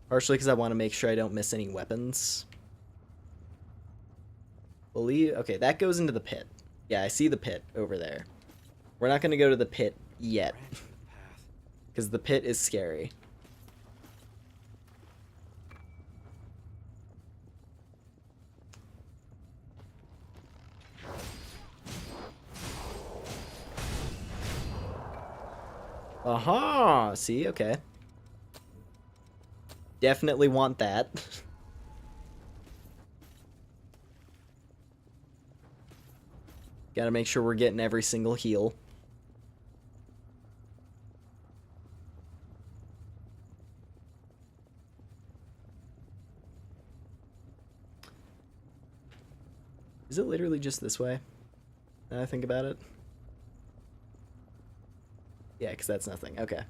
Partially because I want to make sure I don't miss any weapons. Okay, that goes into the pit. Yeah, I see the pit over there. We're not going to go to the pit yet. Because the pit is scary. Aha! See? Okay. Definitely want that. Gotta make sure we're getting every single heal. Is it literally just this way? Now I think about it. Yeah, because that's nothing. Okay.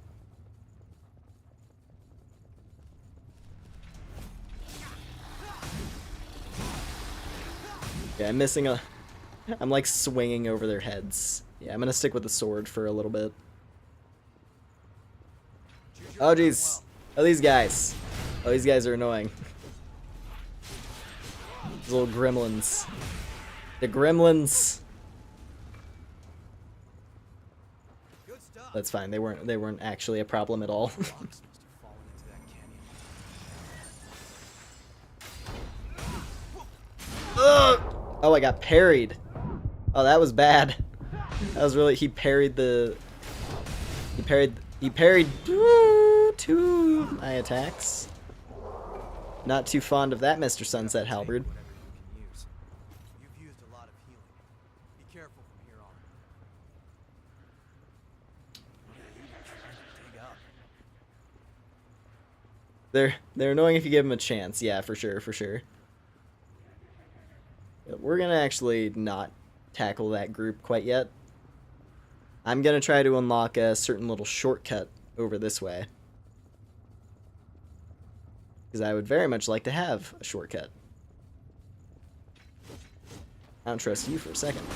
Yeah, I'm missing a... I'm like swinging over their heads. Yeah, I'm gonna stick with the sword for a little bit. Oh, jeez. Oh, these guys. Oh, these guys are annoying. These little gremlins. The gremlins. That's fine. They weren't actually a problem at all. Oh, I got parried. Oh, that was bad. That was really... He parried the... He parried 2 of my attacks. Not too fond of that, Mr. Sunset Halberd. You've used a lot of healing. Be careful from here on. They're annoying if you give them a chance. Yeah, for sure, for sure. We're gonna actually not tackle that group quite yet. I'm gonna try to unlock a certain little shortcut over this way. Because I would very much like to have a shortcut. I don't trust you for a second.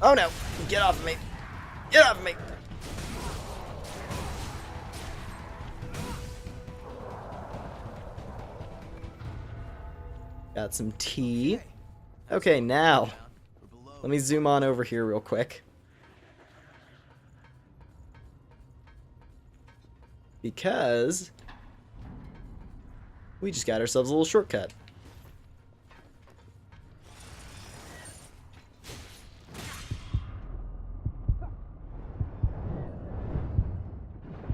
Oh no! Get off of me! Get off of me! Got some tea. Okay, now, let me zoom on over here real quick. Because we just got ourselves a little shortcut.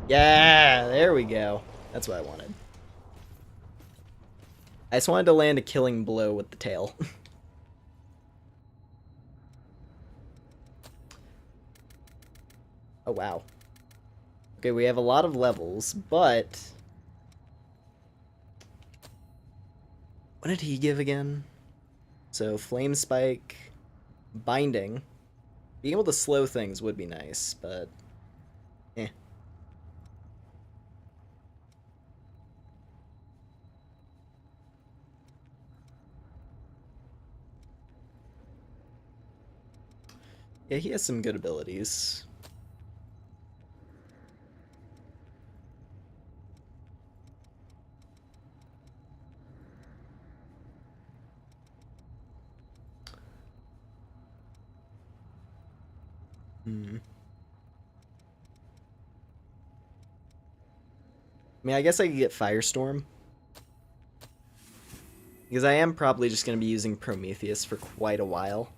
Yeah, there we go. That's what I wanted. I just wanted to land a killing blow with the tail. Oh, wow. Okay, we have a lot of levels, but... what did he give again? So, Flame Spike, Binding. Being able to slow things would be nice, but... eh. Yeah, he has some good abilities. I mean, I guess I could get Firestorm. Because I am probably just going to be using Prometheus for quite a while.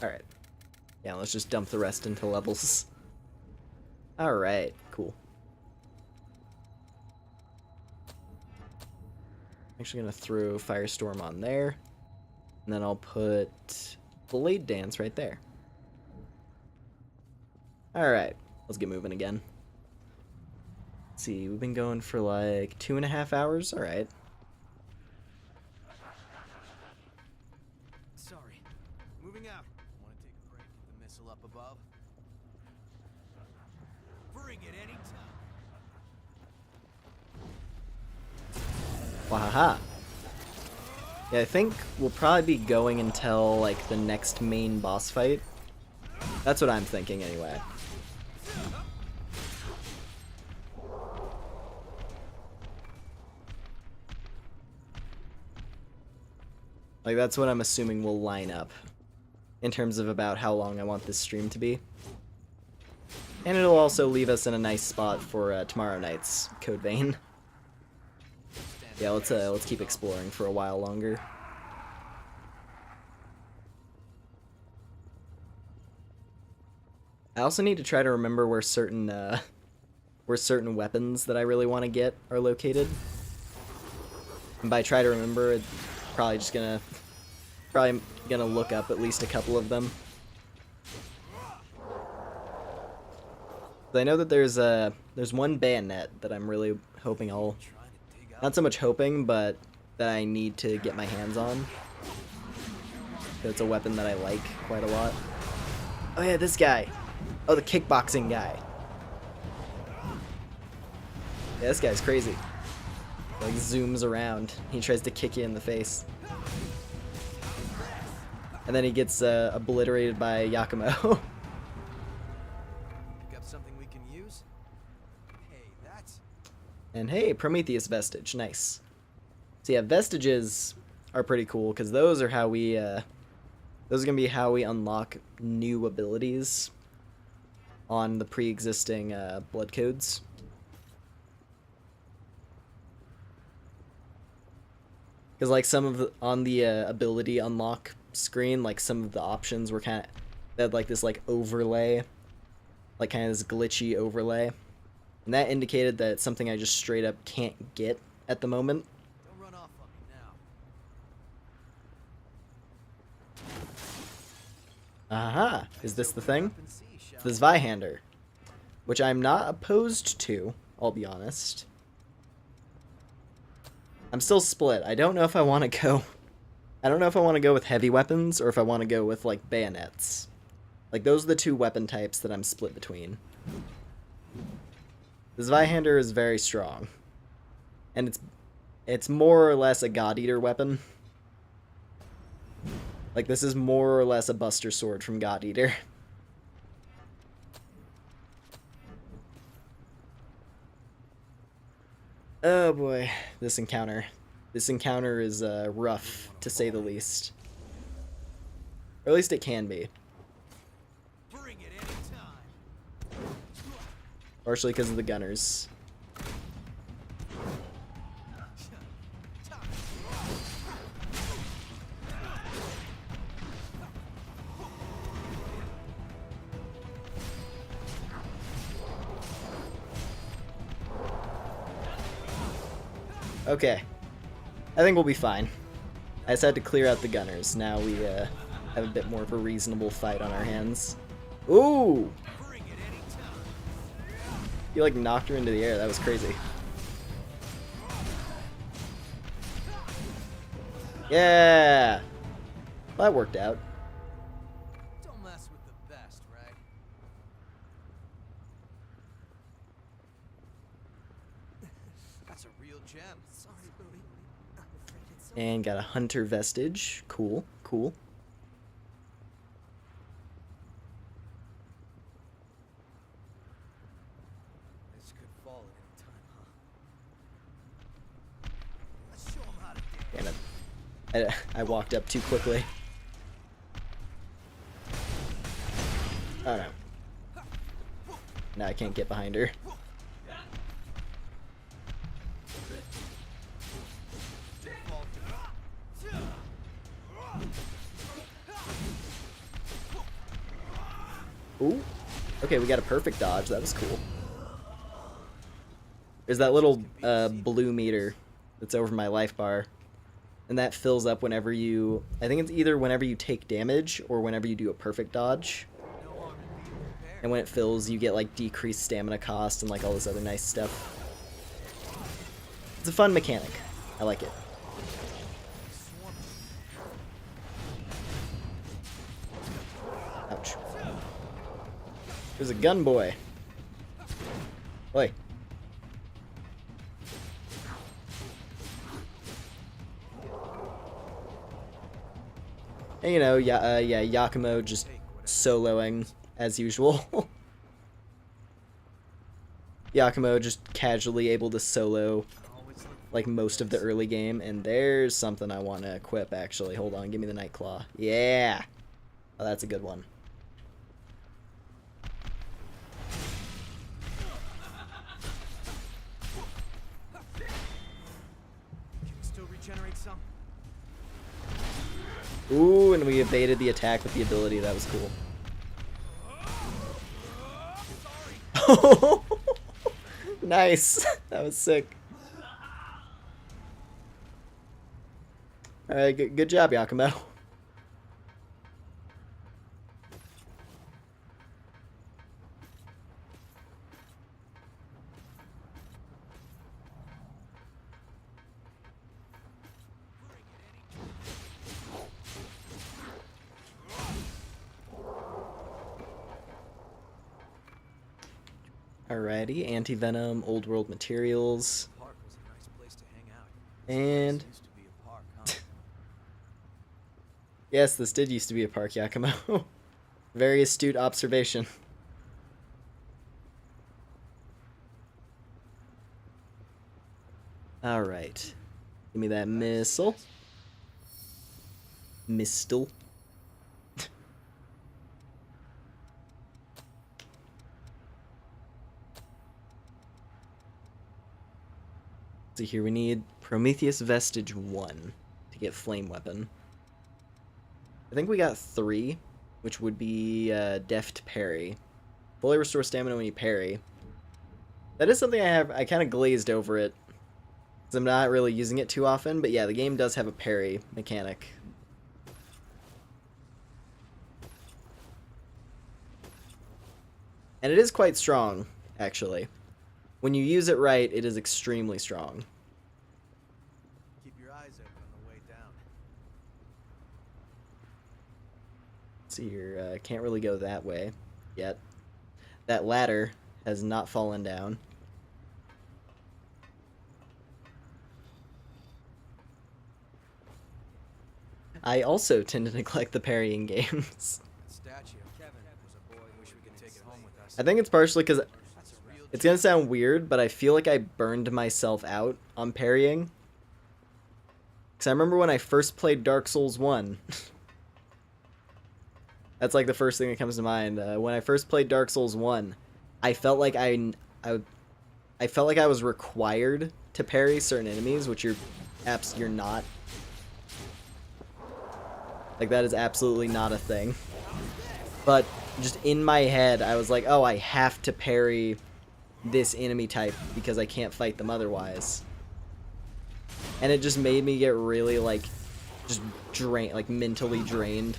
Alright. Yeah, let's just dump the rest into levels. Alright, cool. Actually gonna throw Firestorm on there. And then I'll put Blade Dance right there. Alright, let's get moving again. Let's see, we've been going for like 2.5 hours. Alright. Sorry. Moving out. Want to take a break? The missile up above? Bring it anytime. Wahaha. Yeah, I think we'll probably be going until, like, the next main boss fight. That's what I'm thinking, anyway. Like, that's what I'm assuming will line up in terms of about how long I want this stream to be. And it'll also leave us in a nice spot for tomorrow night's Code Vein. Yeah, let's keep exploring for a while longer. I also need to try to remember where certain weapons that I really want to get are located. And by try to remember, it's probably gonna look up at least a couple of them. But I know that there's one bayonet that I'm really hoping I'll, not so much hoping, but that I need to get my hands on. It's a weapon that I like quite a lot. Oh yeah, this guy. Oh, the kickboxing guy. Yeah, this guy's crazy. Like, zooms around. He tries to kick you in the face. And then he gets obliterated by Yakumo. Pick up something we can use? Hey, that's... And hey, Prometheus Vestige. Nice. So yeah, Vestiges are pretty cool, because those are how we... those are going to be how we unlock new abilities on the pre-existing blood codes. Because like some of the, on the ability unlock screen, like some of the options were kind of, they had like this like overlay, like kind of this glitchy overlay, and that indicated that it's something I just straight up can't get at the moment. Don't run off on me now. Aha! Is this the thing? It's the Zweihander, which I'm not opposed to, I'll be honest. I'm still split. I don't know if I want to go I don't know if I want to go with heavy weapons or if I want to go with, like, bayonets. Like, those are the two weapon types that I'm split between. The Zweihander is very strong. And it's more or less a God Eater weapon. Like, this is more or less a Buster Sword from God Eater. Oh boy, this encounter. This encounter is rough, to say the least. Or at least it can be. Bring it anytime. Partially because of the gunners. Okay. I think we'll be fine. I just had to clear out the gunners. Now we have a bit more of a reasonable fight on our hands. Ooh! Bring it anytime. You like knocked her into the air. That was crazy. Yeah! Well, that worked out. Don't mess with the best, right? That's a real gem. Sorry, believe me. I'm afraid it's so. And got a hunter vestige. Cool, cool. This could fall at any time, huh? Let's show 'em how to dance. Damn it. I walked up too quickly. Oh no. Now I can't get behind her. Ooh. Okay, we got a perfect dodge. That was cool. There's that little blue meter that's over my life bar. And that fills up whenever you... I think it's either whenever you take damage or whenever you do a perfect dodge. And when it fills, you get, like, decreased stamina cost and, like, all this other nice stuff. It's a fun mechanic. I like it. Ouch. There's a gun boy. Oi. And, you know, yeah, Yakumo just soloing as usual. Yakumo just casually able to solo like most of the early game, and there's something I want to equip actually. Hold on, give me the Night Claw. Yeah! Oh, that's a good one. Can we still regenerate some? Ooh, and we evaded the attack with the ability. That was cool. Nice. That was sick. Alright, good job, Yakumo. Alrighty, anti-venom, old world materials, Park was a nice place to hang out. and Used to be a park, huh? yes, this did used to be a park, Yakumo. Very astute observation. Alright, give me that missile. Mistle. So here we need Prometheus Vestige 1 to get Flame Weapon. I think we got 3, which would be Deft Parry. Fully restore stamina when you parry. That is something I kind of glazed over it, because I'm not really using it too often, but yeah, the game does have a parry mechanic. And it is quite strong, actually. When you use it right, it is extremely strong. Keep your eyes open on the way down. Let's see here. Can't really go that way yet. That ladder has not fallen down. I also tend to neglect the parrying games. Statue of Kevin was a boy. Wish we could take it home with us. I think it's partially because it's gonna sound weird, but I feel like I burned myself out on parrying. Because I remember when I first played Dark Souls 1. That's like the first thing that comes to mind. When I first played Dark Souls 1, I felt like I felt like I was required to parry certain enemies, which you're not. Like, that is absolutely not a thing. But just in my head, I was like, oh, I have to parry this enemy type because I can't fight them otherwise. And it just made me get really, like, just drained, like, mentally drained.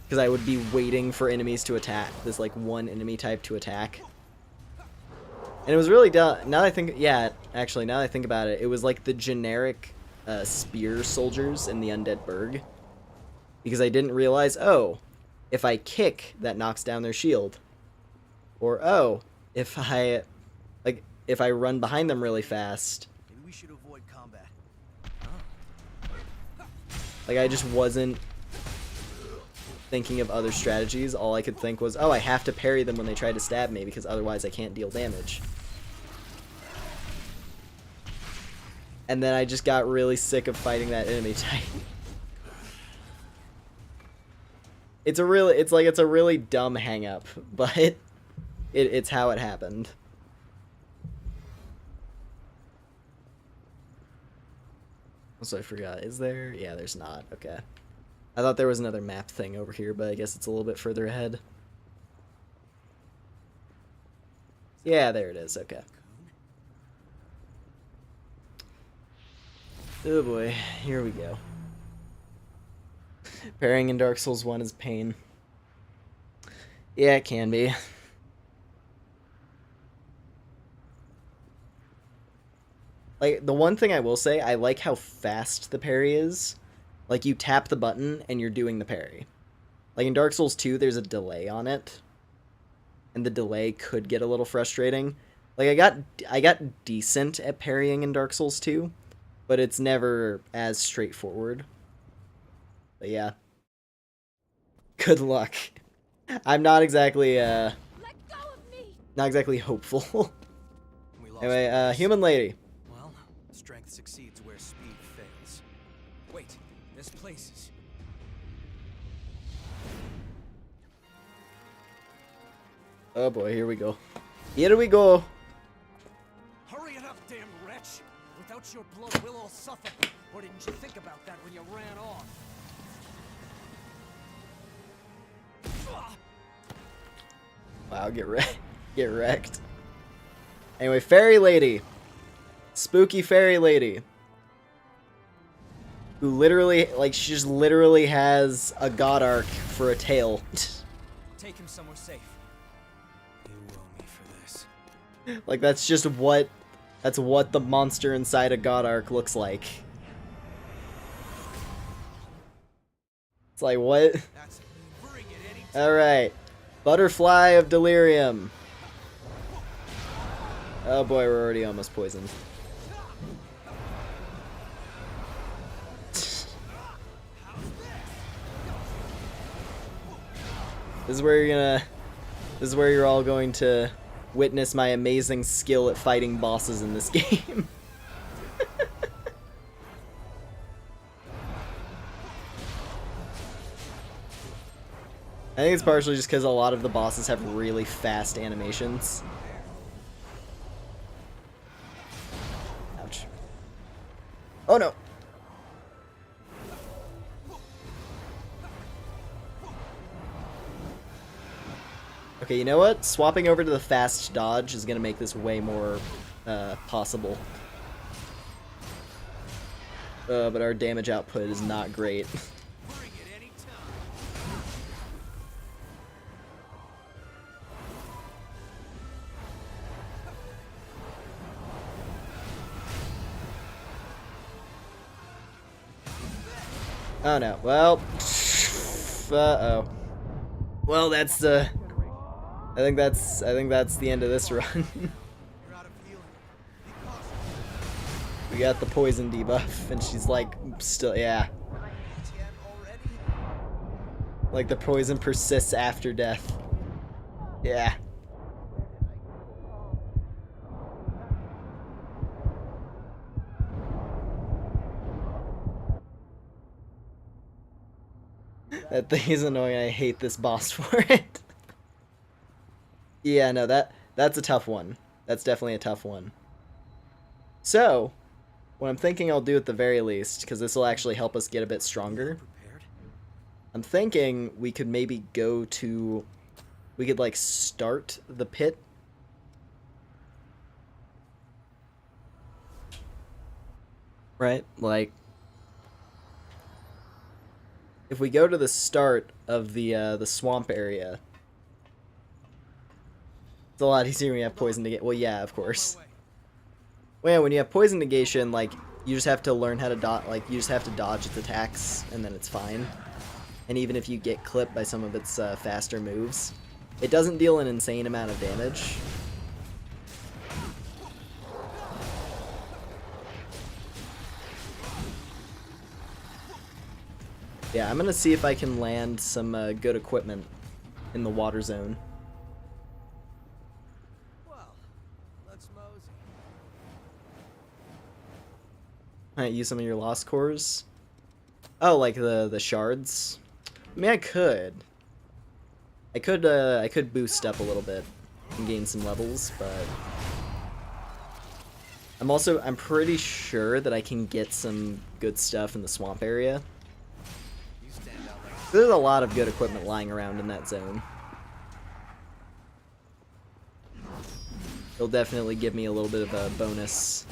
Because I would be waiting for enemies to attack, this, like, one enemy type to attack. And it was really dumb. Now that I think, yeah, actually, now that I think about it, it was like the generic spear soldiers in the Undead Burg. Because I didn't realize, oh, if I kick, that knocks down their shield. Or, oh, if I run behind them really fast. Maybe we should avoid combat. Like, I just wasn't thinking of other strategies. All I could think was, oh, I have to parry them when they try to stab me, because otherwise I can't deal damage. And then I just got really sick of fighting that enemy type. It's a really dumb hang up, but it's how it happened. Also, I forgot. Is there? Yeah, there's not. Okay. I thought there was another map thing over here, but I guess it's a little bit further ahead. Yeah, there it is. Okay. Oh boy, here we go. Parrying in Dark Souls 1 is pain. Yeah, it can be. Like, the one thing I will say, I like how fast the parry is. Like, you tap the button and you're doing the parry. Like, in Dark Souls 2, there's a delay on it. And the delay could get a little frustrating. Like, I got decent at parrying in Dark Souls 2, but it's never as straightforward. But yeah. Good luck. I'm not exactly, not exactly hopeful. Anyway, human lady. Well, strength succeeds where speed fails. Wait, this place is... Oh boy, here we go. Here we go. Hurry it up, damn wretch! Without your blood, we'll all suffer. Or didn't you think about that when you ran off? Wow, get wrecked. Anyway, fairy lady. Spooky fairy lady. Who literally, like, she just literally has a god arc for a tail. Take him somewhere safe. You owe me for this. Like, that's what the monster inside a god arc looks like. It's like, what? Alright. Butterfly of Delirium. Oh boy, we're already almost poisoned. This is where you're all going to witness my amazing skill at fighting bosses in this game. I think it's partially just because a lot of the bosses have really fast animations. Ouch. Oh no! Okay, you know what? Swapping over to the fast dodge is going to make this way more possible. But our damage output is not great. Oh no, well, uh-oh. Well, that's the. I think that's the end of this run. You're out of healing. Be cautious. We got the poison debuff, and she's like, still, yeah. Etienne already? Like the poison persists after death. Yeah. That thing is annoying. I hate this boss for it. Yeah, no, that's a tough one. That's definitely a tough one. So, what I'm thinking I'll do at the very least, because this will actually help us get a bit stronger. I'm thinking we could maybe go to... We could, like, start the pit. Right? Like... If we go to the start of the swamp area... It's a lot easier when you have poison negation. Well, yeah, of course. Well, yeah, when you have poison negation, like, you just have to learn how to dodge, like, you just have to dodge its attacks, and then it's fine. And even if you get clipped by some of its faster moves, it doesn't deal an insane amount of damage. Yeah, I'm gonna see if I can land some good equipment in the water zone. Well, let's mosey. Might use some of your lost cores. Oh, like the shards. I mean, I could boost up a little bit and gain some levels, but I'm pretty sure that I can get some good stuff in the swamp area. There's a lot of good equipment lying around in that zone. It'll definitely give me a little bit of a bonus.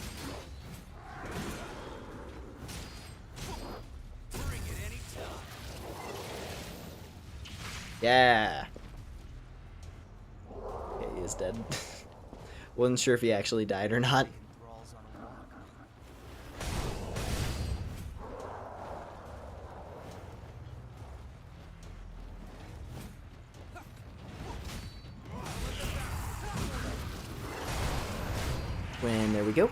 Yeah. Okay, he is dead. Wasn't sure if he actually died or not. When there we go.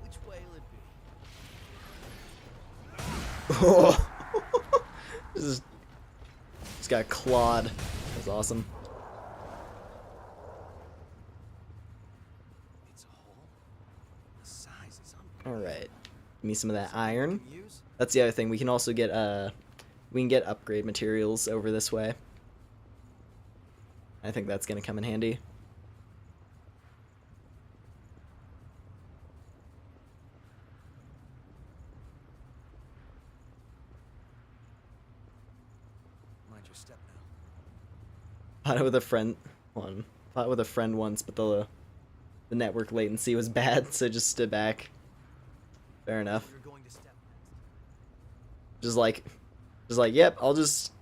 Which way will it be? Oh. Just got clawed. That's awesome. It's a hole. The size is unbelievable. All right. Give me some of that iron. That's the other thing. We can also get we can get upgrade materials over this way. I think that's gonna come in handy. Mind your step now. Fought with a friend Fought with a friend once, but the network latency was bad, so just stood back. Fair enough. You're going to step next. Just like, yep, I'll just,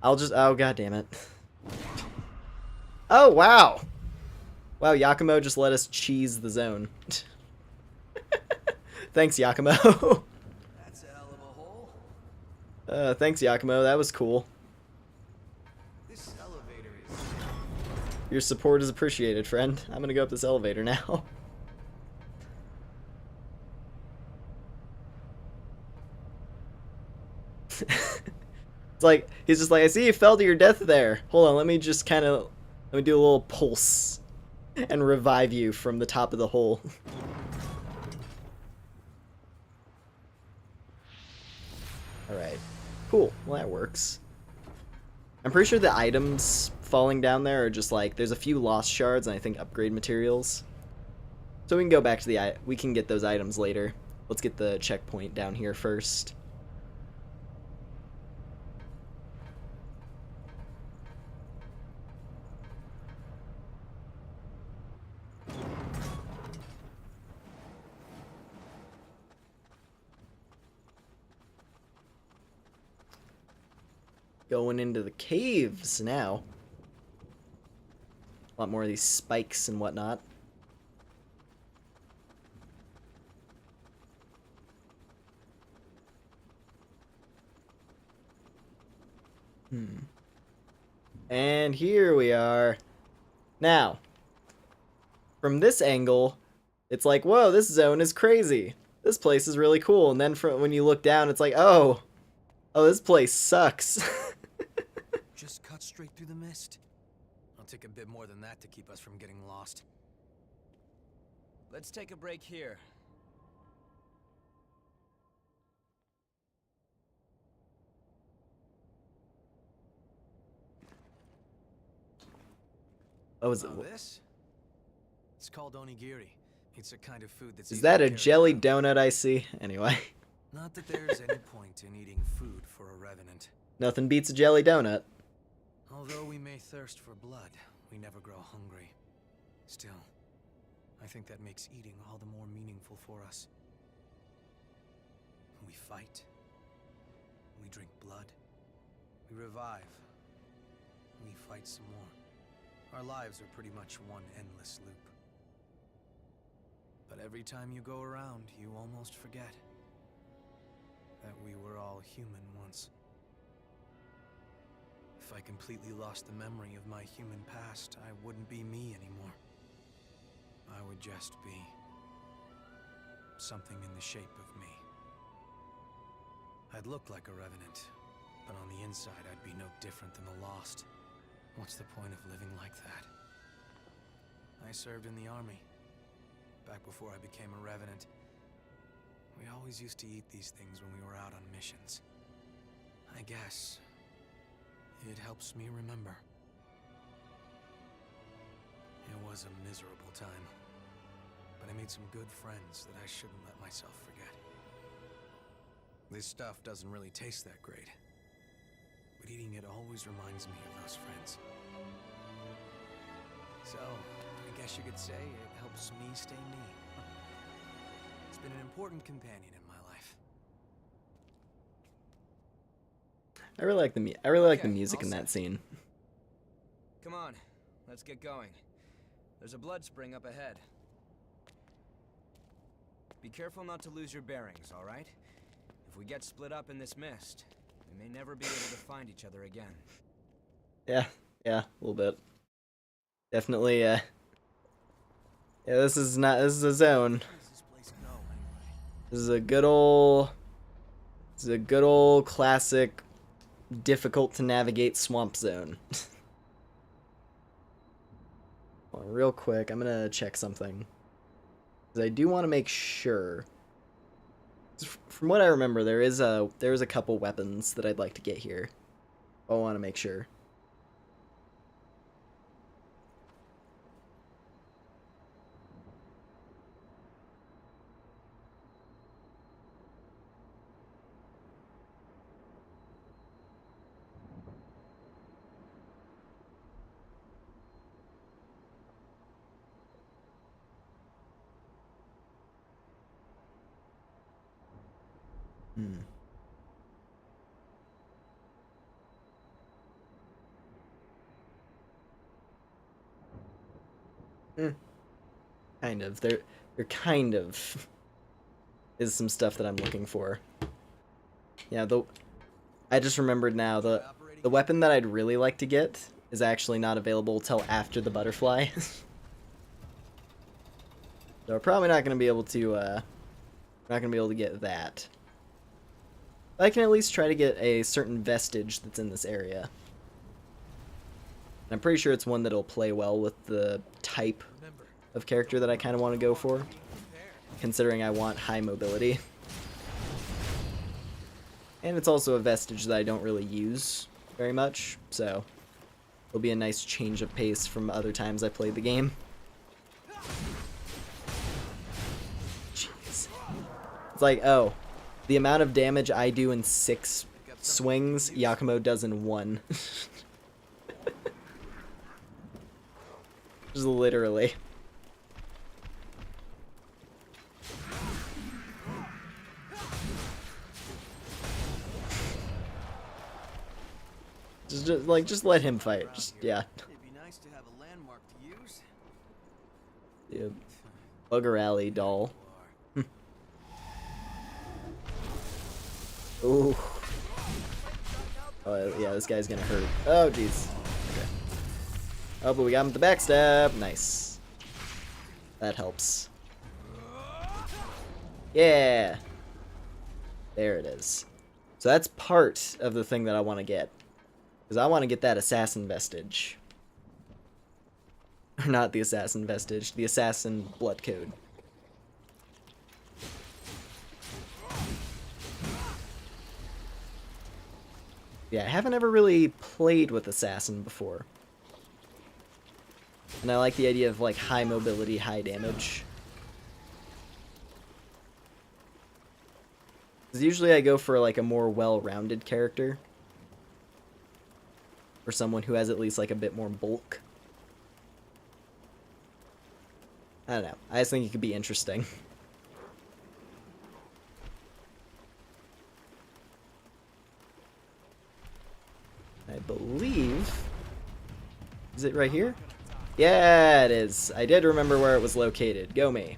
oh, god damn it. Oh, wow. Wow, Yakumo just let us cheese the zone. Thanks, Yakumo. That's a hell of a hole. Thanks, Yakumo, that was cool. This elevator is... Your support is appreciated, friend. I'm gonna go up this elevator now. It's like, he's just like, I see you fell to your death there. Hold on, let me do a little pulse and revive you from the top of the hole. Alright. Cool. Well, that works. I'm pretty sure the items falling down there are just like, there's a few lost shards and I think upgrade materials. So we can go back to we can get those items later. Let's get the checkpoint down here first. Going into the caves now. A lot more of these spikes and whatnot. And here we are. Now, from this angle, it's like, whoa, this zone is crazy. This place is really cool. And then when you look down, it's like, oh, this place sucks. Just cut straight through the mist. I'll take a bit more than that to keep us from getting lost. Let's take a break here. Oh, is it? This? It's called onigiri. It's a kind of food that's... Is that a jelly donut I see? Anyway. Not that there's any point in eating food for a revenant. Nothing beats a jelly donut. Although we may thirst for blood, we never grow hungry. Still, I think that makes eating all the more meaningful for us. We fight. We drink blood. We revive. We fight some more. Our lives are pretty much one endless loop. But every time you go around, you almost forget that we were all human once. If I completely lost the memory of my human past, I wouldn't be me anymore. I would just be something in the shape of me. I'd look like a revenant, but on the inside I'd be no different than the lost. What's the point of living like that? I served in the army, back before I became a revenant. We always used to eat these things when we were out on missions. I guess it helps me remember. It was a miserable time, but I made some good friends that I shouldn't let myself forget. This stuff doesn't really taste that great, but eating it always reminds me of those friends. So, I guess you could say it helps me stay me. It's been an important companion in my life. I really like the music in that scene. Come on, let's get going. There's a blood spring up ahead. Be careful not to lose your bearings, all right? If we get split up in this mist, we may never be able to find each other again. Yeah, a little bit. Definitely, yeah, this is a zone. This is a good old classic, difficult to navigate swamp zone. Well, real quick, I'm gonna check something. 'Cause I do want to make sure. From what I remember, there is a couple weapons that I'd like to get here. I want to make sure. Kind of. There kind of is some stuff that I'm looking for. Yeah, I just remembered now, the weapon that I'd really like to get is actually not available till after the butterfly. So we're probably not gonna be able to get that. But I can at least try to get a certain vestige that's in this area. And I'm pretty sure it's one that'll play well with the type of character that I kind of want to go for, considering I want high mobility. And it's also a vestige that I don't really use very much, so it'll be a nice change of pace from other times I played the game. Jeez. It's like, oh, the amount of damage I do in 6 swings, Yakumo does in 1. Just literally. Just let him fight. Just, yeah. It'd be nice to have a landmark to use. Yeah. Bugger Alley doll. Ooh. Oh, yeah, this guy's gonna hurt. Oh, jeez. Okay. Oh, but we got him with the backstab. Nice. That helps. Yeah. There it is. So that's part of the thing that I want to get. Because I want to get that assassin vestige. Or not the assassin vestige, the assassin blood code. Yeah, I haven't ever really played with assassin before. And I like the idea of like high mobility, high damage. Because usually I go for like a more well-rounded character. For someone who has at least like a bit more bulk. I don't know. I just think it could be interesting. I believe... Is it right here? Yeah, it is. I did remember where it was located. Go me.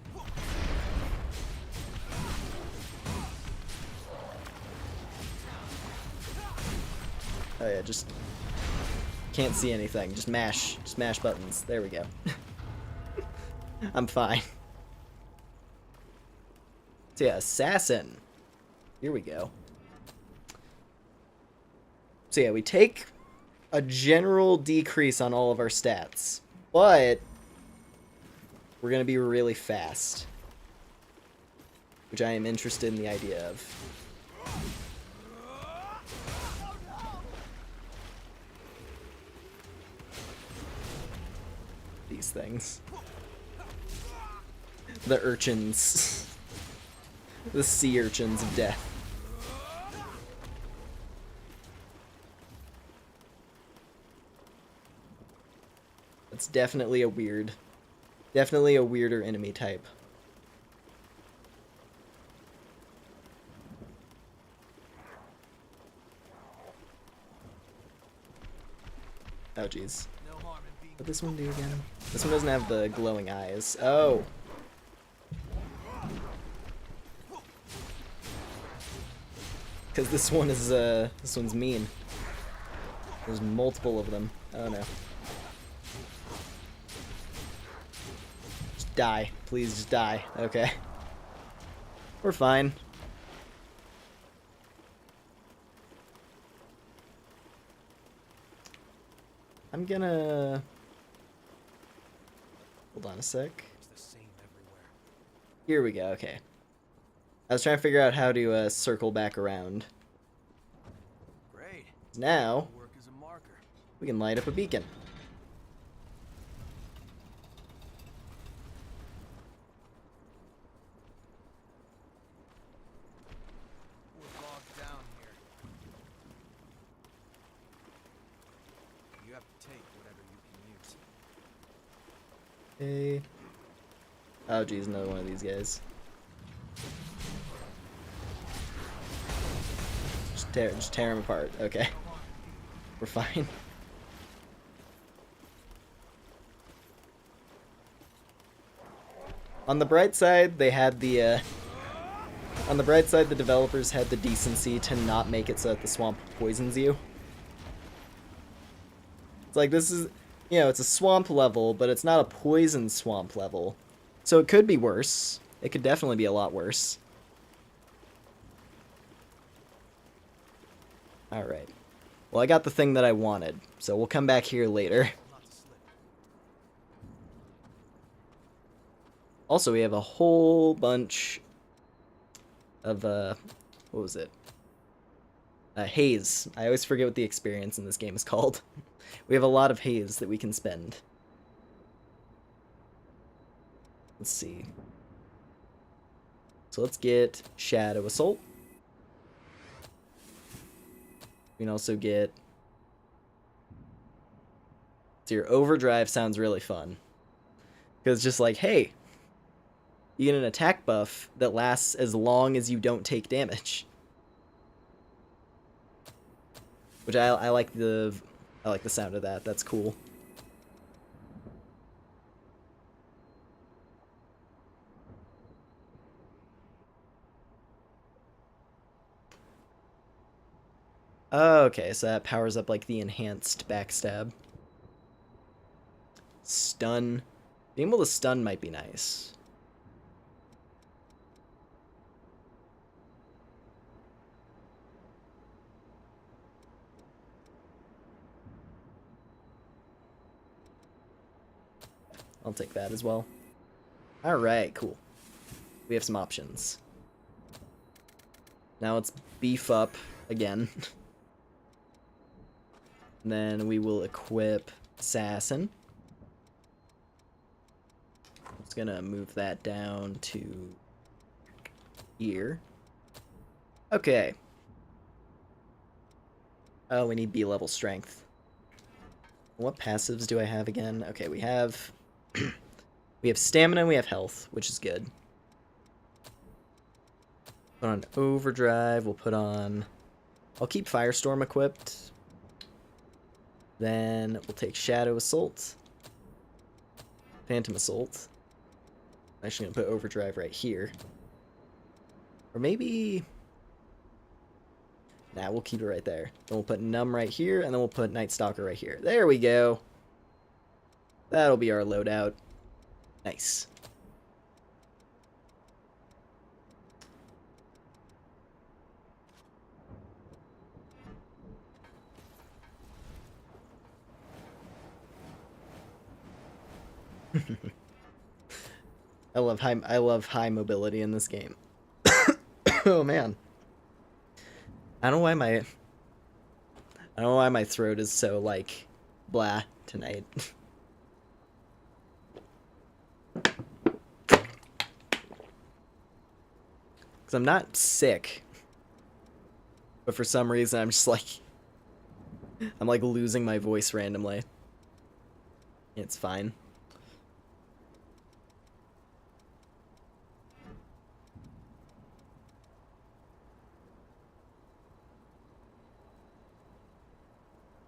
Oh yeah, just... Can't see anything. Just mash buttons. There we go. I'm fine. So yeah, assassin. Here we go. So yeah, we take a general decrease on all of our stats, but we're gonna be really fast, which I am interested in the idea of. These things. The urchins. The sea urchins of death. It's definitely a weirder enemy type. Oh jeez. What'd this one do again? This one doesn't have the glowing eyes. Oh. Because this one is, this one's mean. There's multiple of them. Oh no. Just die. Please just die. Okay. We're fine. I'm gonna... Hold on a sec. Here we go, okay. I was trying to figure out how to circle back around. Great. Now, Work as a marker. we can light up a beacon. We're bogged down here. You have to take whatever you can use. Okay. Oh geez, another one of these guys. Just tear them apart. Okay. We're fine. On the bright side, they had the, on the bright side, the developers had the decency to not make it so that the swamp poisons you. It's like, this is, you know, it's a swamp level, but it's not a poison swamp level. So it could be worse. It could definitely be a lot worse. Alright. Well, I got the thing that I wanted, so we'll come back here later. Also, we have a whole bunch of, what was it? Haze. I always forget what the experience in this game is called. We have a lot of haze that we can spend. Let's see. So let's get Shadow Assault. We can also get... So your Overdrive sounds really fun. Because it's just like, hey, you get an attack buff that lasts as long as you don't take damage. Which I like the sound of that. That's cool. Oh, okay, so that powers up like the enhanced backstab. Stun. Being able to stun might be nice. I'll take that as well. Alright, cool. We have some options. Now let's beef up again. Then we will equip Assassin. I'm just gonna move that down to here. Okay. Oh, we need B-level strength. What passives do I have again? Okay, we have we have stamina, we have health, which is good. Put on overdrive, we'll put on... I'll keep Firestorm equipped. Then we'll take Shadow Assault. Phantom Assault. I'm actually gonna put overdrive right here. Or maybe... Nah, we'll keep it right there. Then we'll put Numb right here, and then we'll put Night Stalker right here. There we go. That'll be our loadout. Nice. I love high mobility in this game. Oh man. I don't know why my throat is so like blah tonight. Cuz I'm not sick. But for some reason I'm just like I'm like losing my voice randomly. It's fine.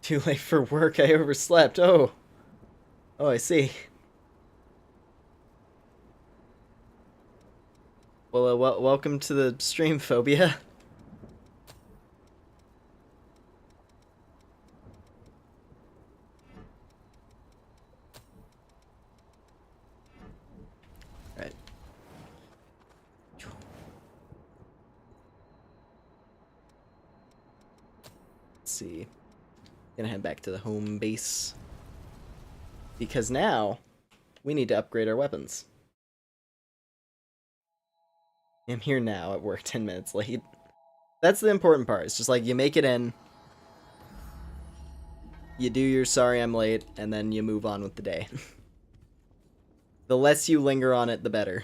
Too late for work, I overslept. Oh, I see. Well, welcome to the stream, Phobia. Alright. Let's see. Gonna head back to the home base. Because now, we need to upgrade our weapons. I'm here now at work 10 minutes late. That's the important part. It's just like, you make it in. You do your sorry I'm late, and then you move on with the day. The less you linger on it, the better.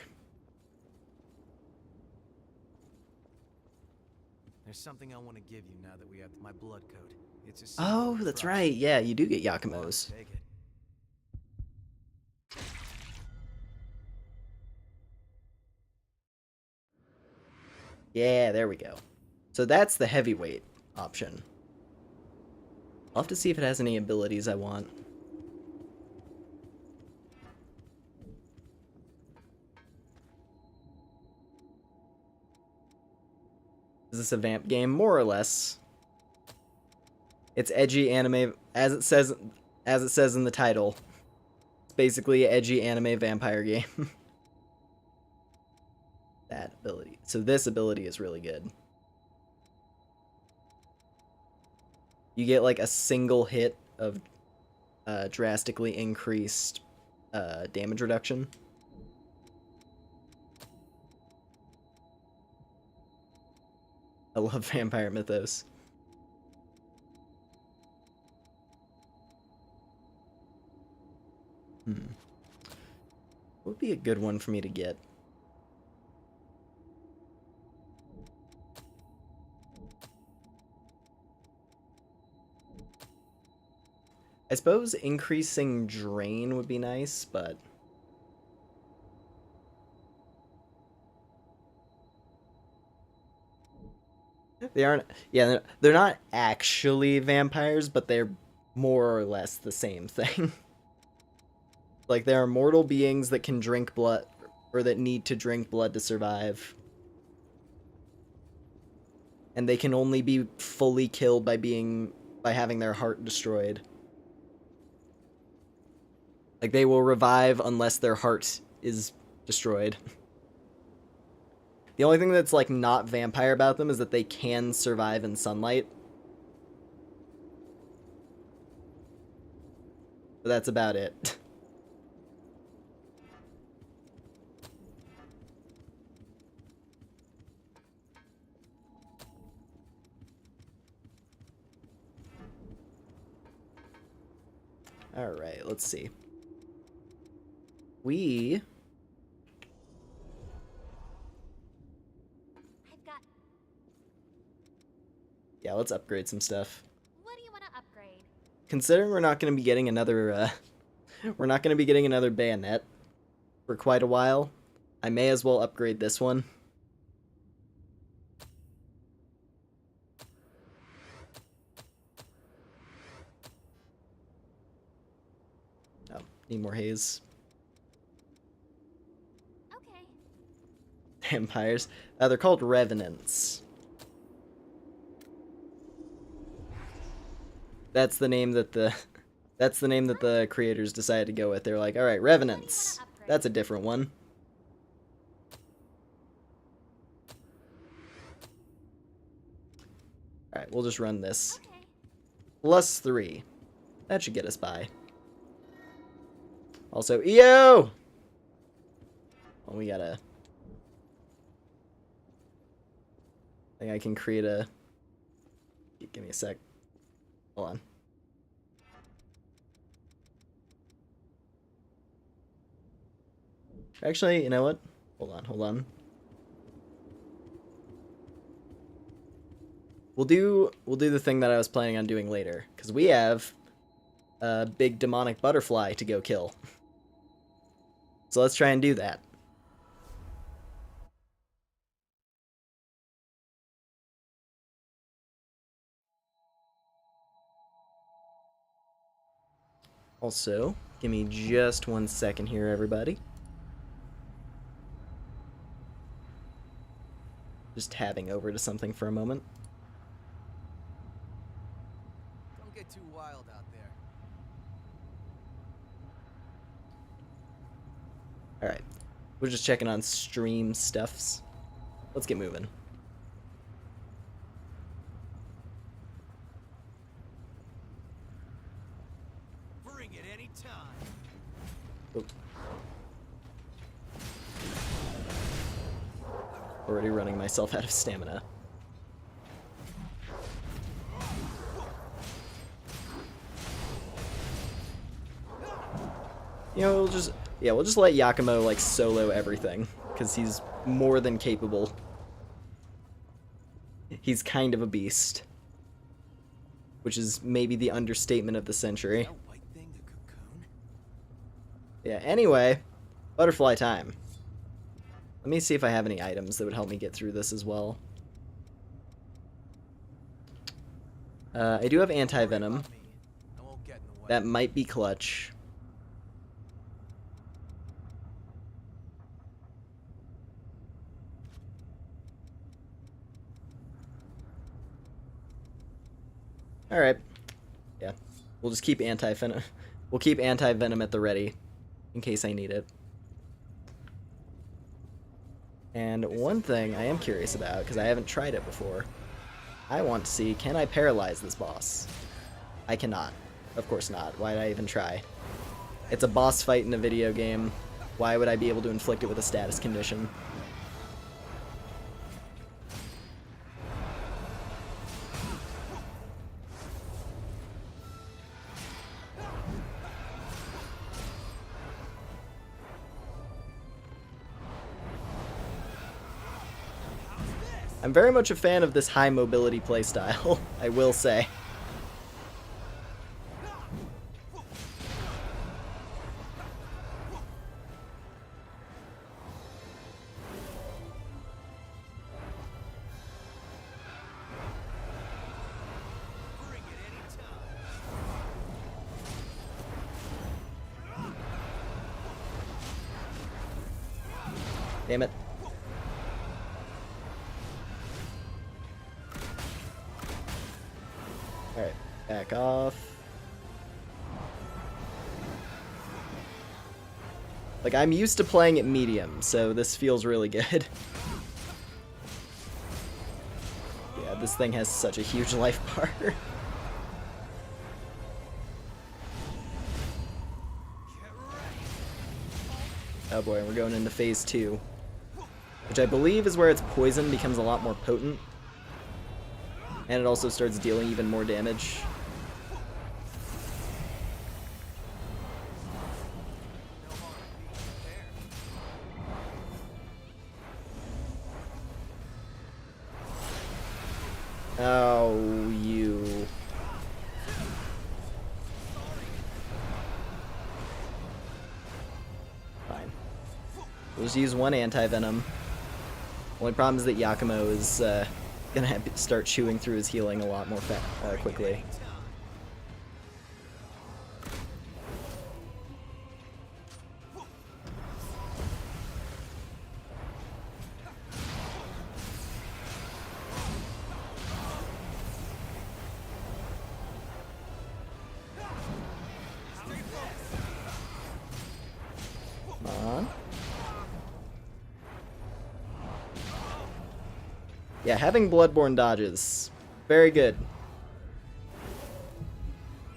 There's something I want to give you now that we have my blood code. It's a Oh, that's right. Yeah, you do get Yakumo's. Take it. Yeah, there we go. So that's the heavyweight option. I'll have to see if it has any abilities I want. Is this a vamp game? More or less. It's edgy anime, as it says in the title. It's basically an edgy anime vampire game. That ability. So this ability is really good. You get like a single hit of drastically increased damage reduction. I love Vampire Mythos. What would be a good one for me to get? I suppose increasing drain would be nice, but they aren't. Yeah, they're not actually vampires, but they're more or less the same thing. Like, there are mortal beings that can drink blood, or that need to drink blood to survive. and they can only be fully killed by having their heart destroyed. Like, they will revive unless their heart is destroyed. The only thing that's, like, not vampire about them is that they can survive in sunlight. But that's about it. Alright, let's see. Yeah, let's upgrade some stuff. What do you want to upgrade? Considering we're not going to be getting another, we're not going to be getting another bayonet for quite a while, I may as well upgrade this one. Oh, need more haze. Okay. Vampires. They're called revenants. That's the name that the creators decided to go with. They're like, all right, revenants. That's a different one. All right, we'll just run this. Okay. +3. That should get us by. Also, EO! Oh, we gotta... I think I can create a... Give me a sec. Hold on. Actually, you know what? Hold on. We'll do the thing that I was planning on doing later, because we have a big demonic butterfly to go kill. So let's try and do that. Also, give me just 1 second here, everybody. Just tabbing over to something for a moment. Don't get too wild out there. Alright. We're just checking on stream stuffs. Let's get moving. Bring it any time. Oop. Already running myself out of stamina. You know, we'll just let Yakumo, like, solo everything, because he's more than capable. He's kind of a beast. Which is maybe the understatement of the century. That white thing, the cocoon? Yeah, anyway, butterfly time. Let me see if I have any items that would help me get through this as well. I do have anti-venom. I won't get in the way. That might be clutch. Alright. Yeah. We'll just keep anti-venom. We'll keep anti-venom at the ready in case I need it. And one thing I am curious about, because I haven't tried it before, I want to see, can I paralyze this boss? I cannot. Of course not. Why did I even try? It's a boss fight in a video game. Why would I be able to inflict it with a status condition? I'm very much a fan of this high mobility playstyle, I will say. Bring it any time. Damn it. Back off. Like, I'm used to playing at medium, so this feels really good. Yeah, this thing has such a huge life bar. Oh boy, we're going into phase 2. Which I believe is where its poison becomes a lot more potent. And it also starts dealing even more damage. Oh, you. Fine. We'll just use one anti-venom. Only problem is that Yakumo is gonna have to start chewing through his healing a lot more quickly. Come on. Yeah, having Bloodborne dodges, very good.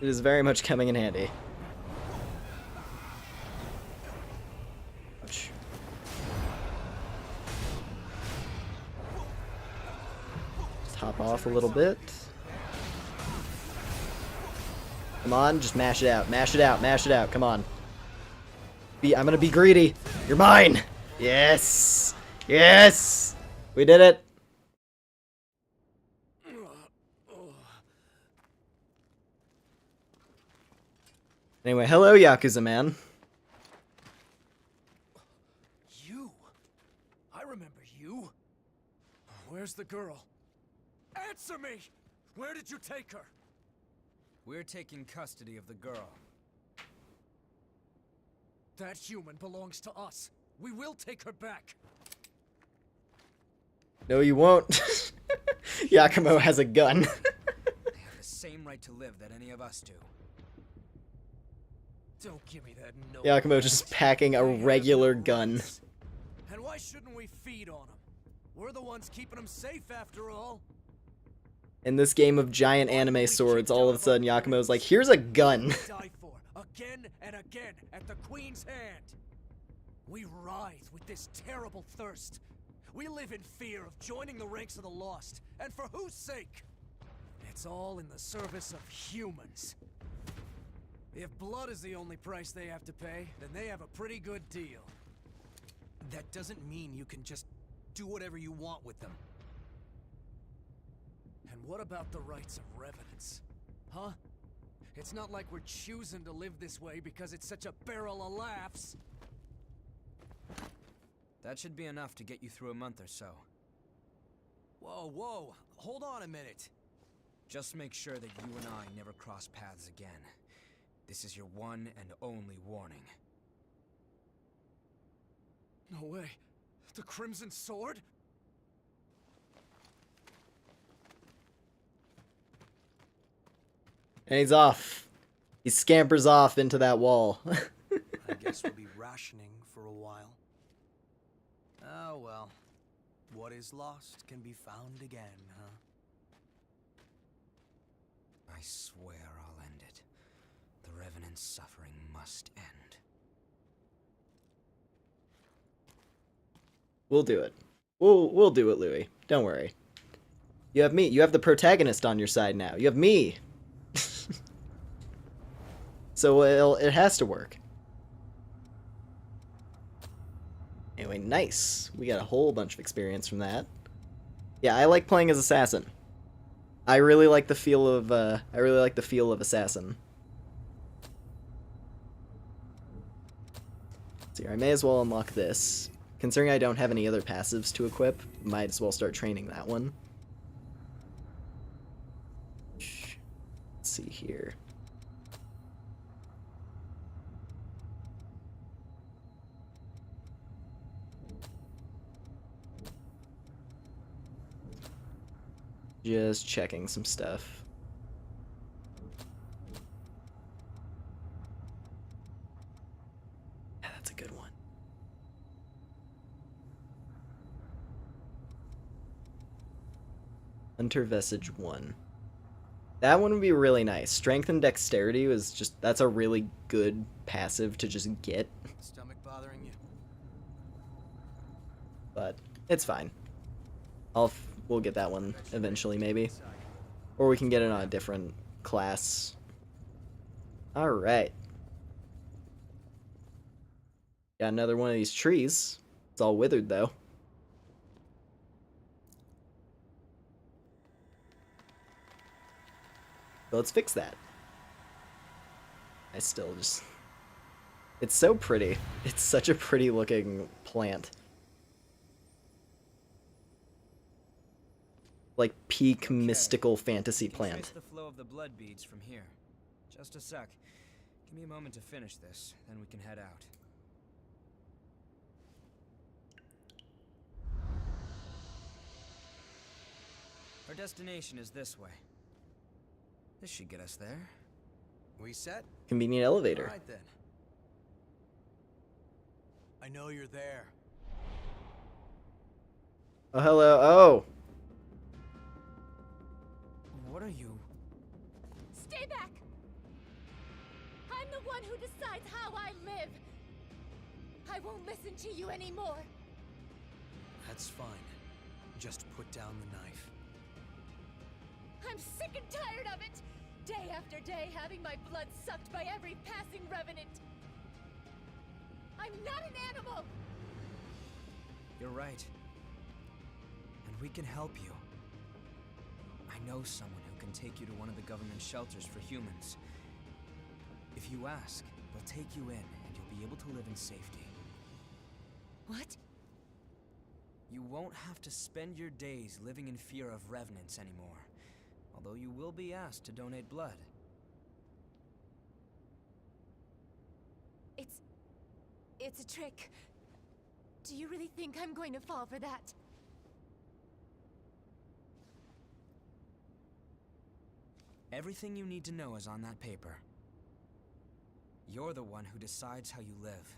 It is very much coming in handy. Ouch. Just hop off a little bit. Come on, just mash it out, mash it out, mash it out, come on. I'm gonna be greedy. You're mine! Yes! Yes! We did it! Anyway, hello, Yakuza man. You? I remember you. Where's the girl? Answer me! Where did you take her? We're taking custody of the girl. That human belongs to us. We will take her back. No, you won't. Yakumo has a gun. They have the same right to live that any of us do. Don't give me that no. Yakumo just packing a regular gun. And why shouldn't we feed on them? We're the ones keeping them safe after all. In this game of giant anime swords, all of a sudden Yakumo's like, here's a gun. Die for again and again at the Queen's hand. We writhe with this terrible thirst. We live in fear of joining the ranks of the lost. And for whose sake? It's all in the service of humans. If blood is the only price they have to pay, then they have a pretty good deal. That doesn't mean you can just do whatever you want with them. And what about the rights of revenants? Huh? It's not like we're choosing to live this way because it's such a barrel of laughs. That should be enough to get you through a month or so. Whoa, whoa, hold on a minute. Just make sure that you and I never cross paths again. This is your one and only warning. No way. The Crimson Sword? And he's off. He scampers off into that wall. I guess we'll be rationing for a while. Oh well. What is lost can be found again, huh? I swear I'll end it. The Revenant's suffering must end. We'll do it. We'll do it, Louis. Don't worry. You have me. You have the protagonist on your side now. You have me. So it has to work. Anyway, nice. We got a whole bunch of experience from that. Yeah, I like playing as assassin. I really like the feel of assassin. So here, I may as well unlock this. Considering I don't have any other passives to equip, might as well start training that one. Let's see here. Just checking some stuff. Hunter Vestige 1. That one would be really nice. Strength and Dexterity was just... That's a really good passive to just get. Stomach bothering you? But it's fine. We'll get that one eventually, maybe. Or we can get it on a different class. Alright. Got another one of these trees. It's all withered, though. So let's fix that. I still just... It's so pretty. It's such a pretty looking plant. Like peak mystical fantasy plant. Trace the flow of the blood beads from here. Just a sec. Give me a moment to finish this, then we can head out. Our destination is this way. This should get us there. We set? Convenient elevator. All right then. I know you're there. Oh, hello. Oh. What are you? Stay back! I'm the one who decides how I live. I won't listen to you anymore. That's fine. Just put down the knife. I'm sick and tired of it! Day after day having my blood sucked by every passing revenant. I'm not an animal! You're right. And we can help you. I know someone who can take you to one of the government shelters for humans. If you ask, they'll take you in and you'll be able to live in safety. What? You won't have to spend your days living in fear of revenants anymore. Although you will be asked to donate blood. It's a trick. Do you really think I'm going to fall for that? Everything you need to know is on that paper. You're the one who decides how you live.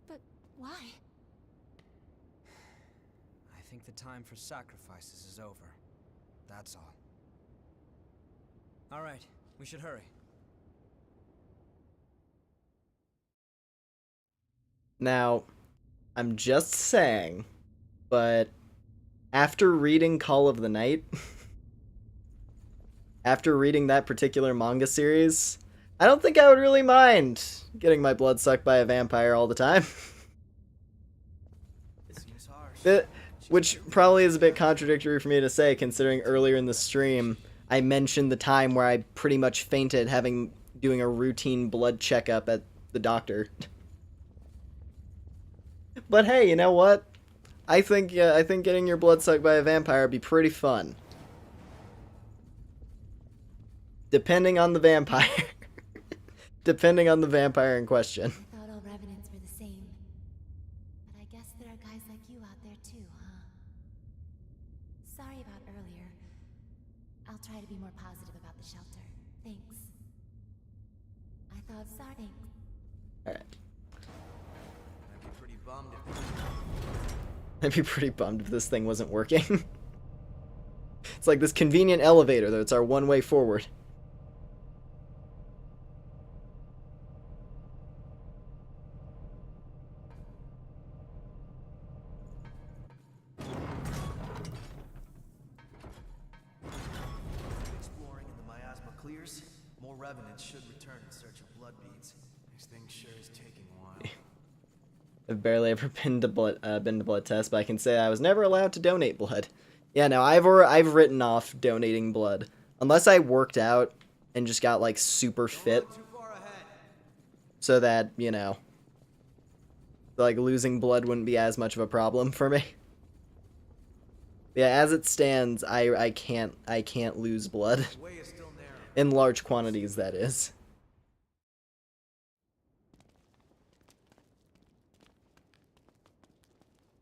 But why? I think the time for sacrifices is over. That's all. All right, we should hurry. Now, I'm just saying, but after reading Call of the Night, after reading that particular manga series, I don't think I would really mind getting my blood sucked by a vampire all the time. It seems harsh. Which probably is a bit contradictory for me to say, considering earlier in the stream, I mentioned the time where I pretty much fainted doing a routine blood checkup at the doctor. But hey, you know what? I think getting your blood sucked by a vampire would be pretty fun. Depending on the vampire. Depending on the vampire in question. I thought all revenants were the same. But I guess there are guys like you out there too, huh? Sorry about earlier. I'll try to be more positive about the shelter. Thanks. I thought sorry. Alright. I'd be pretty bummed I'd be pretty bummed if this thing wasn't working. It's like this convenient elevator, though. It's our one way forward. exploring and the miasma clears, more revenants should return in search of blood beads. This thing sure is taking a while. I've barely ever been to blood tests, but I can say I was never allowed to donate blood. Yeah, no, I've written off donating blood unless I worked out and just got like super fit, so that, you know, like losing blood wouldn't be as much of a problem for me. Yeah, as it stands, I can't lose blood in large quantities, that is.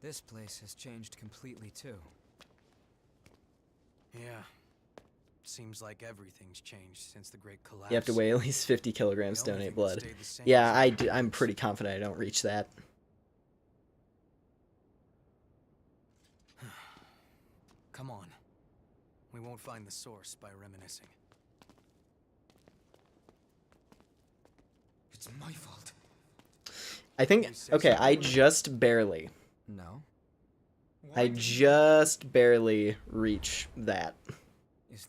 This place has changed completely too. Yeah. Seems like everything's changed since the Great Collapse. You have to weigh at least 50 kilograms to The only donate thing that blood. stayed the same Yeah, is I'm pretty confident I don't reach that. Come on. We won't find the source by reminiscing. It's my fault. I think, okay, I just barely. No. I just barely reach that.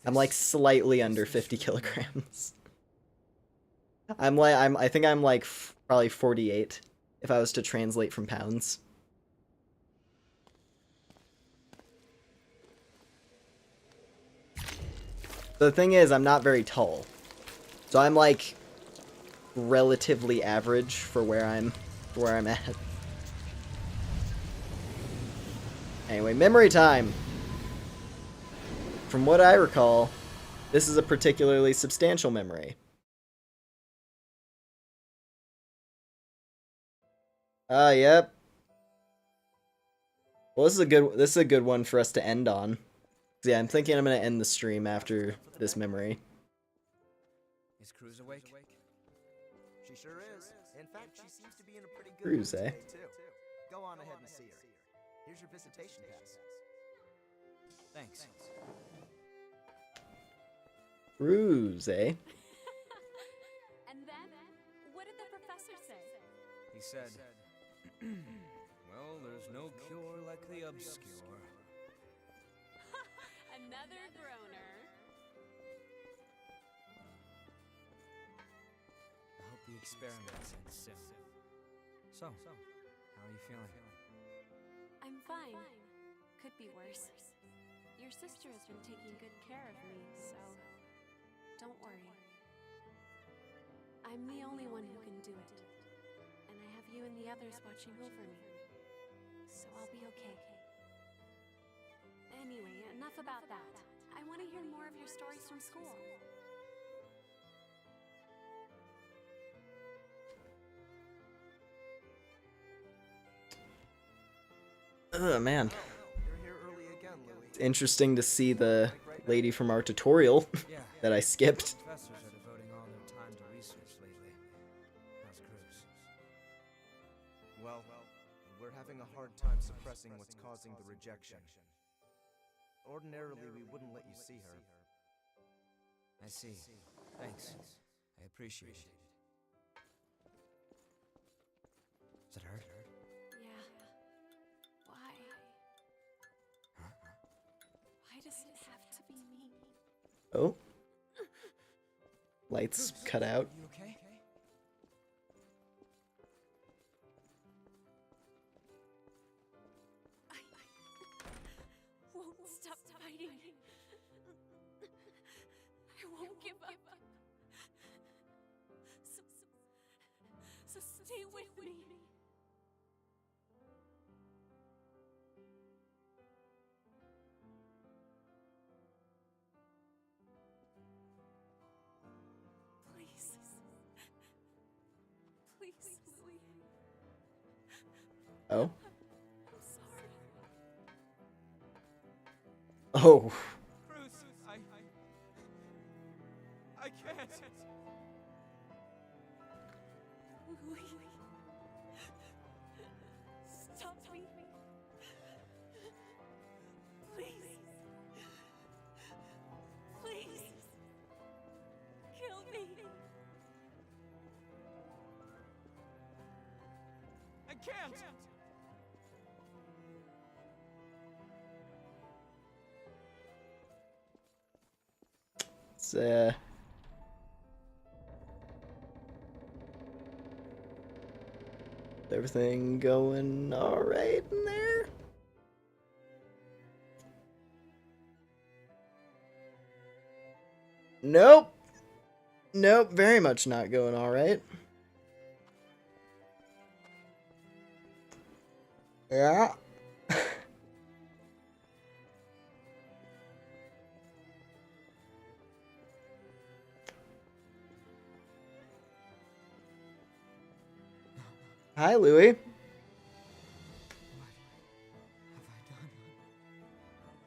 I'm like slightly under 50 kilograms. I think I'm like probably 48 if I was to translate from pounds. The thing is, I'm not very tall. So I'm like relatively average for where I'm at. Anyway, memory time. From what I recall, this is a particularly substantial memory. Yep. Well, this is a good one for us to end on. Yeah, I'm thinking I'm gonna end the stream after this memory. Is Cruz awake? She sure is. In fact, she seems to be in a pretty good Cruz, mood eh? today, too. Go on ahead and see her. Here's your visitation pass. Thanks. Cruz, eh? And then, what did the professor say? He said, well, there's no cure like the obscure. Another groaner. I hope the experiment ends soon. So, how are you feeling? I'm fine. Could be worse. Your sister has been taking good care of me, so don't worry. I'm the only one who can do it. And I have you and the others watching over me. So I'll be okay. Anyway, enough about that. I want to hear more of your stories from school. Oh, man. You're here early again, Louis. It's interesting to see the lady from our tutorial Yeah. that I skipped. Professors are devoting all their time to research lately. How's Cruz? Well, we're having a hard time suppressing what's causing the rejection. Ordinarily, we wouldn't let you see her. I see. Thanks. I appreciate it. Does it hurt? Yeah. Why? Why does it have to be me? Oh. Lights cut out. You okay? I won't stop fighting. I won't give up. So stay with me. Please. Please, Louis. Oh. I'm sorry. Oh. Cruz, I can't. Louis. Stop me. Please. Please. Kill me. I can't. It's, everything going alright in there? Nope. Nope, very much not going alright. Yeah. Hi, Louis. What have I done?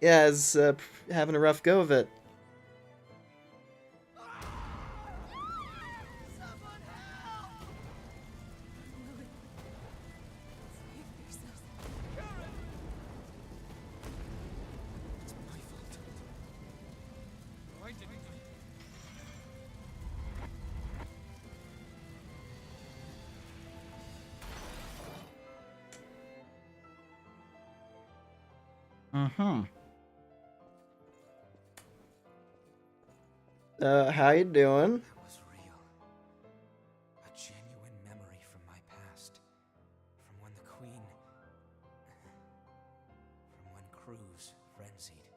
Yeah, is having a rough go of it. Mm-hmm. How you doing? That was real. A genuine memory from my past. From when the Queen... from when Cruz frenzied.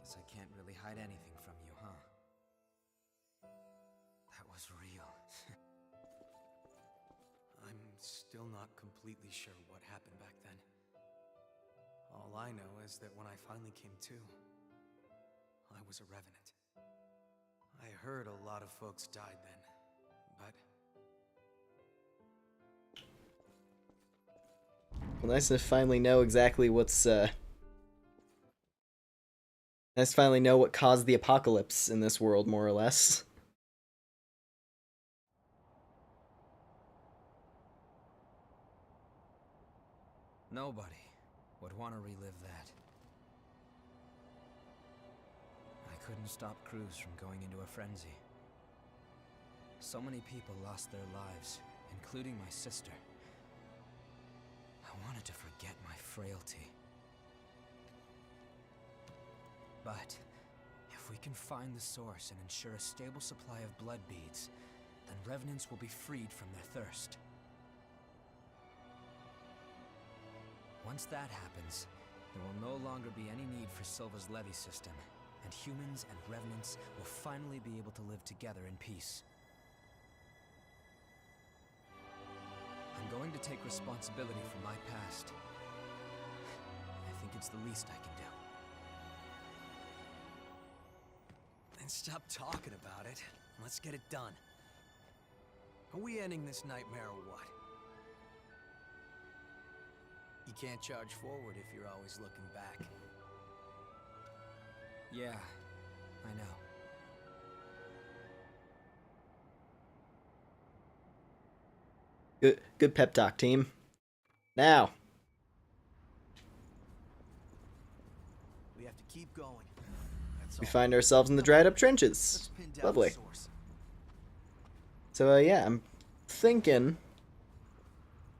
Guess I can't really hide anything from you, huh? That was real. I'm still not completely sure what happened back then. All I know is that when I finally came to, I was a revenant. I heard a lot of folks died then, but Well, nice to finally know exactly what's, nice to finally know what caused the apocalypse in this world, more or less. Nobody would want to relive that. I couldn't stop Cruz from going into a frenzy. So many people lost their lives, including my sister. I wanted to forget my frailty. But if we can find the source and ensure a stable supply of blood beads, then revenants will be freed from their thirst. Once that happens, there will no longer be any need for Silva's levy system, and humans and revenants will finally be able to live together in peace. I'm going to take responsibility for my past. I think it's the least I can do. then stop talking about it. Let's get it done. Are we ending this nightmare or what? You can't charge forward if you're always looking back. Yeah, I know. Good pep talk, team. Now, We have to keep going. That's we all. find ourselves in the dried up Let's trenches. pin down the Lovely. source. So, yeah, I'm thinking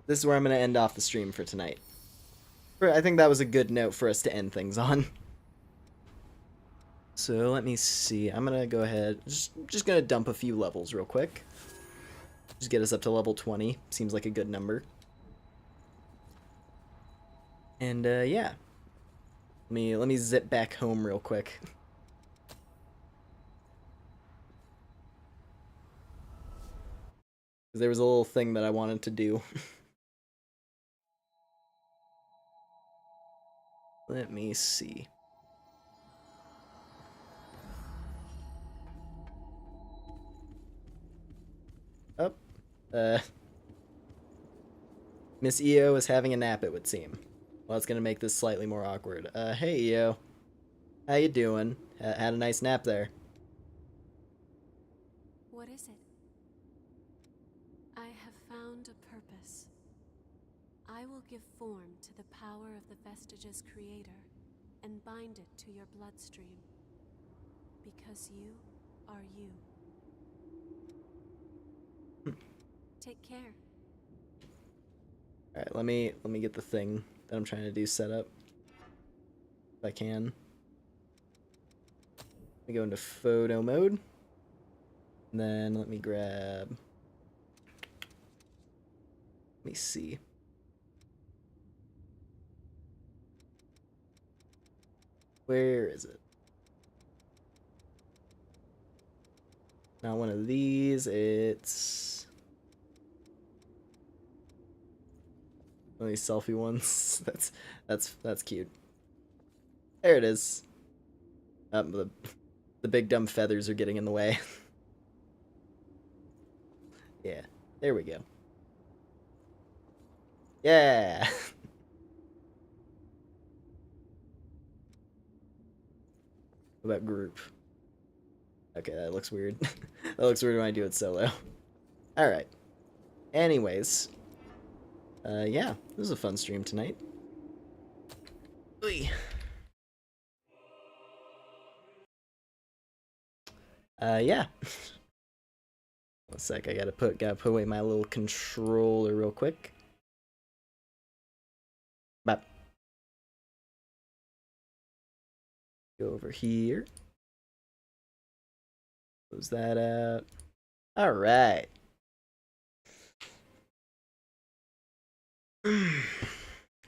this is where I'm going to end off the stream for tonight. I think that was a good note for us to end things on. So, let me see. I'm going to go ahead. Just going to dump a few levels real quick. Just get us up to level 20. Seems like a good number. And, yeah. Let me zip back home real quick. There was a little thing that I wanted to do. Let me see. Oh. Miss EO is having a nap, it would seem. Well, that's gonna make this slightly more awkward. Hey EO. How you doing? Had a nice nap there. What is it? I have found a purpose. I will give form to the power of the Vestige's creator and bind it to your bloodstream. Because you are you. Take care. Alright, let me get the thing that I'm trying to do set up. If I can. Let me go into photo mode. And then let me grab. Let me see. Where is it? Not one of these, it's one of these selfie ones. That's cute. There it is. The big dumb feathers are getting in the way. Yeah, there we go. Yeah. What about group? Okay, that looks weird. That looks weird when I do it solo. Alright. Anyways. Yeah, this was a fun stream tonight. Oy. Yeah. One sec, I gotta put away my little controller real quick. Bop. Go over here. Close that out. All right.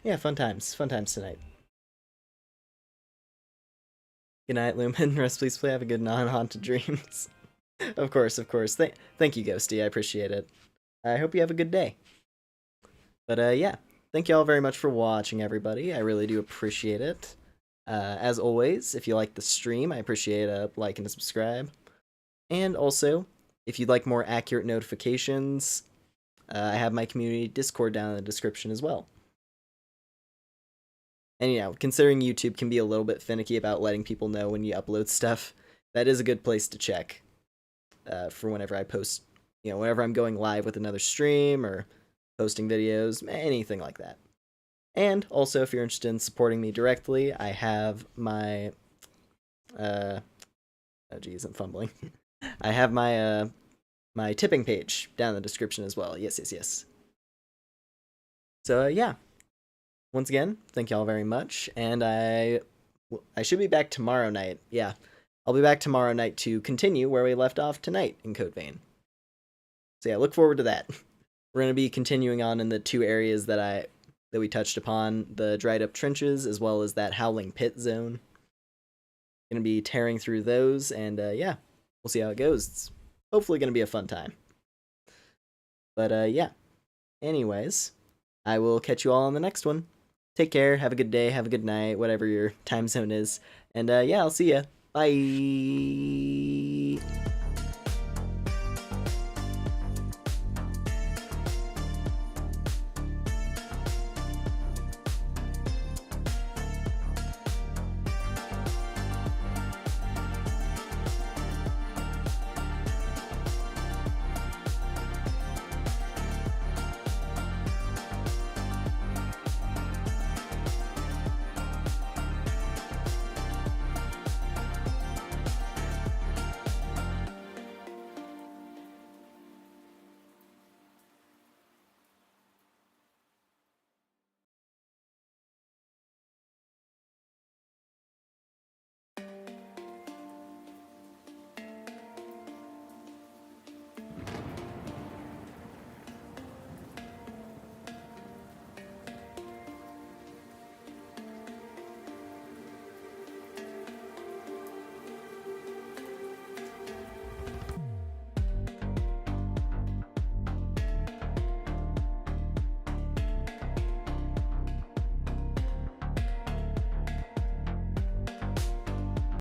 Yeah, fun times tonight. Good night, Lumen. Rest, please play. Have a good non-haunted dreams. Of course. Thank you, Ghosty. I appreciate it. I hope you have a good day. But yeah, thank you all very much for watching, everybody. I really do appreciate it. As always, if you like the stream, I appreciate a like and a subscribe. And also, if you'd like more accurate notifications, I have my community Discord down in the description as well. And yeah, considering YouTube can be a little bit finicky about letting people know when you upload stuff, that is a good place to check for whenever I post, whenever I'm going live with another stream or posting videos, anything like that. And also, if you're interested in supporting me directly, I have my, oh geez, I'm fumbling. I have my, my tipping page down in the description as well. Yes. So, yeah. Once again, thank y'all very much, and I should be back tomorrow night. Yeah, I'll be back tomorrow night to continue where we left off tonight in Code Vein. So yeah, look forward to that. We're going to be continuing on in the two areas that we touched upon, the dried up trenches as well as that howling pit zone. Going to be tearing through those, and yeah, we'll see how it goes. It's hopefully going to be a fun time. But yeah, anyways, I will catch you all on the next one. Take care, have a good day, have a good night, whatever your time zone is. And yeah, I'll see ya. Bye!